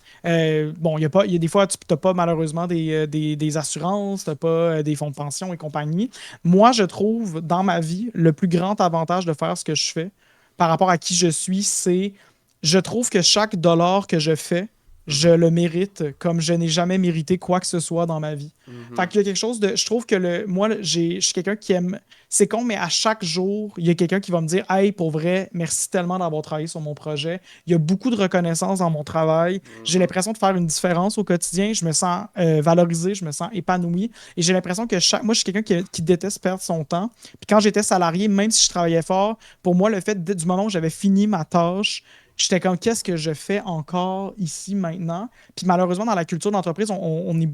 Bon, il y a des fois, tu n'as pas malheureusement des assurances, tu n'as pas des fonds de pension et compagnie. Moi, je trouve dans ma vie, le plus grand avantage de faire ce que je fais par rapport à qui je suis, c'est je trouve que chaque dollar que je fais, je Mhm. le mérite comme je n'ai jamais mérité quoi que ce soit dans ma vie. Fait Mhm. qu'il y a quelque chose de. Je trouve que moi, je suis quelqu'un qui aime. C'est con, mais à chaque jour, il y a quelqu'un qui va me dire Hey, pour vrai, merci tellement d'avoir travaillé sur mon projet. Il y a beaucoup de reconnaissance dans mon travail. J'ai Mhm. l'impression de faire une différence au quotidien. Je me sens valorisé, je me sens épanoui. Et j'ai l'impression que moi, je suis quelqu'un qui déteste perdre son temps. Puis quand j'étais salarié, même si je travaillais fort, pour moi, le fait du moment où j'avais fini ma tâche, j'étais comme qu'est-ce que je fais encore ici maintenant? Puis malheureusement, dans la culture d'entreprise,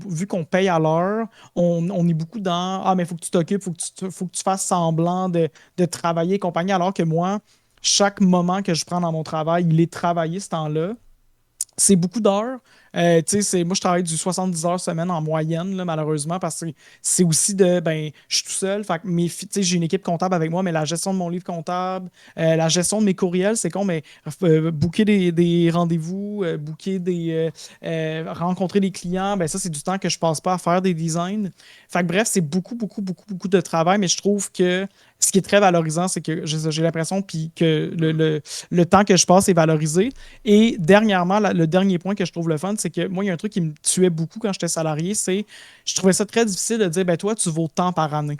vu qu'on paye à l'heure, on est beaucoup dans Ah, mais il faut que tu t'occupes, faut que tu fasses semblant de travailler et compagnie, alors que moi, chaque moment que je prends dans mon travail, il est travaillé ce temps-là. C'est beaucoup d'heures. Moi, je travaille du 70 heures semaine en moyenne, là, malheureusement, parce que c'est aussi je suis tout seul. Fait que j'ai une équipe comptable avec moi, mais la gestion de mon livre comptable, la gestion de mes courriels, c'est con, mais booker des rendez-vous, rencontrer des clients, ben ça, c'est du temps que je passe pas à faire des designs. Fait que bref, c'est beaucoup, beaucoup, beaucoup, beaucoup de travail, mais je trouve que ce qui est très valorisant, c'est que j'ai l'impression puis que le temps que je passe est valorisé. Et dernièrement, le dernier point que je trouve le fun, c'est que moi, il y a un truc qui me tuait beaucoup quand j'étais salarié, c'est je trouvais ça très difficile de dire, ben toi, tu vaux tant par année.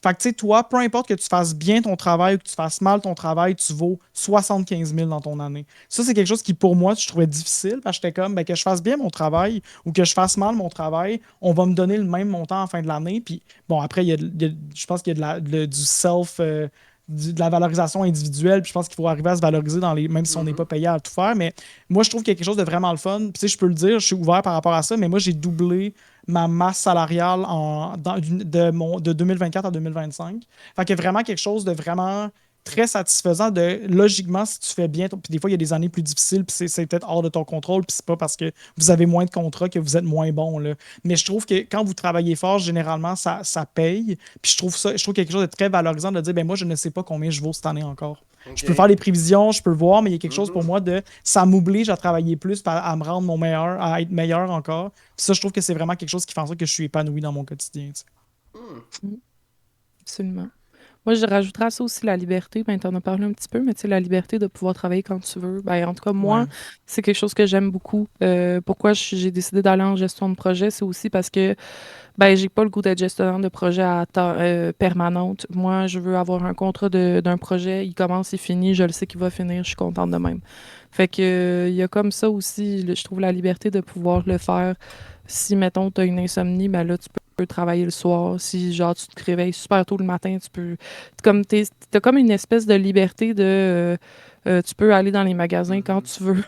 Fait que, tu sais, toi, peu importe que tu fasses bien ton travail ou que tu fasses mal ton travail, tu vaux 75 000 dans ton année. Ça, c'est quelque chose qui, pour moi, je trouvais difficile parce que j'étais comme, ben, que je fasse bien mon travail ou que je fasse mal mon travail, on va me donner le même montant à la fin de l'année. Puis, bon, après, je pense qu'il y a du self, de la valorisation individuelle. Puis, je pense qu'il faut arriver à se valoriser même si on n'est pas payé à tout faire. Mais moi, je trouve qu'il y a quelque chose de vraiment le fun. Puis, tu sais, je peux le dire, je suis ouvert par rapport à ça, mais moi, j'ai doublé ma masse salariale de 2024 à 2025. Fait qu'il y a vraiment quelque chose de vraiment très satisfaisant logiquement, si tu fais bien, puis des fois, il y a des années plus difficiles, puis c'est peut-être hors de ton contrôle, puis c'est pas parce que vous avez moins de contrats que vous êtes moins bon, là. Mais je trouve que quand vous travaillez fort, généralement, ça paye. Puis je trouve quelque chose de très valorisant de dire, ben moi, je ne sais pas combien je vaux cette année encore. Je peux faire des prévisions, je peux le voir, mais il y a quelque chose pour moi ça m'oblige à travailler plus, à me rendre mon meilleur, à être meilleur encore. Puis ça, je trouve que c'est vraiment quelque chose qui fait en sorte que je suis épanoui dans mon quotidien. Absolument. Moi, je rajouterais à ça aussi la liberté. Ben, tu en as parlé un petit peu, mais tu sais, la liberté de pouvoir travailler quand tu veux. Ben, en tout cas, moi, Ouais. c'est quelque chose que j'aime beaucoup. Pourquoi j'ai décidé d'aller en gestion de projet, c'est aussi parce que ben, j'ai pas le goût d'être gestionnaire de projet à temps permanente. Moi, je veux avoir un contrat d'un projet. Il commence, il finit. Je le sais qu'il va finir. Je suis contente de même. Fait que, il y a comme ça aussi, je trouve la liberté de pouvoir le faire. Si, mettons, tu as une insomnie, ben là, tu peux travailler le soir. Si, genre, tu te réveilles super tôt le matin, tu peux... T'as comme une espèce de liberté de... tu peux aller dans les magasins quand tu veux,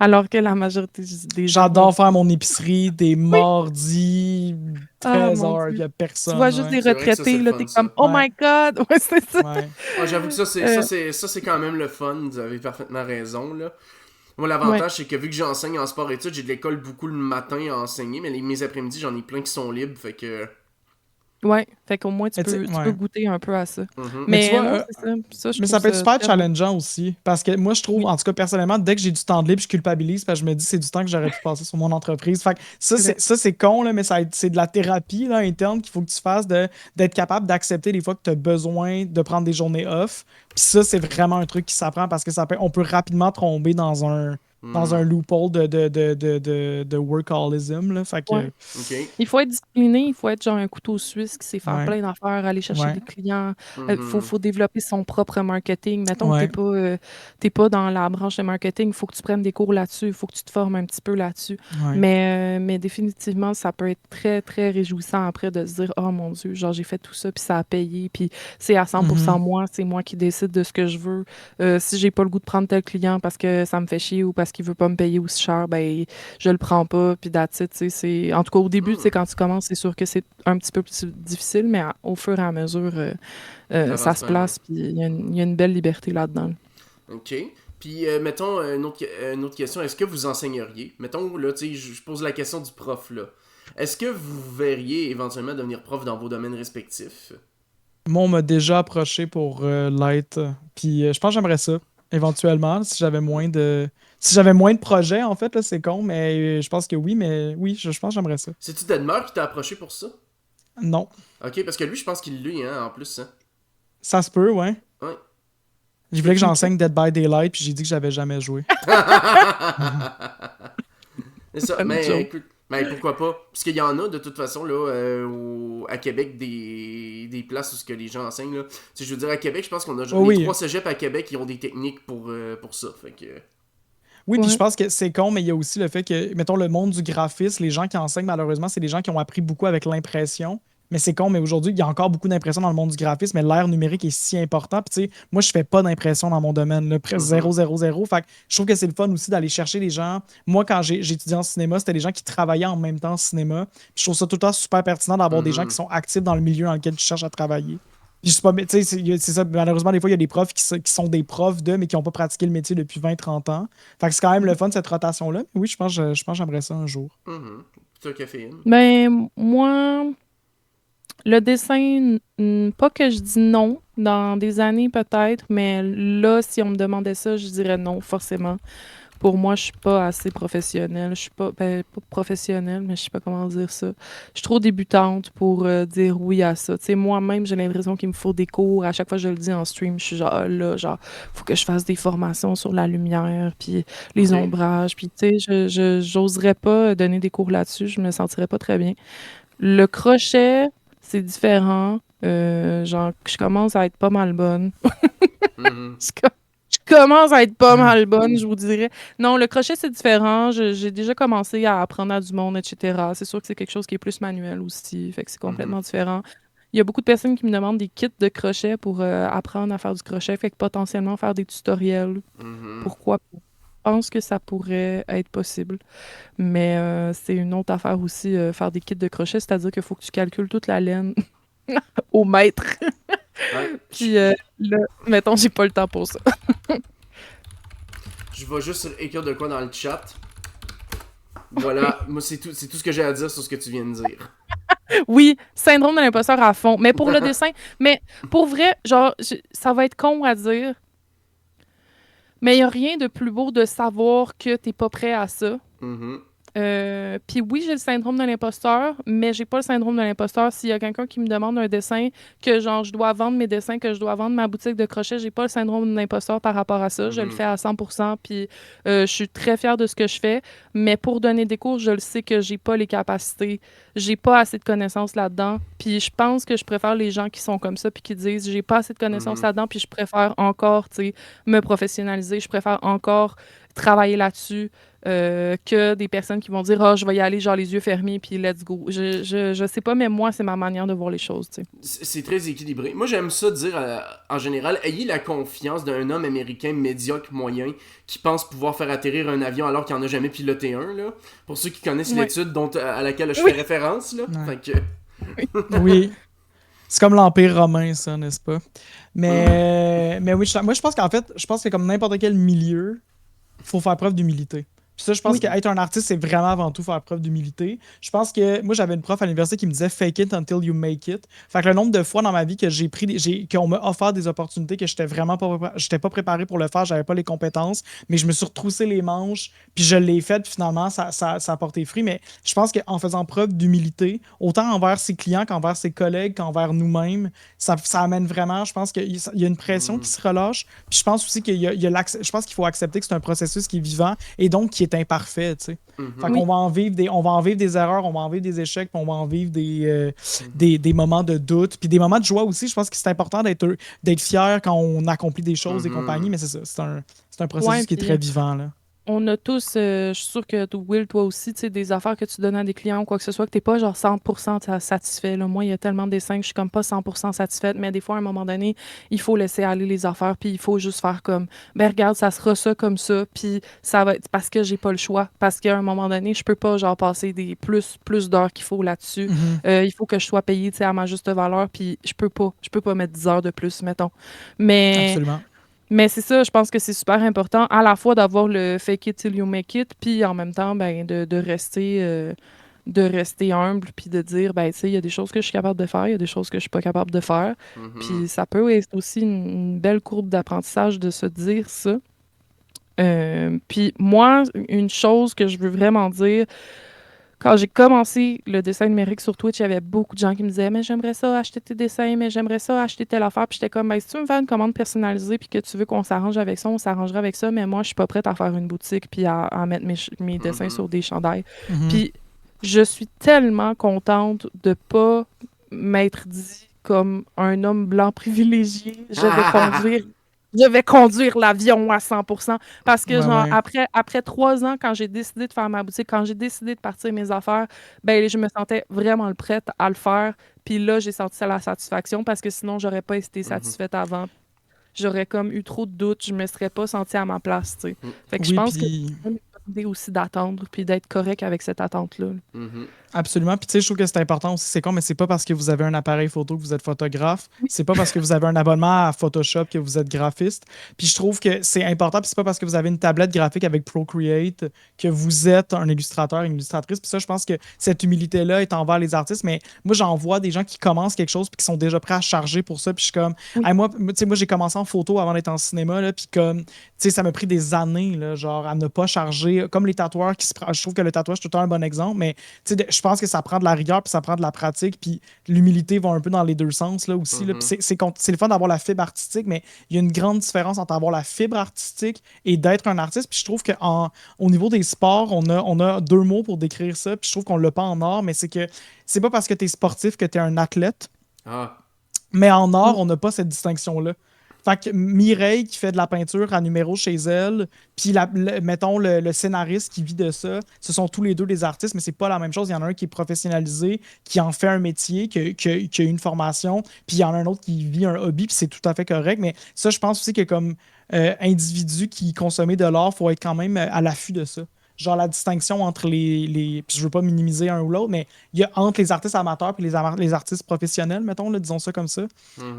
alors que la majorité des gens vont... J'adore faire mon épicerie des Oui! mardis, Ah, 13 mon heures, il Dieu! n'y a Tu vois personne. juste Ouais. des C'est vrai que ça, c'est retraités, le là, fun, t'es ça. comme « Oh Ouais. my God! » Ouais, c'est ça. Ouais. Ah, j'avoue que Euh, ça, c'est quand même le fun. Vous avez parfaitement raison, là. Moi, ouais. l'avantage, c'est que vu que j'enseigne en sport-études, j'ai de l'école beaucoup le matin à enseigner, mais mes après-midi, j'en ai plein qui sont libres, fait que... Ouais. Fait qu'au moins, Mais tu sais, tu peux ouais. goûter un peu à ça. Mais tu Mais vois, non, c'est ça. Ça, je mais trouve ça peut être ça super très beau. challengeant aussi. Parce que moi, je trouve, Oui, en tout cas, personnellement, dès que j'ai du temps de libre, je culpabilise parce que je me dis c'est du temps que j'aurais pu passer sur mon entreprise. Fait que c'est vrai. ça, c'est con, là, mais c'est de la thérapie là, interne qu'il faut que tu fasses d'être capable d'accepter des fois que tu as besoin de prendre des journées off. Puis ça, c'est vraiment un truc qui s'apprend parce que on peut rapidement tomber dans un loophole de workaholism. Là. Fait Ouais. que, Ok. Il faut être discipliné, il faut être genre un couteau suisse qui sait faire ouais, plein d'affaires, aller chercher ouais, des clients. Mhm. Faut développer son propre marketing. Mettons que ouais. t'es pas dans la branche de marketing, il faut que tu prennes des cours là-dessus, il faut que tu te formes un petit peu là-dessus. Ouais. Mais définitivement, ça peut être très, très réjouissant après de se dire, oh mon Dieu, genre j'ai fait tout ça, puis ça a payé, puis c'est à 100% Mhm. moi, c'est moi qui décide de ce que je veux. Si j'ai pas le goût de prendre tel client parce que ça me fait chier ou parce qu'il veut pas me payer aussi cher, ben je le prends pas, puis that's it, tu sais, en tout cas, au début, tu sais, quand tu commences, c'est sûr que c'est un petit peu plus difficile, mais au fur et à mesure, ça T'avances se pas mal. place, puis il y a une belle liberté là-dedans. Ok. Puis, mettons, une autre question. Est-ce que vous enseigneriez? Mettons, là, tu sais, je pose la question du prof, là. Est-ce que vous verriez éventuellement devenir prof dans vos domaines respectifs? Moi, on m'a déjà approché pour l'être. Puis je pense que j'aimerais ça, éventuellement, si j'avais moins de projets, en fait, là, c'est con, mais je pense que oui, mais oui, je pense que j'aimerais ça. C'est-tu Deadmer qui t'a approché pour ça? Non. Ok, parce que lui, je pense qu'il l'est, hein, en plus, hein. Ça se peut, ouais. Ouais. Je voulais que Ok. j'enseigne Dead by Daylight, puis j'ai dit que j'avais jamais joué. C'est ça, Bonne mais joke. écoute, mais pourquoi pas? Parce qu'il y en a de toute façon là, à Québec des places où ce que les gens enseignent là. Tu sais, je veux dire à Québec, je pense qu'on a Oh les oui. trois cégeps à Québec qui ont des techniques pour ça. Fait que. Oui, puis je Ouais. pense que c'est con, mais il y a aussi le fait que, mettons, le monde du graphisme, les gens qui enseignent, malheureusement, c'est des gens qui ont appris beaucoup avec l'impression. Mais c'est con, mais aujourd'hui, il y a encore beaucoup d'impression dans le monde du graphisme, mais l'ère numérique est si important. Puis, tu sais, moi, je fais pas d'impression dans mon domaine, là, presque Mhm. 0, 0, 0. Fait que je trouve que c'est le fun aussi d'aller chercher les gens. Moi, quand j'ai étudié en cinéma, c'était des gens qui travaillaient en même temps en cinéma. Puis je trouve ça tout le temps super pertinent d'avoir des gens qui Mhm. sont actifs dans le milieu dans lequel tu cherches à travailler. Puis je sais pas, mais tu sais, c'est ça, malheureusement, des fois, il y a des profs qui sont des profs mais qui n'ont pas pratiqué le métier depuis 20-30 ans. Fait que c'est quand même le fun, cette rotation-là. Mais oui, je pense que j'aimerais ça un jour. Mhm. Toi, caféine. Ben, moi, le dessin, pas que je dis non, dans des années peut-être, mais là, si on me demandait ça, je dirais non, forcément. Pour moi, je suis pas assez professionnelle. Je suis pas professionnelle, mais je sais pas comment dire ça. Je suis trop débutante pour dire oui à ça. Tu sais, moi-même, j'ai l'impression qu'il me faut des cours. À chaque fois que je le dis en stream, je suis genre, ah, là, genre, faut que je fasse des formations sur la lumière, puis les Ok. ombrages, puis tu sais, j'oserais pas donner des cours là-dessus. Je me sentirais pas très bien. Le crochet, c'est différent. Genre, je commence à être pas mal bonne. Mhm. Je co- je commence à être pas mal bonne, je vous dirais. Non, le crochet, c'est différent. J'ai déjà commencé à apprendre à du monde, etc. C'est sûr que c'est quelque chose qui est plus manuel aussi. Fait que c'est Mhm. complètement différent. Il y a beaucoup de personnes qui me demandent des kits de crochet pour apprendre à faire du crochet. Fait que potentiellement faire des tutoriels. Mhm. Pourquoi pas? Je pense que ça pourrait être possible. Mais c'est une autre affaire aussi, faire des kits de crochet, c'est-à-dire qu'il faut que tu calcules toute la laine au mètre. Ouais. Puis là, mettons, j'ai pas le temps pour ça. Je vais juste écrire de quoi dans le chat. Voilà, moi c'est tout ce que j'ai à dire sur ce que tu viens de dire. Oui, syndrome de l'imposteur à fond. Mais pour le dessin, mais pour vrai, genre, ça va être con à dire, mais il n'y a rien de plus beau de savoir que t'es pas prêt à ça. Mhm. Puis oui, j'ai le syndrome de l'imposteur, mais j'ai pas le syndrome de l'imposteur s'il y a quelqu'un qui me demande un dessin, que genre je dois vendre mes dessins, que je dois vendre ma boutique de crochet, j'ai pas le syndrome de l'imposteur par rapport à ça. Je le Mhm. fais à 100%, puis je suis très fière de ce que je fais. Mais pour donner des cours, je le sais que j'ai pas les capacités, j'ai pas assez de connaissances là-dedans. Puis je pense que je préfère les gens qui sont comme ça, puis qui disent j'ai pas assez de connaissances Mhm. là-dedans, puis je préfère encore, tu sais, me professionnaliser, je préfère encore travailler là-dessus que des personnes qui vont dire ah, je vais y aller genre les yeux fermés puis let's go. Je sais pas, mais moi, c'est ma manière de voir les choses, tu sais. C'est très équilibré. Moi, j'aime ça dire, en général, ayez la confiance d'un homme américain médiocre moyen qui pense pouvoir faire atterrir un avion alors qu'il n'en a jamais piloté un, là. Pour ceux qui connaissent Ouais. l'étude à laquelle je fais Oui. référence, là. Ouais. Fait que... Oui. C'est comme l'Empire romain, ça, n'est-ce pas? Mhm. Mais oui, moi, je pense qu'en fait, je pense que comme n'importe quel milieu, il faut faire preuve d'humilité. Puis ça, je pense Oui. qu'être un artiste, c'est vraiment avant tout faire preuve d'humilité. Je pense que moi, j'avais une prof à l'université qui me disait fake it until you make it. Fait que le nombre de fois dans ma vie que qu'on m'a offert des opportunités que j'étais pas préparé pour le faire, j'avais pas les compétences, mais je me suis retroussé les manches, puis je l'ai fait, puis finalement, ça a porté fruit. Mais je pense qu'en faisant preuve d'humilité, autant envers ses clients qu'envers ses collègues, qu'envers nous-mêmes, ça amène vraiment, je pense qu'il y a une pression qui Mhm. se relâche. Puis je pense aussi je pense qu'il faut accepter que c'est un processus qui est vivant et donc qui est imparfait, tu sais. Fait Oui. qu'on va en vivre on va en vivre des erreurs, on va en vivre des échecs, puis on va en vivre Mhm. des moments de doute, puis des moments de joie aussi. Je pense que c'est important d'être fier quand on accomplit des choses et compagnie, Mhm. mais c'est ça, c'est un Ouais, processus qui est puis très vivant, là. on a tous, je suis sûre que Will, toi aussi, tu sais, des affaires que tu donnes à des clients ou quoi que ce soit, que t'es pas genre 100% satisfait. Là. Moi, il y a tellement de dessins que je suis comme pas 100% satisfaite, mais des fois, à un moment donné, il faut laisser aller les affaires, puis il faut juste faire comme, ben regarde, ça sera ça comme ça, puis ça va être parce que j'ai pas le choix, parce qu'à un moment donné, je peux pas genre passer des plus d'heures qu'il faut là-dessus. Mhm. Il faut que je sois payée, tu sais, à ma juste valeur, puis je peux pas mettre 10 heures de plus, mettons. Mais Absolument. mais c'est ça, je pense que c'est super important à la fois d'avoir le fake it till you make it, puis en même temps, ben, de rester humble, puis de dire, ben, tu sais, il y a des choses que je suis capable de faire, il y a des choses que je suis pas capable de faire. Mhm. Puis ça peut être aussi une belle courbe d'apprentissage de se dire ça. Puis moi, une chose que je veux vraiment dire, quand j'ai commencé le dessin numérique sur Twitch, il y avait beaucoup de gens qui me disaient mais j'aimerais ça acheter tes dessins, mais j'aimerais ça acheter telle affaire. Puis j'étais comme ben, si tu veux me faire une commande personnalisée puis que tu veux qu'on s'arrange avec ça, on s'arrangerait avec ça, mais moi je suis pas prête à faire une boutique puis à mettre mes dessins Mhm. sur des chandails. Mhm. Puis je suis tellement contente de pas m'être dit comme un homme blanc privilégié, je vais conduire l'avion à 100%. Parce que, Ouais, genre, ouais. après 3 ans, quand j'ai décidé de faire ma boutique, quand j'ai décidé de partir mes affaires, ben, je me sentais vraiment prête à le faire. Puis là, j'ai senti la satisfaction parce que sinon, j'aurais pas été Mhm. satisfaite avant. J'aurais comme eu trop de doutes, je me serais pas sentie à ma place, tu sais. Mhm. Fait que je Oui, pense que puis c'est une bonne idée aussi d'attendre puis d'être correct avec cette attente-là. Mhm. Absolument. Puis tu sais, je trouve que c'est important aussi. C'est con, mais c'est pas parce que vous avez un appareil photo que vous êtes photographe. C'est pas parce que vous avez un abonnement à Photoshop que vous êtes graphiste. Puis je trouve que c'est important. Puis c'est pas parce que vous avez une tablette graphique avec Procreate que vous êtes un illustrateur, une illustratrice. Puis ça, je pense que cette humilité-là est envers les artistes. Mais moi, j'en vois des gens qui commencent quelque chose puis qui sont déjà prêts à charger pour ça. Puis je suis comme, Oui. hey, moi, tu sais, moi j'ai commencé en photo avant d'être en cinéma. Là, puis comme, tu sais, ça m'a pris des années, là, genre, à ne pas charger. Comme les tatoueurs qui se Je trouve que le tatouage, c'est tout le temps un bon exemple. Mais tu sais, je pense que ça prend de la rigueur, puis ça prend de la pratique, puis l'humilité va un peu dans les deux sens là aussi. Là. Puis c'est le fun d'avoir la fibre artistique, mais il y a une grande différence entre avoir la fibre artistique et d'être un artiste. Puis je trouve qu'au niveau des sports, on a deux mots pour décrire ça, puis je trouve qu'on l'a pas en art, mais c'est que c'est pas parce que tu es sportif que tu es un athlète, Ah, mais en Mm. art, on n'a pas cette distinction-là. Fait que Mireille qui fait de la peinture à numéro chez elle, puis mettons le scénariste qui vit de ça, ce sont tous les deux des artistes, mais c'est pas la même chose. Il y en a un qui est professionnalisé, qui en fait un métier, qui a une formation, puis il y en a un autre qui vit un hobby, puis c'est tout à fait correct. Mais ça, je pense aussi que comme individu qui consommait de l'art, il faut être quand même à l'affût de ça. Genre la distinction entre puis je veux pas minimiser un ou l'autre, mais il y a entre les artistes amateurs et les artistes professionnels, mettons, là, disons ça comme ça.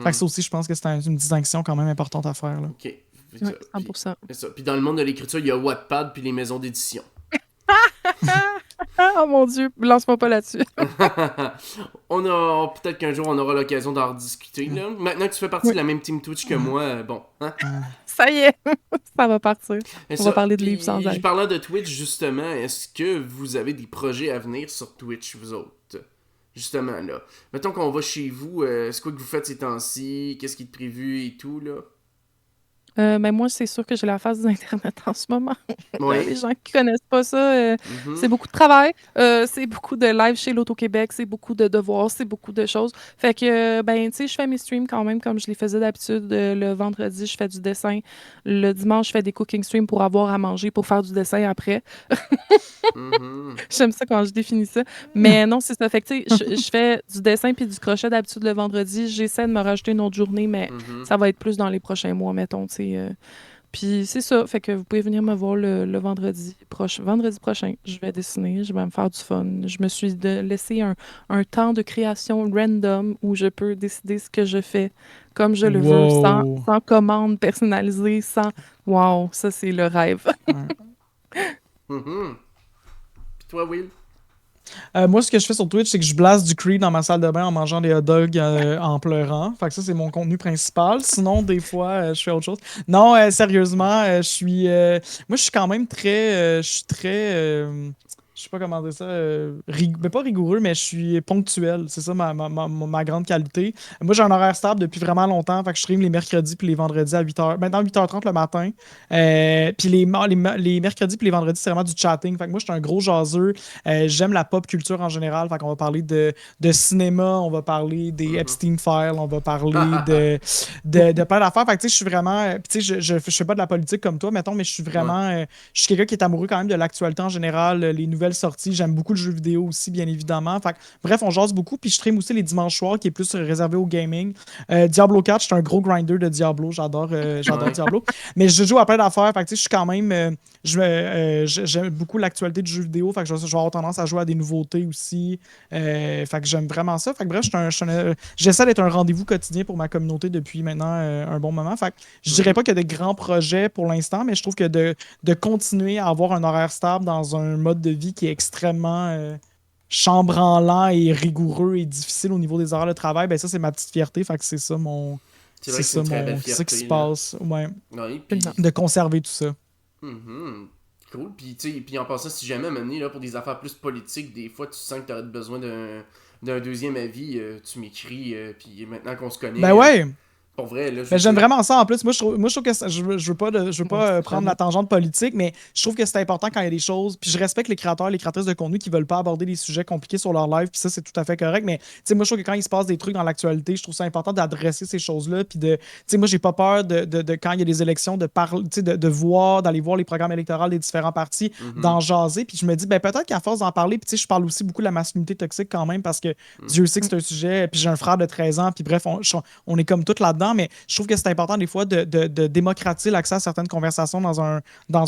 Fait que ça aussi, je pense que c'est une distinction quand même importante à faire. Là. ok. Fait Oui, ça, 100%. c'est ça. Puis dans le monde de l'écriture, il y a Wattpad puis les maisons d'édition. Oh mon Dieu, lance-moi pas là-dessus. Peut-être qu'un jour on aura l'occasion d'en rediscuter. Là. Maintenant que tu fais partie Oui. de la même team Twitch que moi, bon. Hein? Ça y est, ça va partir. Et On va parler de livres puis, sans arrêt. parlant de Twitch, justement, est-ce que vous avez des projets à venir sur Twitch, vous autres? Justement, là. Mettons qu'on va chez vous, c'est quoi que vous faites ces temps-ci? Qu'est-ce qui est prévu et tout, là? Mais moi, c'est sûr que j'ai la face d'Internet en ce moment. Oui. Les gens qui connaissent pas ça, Mhm. c'est beaucoup de travail, c'est beaucoup de live chez l'Auto-Québec, c'est beaucoup de devoirs, c'est beaucoup de choses. Fait que, ben, tu sais, je fais mes streams quand même comme je les faisais d'habitude. Le vendredi, je fais du dessin. Le dimanche, je fais des cooking streams pour avoir à manger, pour faire du dessin après. Mhm. J'aime ça quand je définis ça. Mais non, c'est ça. Fait que, tu sais, je fais du dessin puis du crochet d'habitude le vendredi. J'essaie de me rajouter une autre journée, mais Mhm. ça va être plus dans les prochains mois, mettons, tu sais. Puis c'est ça. Fait que vous pouvez venir me voir le vendredi prochain. Je vais dessiner, je vais me faire du fun. Je me suis laissé un temps de création random où je peux décider ce que je fais comme je le veux, Wow. sans commande personnalisée, sans... Wow, ça, c'est le rêve. Ouais. Mhm. Puis toi, Will? Moi, ce que je fais sur Twitch, c'est que je blase du Creed dans ma salle de bain en mangeant des hot dogs en pleurant. Fait que ça, c'est mon contenu principal. Sinon, des fois, je fais autre chose. Non, sérieusement, moi, je suis quand même très... je suis très... je sais pas comment dire ça. Mais pas rigoureux, mais je suis ponctuel. C'est ça ma grande qualité. Moi, j'ai un horaire stable depuis vraiment longtemps. Fait que je stream les mercredis puis les vendredis à 8h. Maintenant, 8h30 le matin. Puis les mercredis puis les vendredis, c'est vraiment du chatting. Fait que moi, je suis un gros jaseux. J'aime la pop culture en général. Fait qu'on va parler de cinéma, on va parler des Mhm. Epstein Files, on va parler de plein d'affaires. Fait que tu sais, je suis vraiment. Tu sais, je fais pas de la politique comme toi, mettons, mais je suis vraiment. Je suis quelqu'un qui est amoureux quand même de l'actualité en général, les nouvelles sorties. J'aime beaucoup le jeu vidéo aussi, bien évidemment. Fait que, bref, on jase beaucoup. Puis je stream aussi les dimanches soirs, qui est plus réservé au gaming. Diablo 4, je suis un gros grinder de Diablo. J'adore Ouais. Diablo. Mais je joue à plein d'affaires. Fait que tu sais, je suis quand même. J'aime beaucoup l'actualité du jeu vidéo. Fait que je vais avoir tendance à jouer à des nouveautés aussi. Fait que j'aime vraiment ça. Fait que bref, j'essaie d'être un rendez-vous quotidien pour ma communauté depuis maintenant un bon moment. Fait que je dirais pas qu'il y a de grands projets pour l'instant, mais je trouve que de continuer à avoir un horaire stable dans un mode de vie qui est extrêmement chambranlant et rigoureux et difficile au niveau des horaires de travail, ben ça, c'est ma petite fierté. Fait que c'est ça mon. C'est vrai que c'est une très belle C'est ça qui se fierté, là. passe. Ouais. Oui, puis... De conserver tout ça. Mhm. Cool. Puis, tu sais, puis en passant, si jamais amené là, pour des affaires plus politiques, des fois, tu sens que tu aurais besoin d'un deuxième avis, tu m'écris, puis maintenant qu'on se connaît, Ben ouais. pour vrai, là, je Mais veux j'aime dire- vraiment ça en plus. Moi, je trouve que je veux pas, c'est prendre très la tangente politique, mais je trouve que c'est important quand il y a des choses. Puis je respecte les créateurs, les créatrices de contenu qui veulent pas aborder des sujets compliqués sur leur live. Puis ça, c'est tout à fait correct. Mais tu sais, moi, je trouve que quand il se passe des trucs dans l'actualité, je trouve ça important d'adresser ces choses-là. Puis tu sais, moi, j'ai pas peur de quand il y a des élections, d'aller voir les programmes électoraux des différents partis, Mhm. d'en jaser. Puis je me dis, ben peut-être qu'à force d'en parler, puis tu sais, je parle aussi beaucoup de la masculinité toxique quand même parce que Dieu sait que c'est un sujet. Puis j'ai un frère de 13 ans. Puis bref, on est comme tout là-dedans. gens, mais je trouve que c'est important des fois de démocratiser l'accès à certaines conversations dans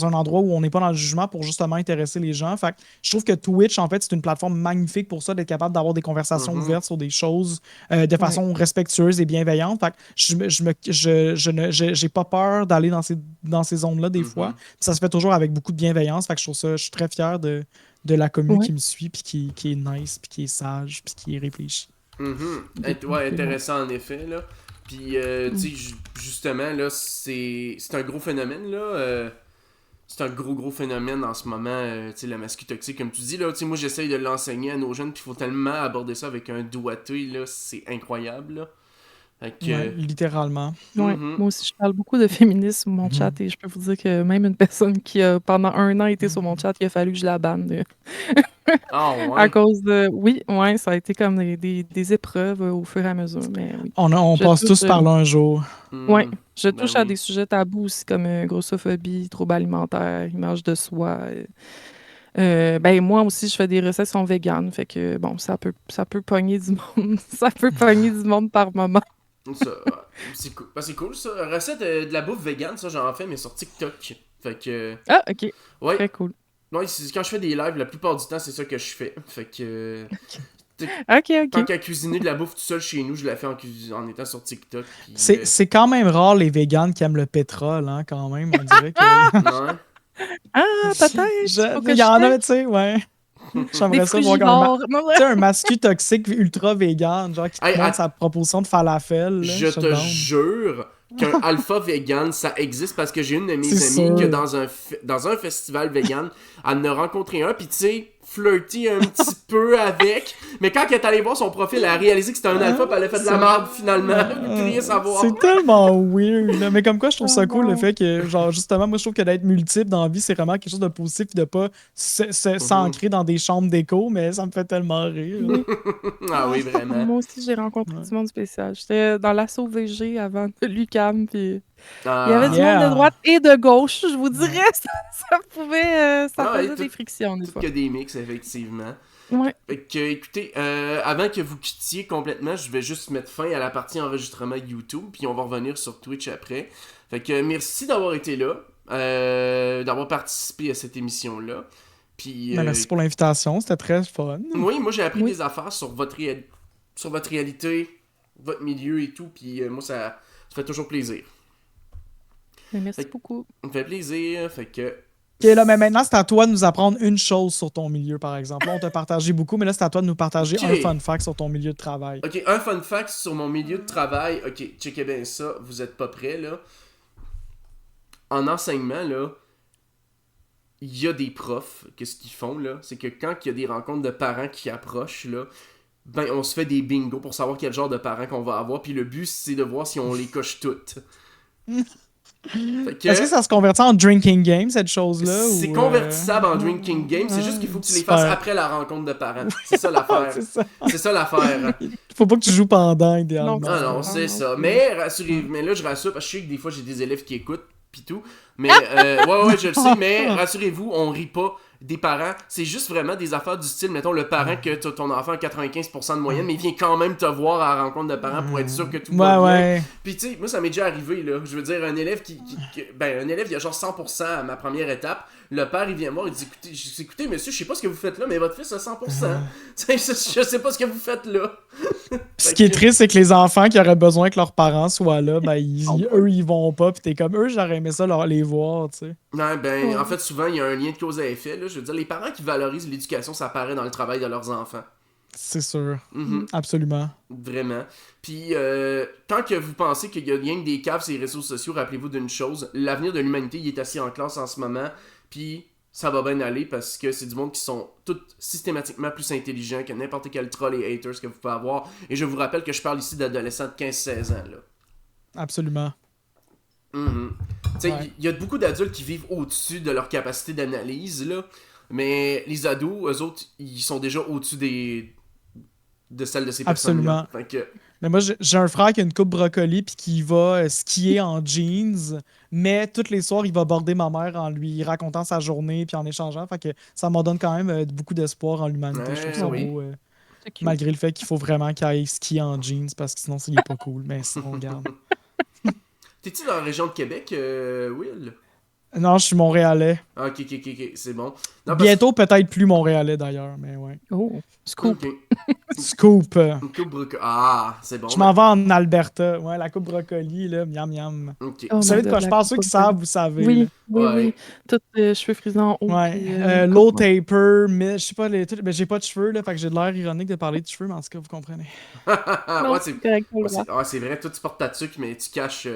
un endroit où on n'est pas dans le jugement pour justement intéresser les gens. Fait que je trouve que Twitch, en fait, c'est une plateforme magnifique pour ça, d'être capable d'avoir des conversations ouvertes sur des choses de façon respectueuse et bienveillante. Fait que j'ai pas peur d'aller dans ces zones-là des fois. Puis ça se fait toujours avec beaucoup de bienveillance. Fait que je suis très fier de la commune qui me suit, puis qui est nice, puis qui est sage, puis qui est réfléchi. Ouais, intéressant en effet, là. Puis, tu sais, justement, là, c'est un gros phénomène, là. C'est un gros phénomène en ce moment, tu sais, la mascu toxique, comme tu dis, là. Tu sais, moi, j'essaye de l'enseigner à nos jeunes, puis il faut tellement aborder ça avec un doigté, là. C'est incroyable, là. Fait que, Ouais, littéralement. Ouais. Moi aussi, je parle beaucoup de féminisme sur mon chat et je peux vous dire que même une personne qui a pendant 1 an été sur mon chat, il a fallu que je la banne. Ah À ouais. cause de... Oui, ouais, ça a été comme des épreuves au fur et à mesure, mais oui. On Je passe touche, tous par là un jour. ouais, je Ben touche à oui. des sujets tabous aussi comme grossophobie, troubles alimentaires, image de soi. Ben moi aussi, je fais des recettes qui sont véganes, fait que bon, ça peut pogner du monde. Ça peut pogner du monde par moment. Ça, c'est cool. Ben, c'est cool, ça. Recette de la bouffe vegan, ça, j'en fais, mais sur TikTok. Fait que, Ah, ok, ouais. très cool. Ouais, quand je fais des lives, la plupart du temps, c'est ça que je fais. Fait que, Ok. tant qu'à cuisiner de la bouffe tout seul chez nous, je la fais en étant sur TikTok. Puis, C'est quand même rare les véganes qui aiment le pétrole, hein, quand même. On dirait que. ouais. Ah, peut-être. Faut que Il y je en a, teste tu sais, ouais. des J'aimerais ça voir un, frugivores. Non, tu sais, un mascu toxique ultra vegan, genre qui te Hey, montre sa proposition de falafel. Là, Je je te down. jure qu'un alpha vegan, ça existe parce que j'ai une de mes C'est amies que sûr. dans un festival vegan, elle en a rencontré un, puis tu sais, flirty un petit peu avec, mais quand elle est allée voir son profil, elle a réalisé que c'était un alpha, puis elle a fait de la merde finalement, plus rien savoir. C'est tellement weird. Là. Mais comme quoi, je trouve ça cool le wow. fait que, genre, justement, moi, je trouve que d'être multiple dans la vie, c'est vraiment quelque chose de positif, de pas s'ancrer dans des chambres d'écho, mais ça me fait tellement rire. Oui. Ah oui, vraiment. Moi aussi, j'ai rencontré Ouais. du monde spécial. J'étais dans l'assaut VG avant de l'UQAM, puis il y avait Ah, du monde de Yeah. droite et de gauche, je vous dirais. Ça pouvait... ça Ah, ouais, faisait des frictions, des tout fois. que des mix, effectivement. Ouais. Fait que, écoutez, avant que vous quittiez complètement, je vais juste mettre fin à la partie enregistrement YouTube, puis on va revenir sur Twitch après. Fait que merci d'avoir été là, d'avoir participé à cette émission-là. Puis, Mais merci pour l'invitation, c'était très fun. oui, moi j'ai appris Oui. des affaires sur votre réalité, votre milieu et tout, puis moi ça fait toujours plaisir. Mais merci Fait- beaucoup. Ça me fait plaisir, fait que... Ok, là, mais maintenant, c'est à toi de nous apprendre une chose sur ton milieu, par exemple. Là, on t'a partagé beaucoup, mais là, c'est à toi de nous partager Ok. un fun fact sur ton milieu de travail. Ok, un fun fact sur mon milieu de travail. Ok, checkez bien ça, vous êtes pas prêts là. En enseignement, là, il y a des profs, qu'est-ce qu'ils font là? C'est que quand il y a des rencontres de parents qui approchent, là, ben on se fait des bingos pour savoir quel genre de parents qu'on va avoir, puis le but c'est de voir si on les coche toutes. Fait que, Est-ce que ça se convertit en drinking game, cette chose-là? c'est ou, convertissable en drinking game, c'est juste qu'il faut que tu les super. fasses après la rencontre de parents. C'est ça l'affaire. C'est ça. C'est ça l'affaire. Faut pas que tu joues pendant, idéalement. Non, Ah non, Ah, c'est non. ça. Mais rassurez, mais là je rassure parce que je sais que des fois j'ai des élèves qui écoutent pis tout. Mais ouais, je le sais, mais rassurez-vous, on rit pas des parents. C'est juste vraiment des affaires du style, mettons le parent que ton enfant a 95% de moyenne, mais il vient quand même te voir à la rencontre de parents pour être sûr que tout va bien. Ouais. Puis tu sais, moi ça m'est déjà arrivé là. Je veux dire, un élève un élève il a genre 100% à ma première étape. Le père il vient me voir, il dit écoutez monsieur, je sais pas ce que vous faites là, mais votre fils a 100%. Tu sais, je sais pas ce que vous faites là. Ce qui est triste, c'est que les enfants qui auraient besoin que leurs parents soient là, ben, eux, ils vont pas. Puis t'es comme, eux, j'aurais aimé ça les voir, tu sais. Non, ben, en fait, souvent, il y a un lien de cause à effet. Là. Je veux dire, les parents qui valorisent l'éducation, ça apparaît dans le travail de leurs enfants. C'est sûr. Mhm, Absolument. vraiment. Puis, tant que vous pensez qu'il y a rien que des caves sur les réseaux sociaux, rappelez-vous d'une chose, l'avenir de l'humanité, il est assis en classe en ce moment, puis ça va bien aller parce que c'est du monde qui sont tous systématiquement plus intelligents que n'importe quel troll et haters que vous pouvez avoir. Et je vous rappelle que je parle ici d'adolescents de 15-16 ans, là. Absolument. Mhm. Tu sais, Ouais. il y a beaucoup d'adultes qui vivent au-dessus de leur capacité d'analyse, là. Mais les ados, eux autres, ils sont déjà au-dessus de celle de ces personnes-là. Absolument. Fait que, Mais moi, j'ai un frère qui a une coupe brocoli puis qui va skier en jeans, mais tous les soirs, il va border ma mère en lui racontant sa journée puis en échangeant. Fait que ça m'en donne quand même beaucoup d'espoir en l'humanité. Je trouve ça oui. beau, C'est cute. malgré le fait qu'il faut vraiment qu'il aille skier en jeans parce que sinon, il est pas cool. Mais sinon, regarde. T'es-tu dans la région de Québec, Will? Non, je suis montréalais. Ah, ok, c'est bon. Non, parce... Bientôt, peut-être plus montréalais d'ailleurs, mais ouais. Oh, scoop. Ok. Scoop. Une coupe Ah, c'est bon. Je m'en vais en Alberta. Ouais, la coupe brocoli, là, miam miam. Ok. Oh Vous my savez de God, quoi je la parle? coupe Ceux qui brocoli. savent, vous savez. Oui, là. oui, Ouais. oui. Tout cheveux frisés en haut. Ouais. puis, Low coupe- taper, mais je sais pas, mais j'ai pas de cheveux, là, fait que j'ai de l'air ironique de parler de cheveux, mais en tout cas, vous comprenez. Non, Ouais, c'est correct, t'as le ouais, droit. c'est vrai, toi tu portes ta tuque, mais tu caches.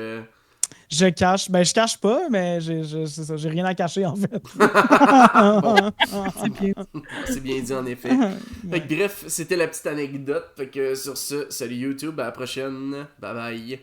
Je cache, ben je cache pas, mais c'est ça, j'ai rien à cacher en fait. Bon, C'est bien. c'est bien dit en effet. Fait que bref, c'était la petite anecdote. Fait que sur ce, salut YouTube, à la prochaine. Bye bye.